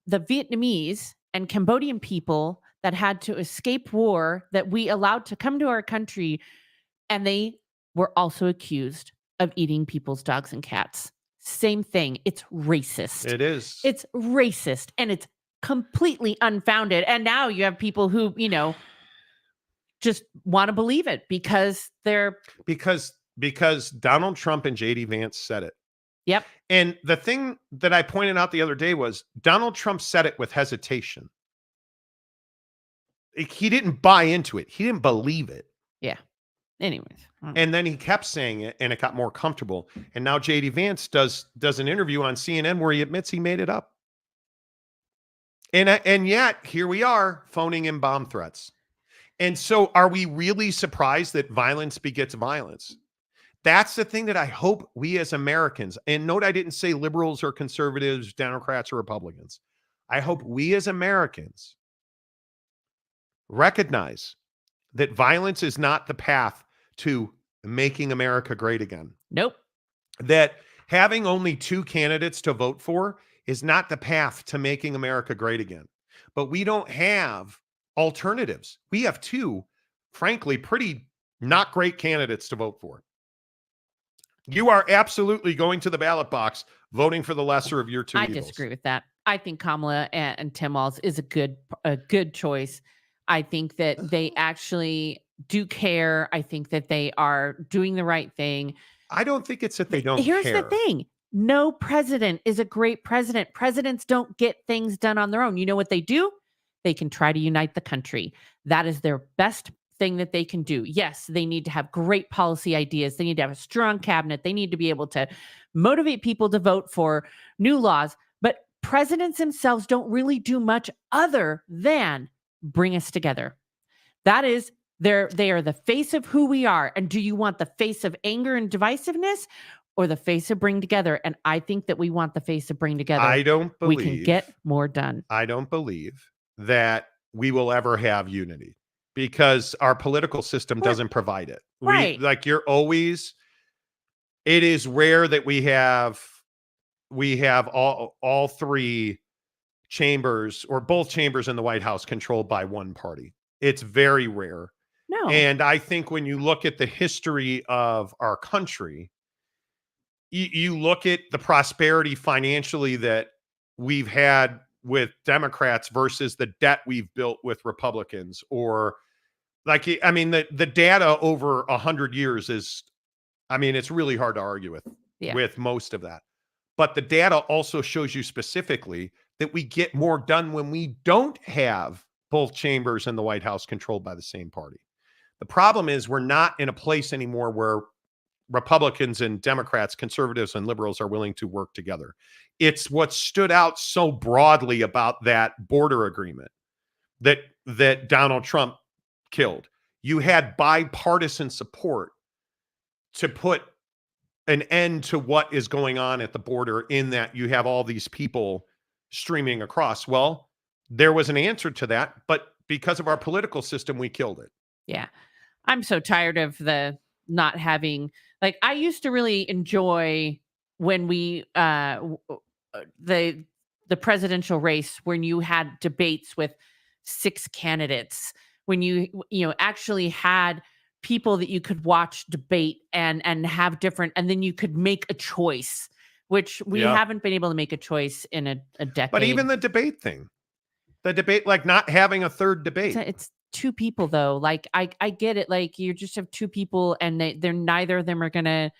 the Vietnamese and Cambodian people that had to escape war that we allowed to come to our country, and they were also accused of eating people's dogs and cats. Same thing. It's racist. It is. It's racist, and it's completely unfounded. And now you have people who, just want to believe it because they're... Because Donald Trump and JD Vance said it. Yep. And the thing that I pointed out the other day was Donald Trump said it with hesitation. He didn't buy into it. He didn't believe it. Yeah. Anyways. And then he kept saying it, and it got more comfortable. And now J.D. Vance does an interview on CNN where he admits he made it up. And yet, here we are, phoning in bomb threats. And so are we really surprised that violence begets violence? That's the thing that I hope we as Americans, and note I didn't say liberals or conservatives, Democrats or Republicans. I hope we as Americans recognize that violence is not the path to making America great again. Nope. That having only 2 candidates to vote for is not the path to making America great again. But we don't have alternatives. We have 2, frankly, pretty not great candidates to vote for. You are absolutely going to the ballot box, voting for the lesser of your 2 evils. I disagree with that. I think Kamala and Tim Walz is a good choice. I think that they actually do care. I think that they are doing the right thing. I don't think it's that they don't Here's care. the thing. No president is a great president. Presidents don't get things done on their own. You know what they do? They can try to unite the country. That is their best thing that they can do. Yes, they need to have great policy ideas. They need to have a strong cabinet. They need to be able to motivate people to vote for new laws. But presidents themselves don't really do much other than bring us together. That is, they are the face of who we are. And do you want the face of anger and divisiveness or the face of bring together? And I think that we want the face of bring together. I don't believe we can get more done. I don't believe that we will ever have unity because our political system doesn't provide it. Right. It is rare that we have all 3 chambers or both chambers in the White House controlled by one party. It's very rare. No. And I think when you look at the history of our country, you look at the prosperity financially that we've had with Democrats versus the debt we've built with Republicans, or the data over 100 years is, it's really hard to argue with most of that. But the data also shows you specifically that we get more done when we don't have both chambers in the White House controlled by the same party. The problem is we're not in a place anymore where Republicans and Democrats, conservatives and liberals are willing to work together. It's what stood out so broadly about that border agreement that Donald Trump killed. You had bipartisan support to put an end to what is going on at the border, in that you have all these people streaming across. Well, there was an answer to that, but because of our political system, we killed it. Yeah. I'm so tired of the not having, I used to really enjoy when we, the presidential race, when you had debates with 6 candidates, when you actually had people that you could watch debate and have different, and then you could make a choice, which we haven't been able to make a choice in a decade. But even the debate thing, not having a third debate. It's 2 people though. I get it. You just have 2 people and they're neither of them are going to,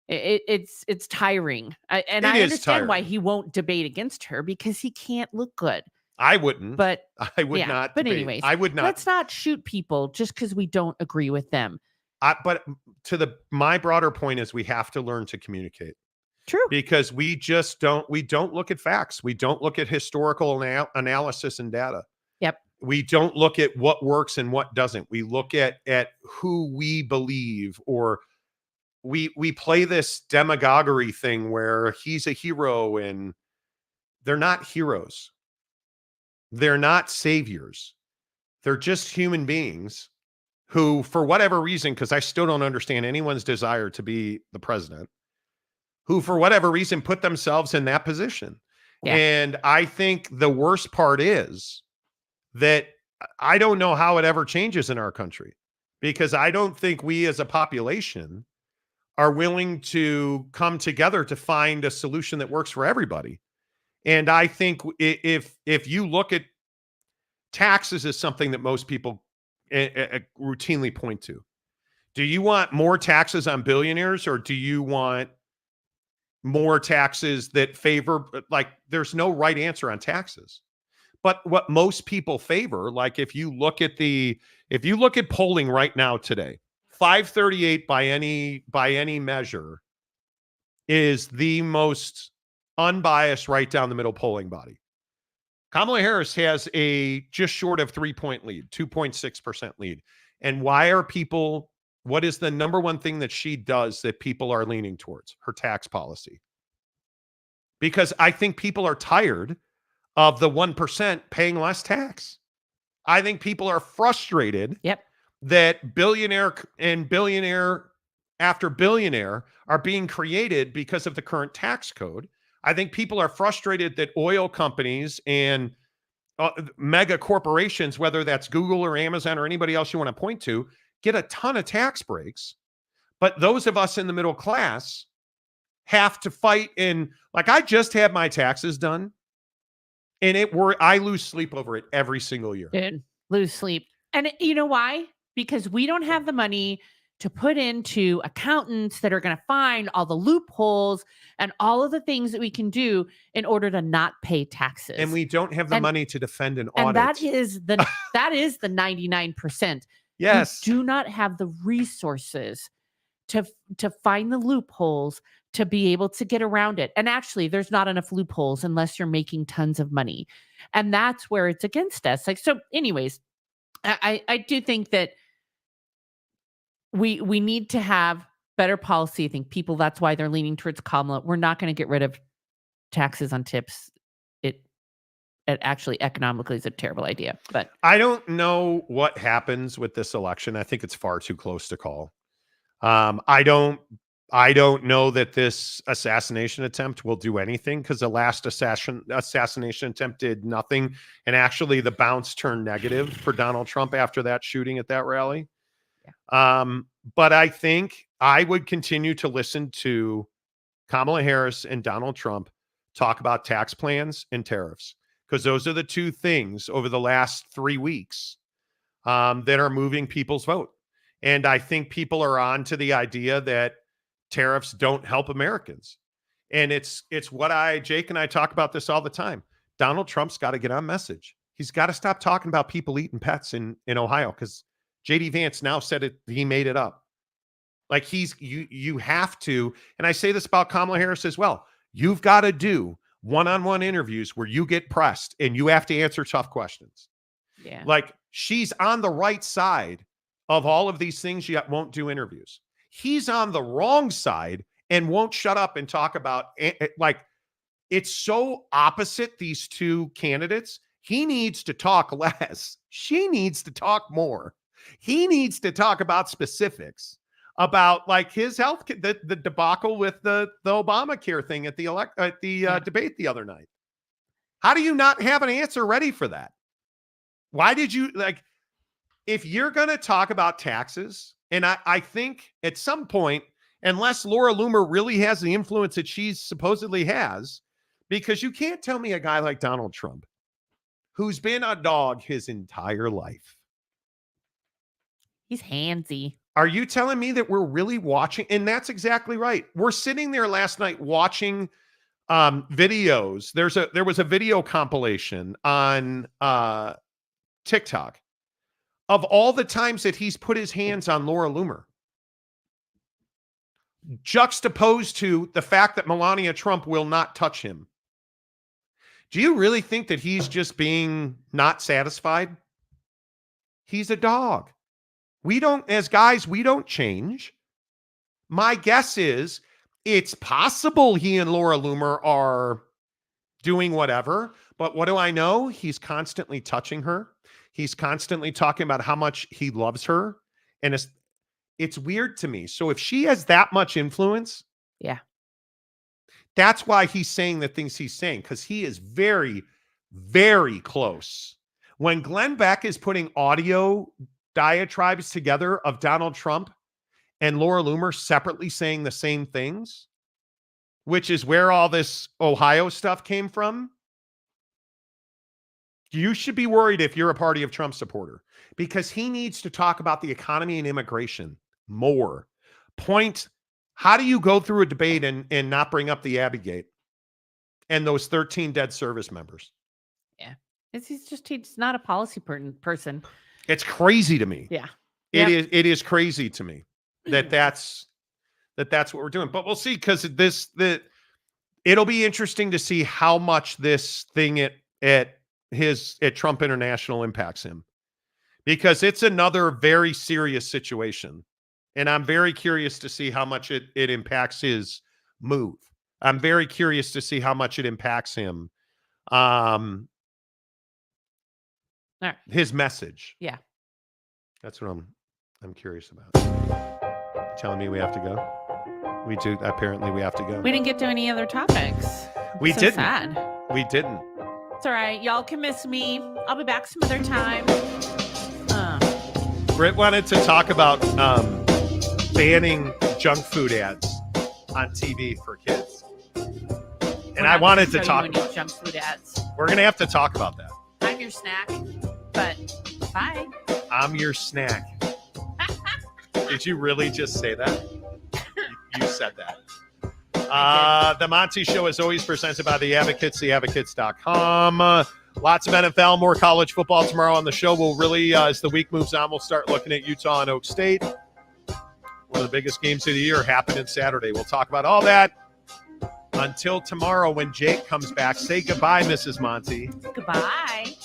it's tiring. I understand why he won't debate against her, because he can't look good. I wouldn't, but I would not. But debate. anyways, I would not. Let's not shoot people just because we don't agree with them. But my broader point is we have to learn to communicate. True. Because we don't look at facts. We don't look at historical analysis and data. Yep. We don't look at what works and what doesn't. We look at who we believe, or we play this demagoguery thing where he's a hero, and they're not heroes. They're not saviors. They're just human beings who, for whatever reason, because I still don't understand anyone's desire to be the president, who, for whatever reason, put themselves in that position. Yeah. And I think the worst part is that I don't know how it ever changes in our country, because I don't think we as a population are willing to come together to find a solution that works for everybody. And I think if you look at taxes as something that most people routinely point to, do you want more taxes on billionaires, or do you want more taxes that favor, there's no right answer on taxes. But what most people favor, if you look at polling right now today, 538 by any measure is the most unbiased right down the middle polling body. Kamala Harris has a just short of 3-point lead, 2.6% lead. And what is the number one thing that she does that people are leaning towards? Her tax policy. Because I think people are tired of the 1% paying less tax. I think people are frustrated that billionaire and billionaire after billionaire are being created because of the current tax code. I think people are frustrated that oil companies and mega corporations, whether that's Google or Amazon or anybody else you want to point to, get a ton of tax breaks. But those of us in the middle class have to fight I just had my taxes done. And I lose sleep over it every single year. Dude, lose sleep. And you know why? Because we don't have the money to put into accountants that are going to find all the loopholes and all of the things that we can do in order to not pay taxes. And we don't have the money to defend an audit. And that is the 99%. Yes. We do not have the resources to find the loopholes to be able to get around it. And actually, there's not enough loopholes unless you're making tons of money. And that's where it's against us. Anyways, I do think that we need to have better policy. I think that's why they're leaning towards Kamala. We're not going to get rid of taxes on tips. It actually economically is a terrible idea. But I don't know what happens with this election. I think it's far too close to call. I don't know that this assassination attempt will do anything because the last assassination attempt did nothing. And actually the bounce turned negative for Donald Trump after that shooting at that rally. Yeah. But I think I would continue to listen to Kamala Harris and Donald Trump talk about tax plans and tariffs, because those are the two things over the last 3 weeks that are moving people's vote. And I think people are on to the idea that tariffs don't help Americans. And it's what Jake and I talk about this all the time. Donald Trump's got to get on message. He's got to stop talking about people eating pets in Ohio, because JD Vance now said it, he made it up. Like you have to, and I say this about Kamala Harris as well. You've got to do one-on-one interviews where you get pressed and you have to answer tough questions. Yeah. Like she's on the right side of all of these things, yet won't do interviews. He's on the wrong side and won't shut up and talk about, it's so opposite, these two candidates. He needs to talk less. She needs to talk more. He needs to talk about specifics about his health, the debacle with the Obamacare thing at the debate the other night. How do you not have an answer ready for that? Why did you if you're going to talk about taxes, and I think at some point, unless Laura Loomer really has the influence that she supposedly has, because you can't tell me a guy like Donald Trump, who's been a dog his entire life. He's handsy. Are you telling me that we're really watching? And that's exactly right. We're sitting there last night watching videos. There was a video compilation on TikTok of all the times that he's put his hands on Laura Loomer, juxtaposed to the fact that Melania Trump will not touch him. Do you really think that he's just being not satisfied? He's a dog. As guys, we don't change. My guess is it's possible he and Laura Loomer are doing whatever, but what do I know? He's constantly touching her. He's constantly talking about how much he loves her. And it's weird to me. So if she has that much influence, yeah, that's why he's saying the things he's saying, because he is very, very close. When Glenn Beck is putting audio diatribes together of Donald Trump and Laura Loomer separately saying the same things, which is where all this Ohio stuff came from, you should be worried if you're a Party of Trump supporter, because he needs to talk about the economy and immigration more. How do you go through a debate and not bring up the Abbey Gate and those 13 dead service members? Yeah. He's not a policy person. It's crazy to me. Yeah. It is crazy to me. that's what we're doing. But we'll see, because it'll be interesting to see how much this thing at Trump International impacts him, because it's another very serious situation. And I'm very curious to see how much it impacts his move. I'm very curious to see how much it impacts him. His message. Yeah. That's what I'm curious about. Telling me we have to go. We do. Apparently we have to go. We didn't get to any other topics. We didn't. Sad. We didn't. It's all right. Y'all can miss me. I'll be back some other time. Britt wanted to talk about banning junk food ads on TV for kids. And I wanted to talk about junk food ads. We're going to have to talk about that. I'm your snack, but bye. I'm your snack. Did you really just say that? You said that. The Monty Show is always presented by The Advocates, theadvocates.com. Lots of NFL, more college football tomorrow on the show. We'll really, as the week moves on, we'll start looking at Utah and Oak State. One of the biggest games of the year happening Saturday. We'll talk about all that until tomorrow when Jake comes back. Say goodbye, Mrs. Monty. Goodbye.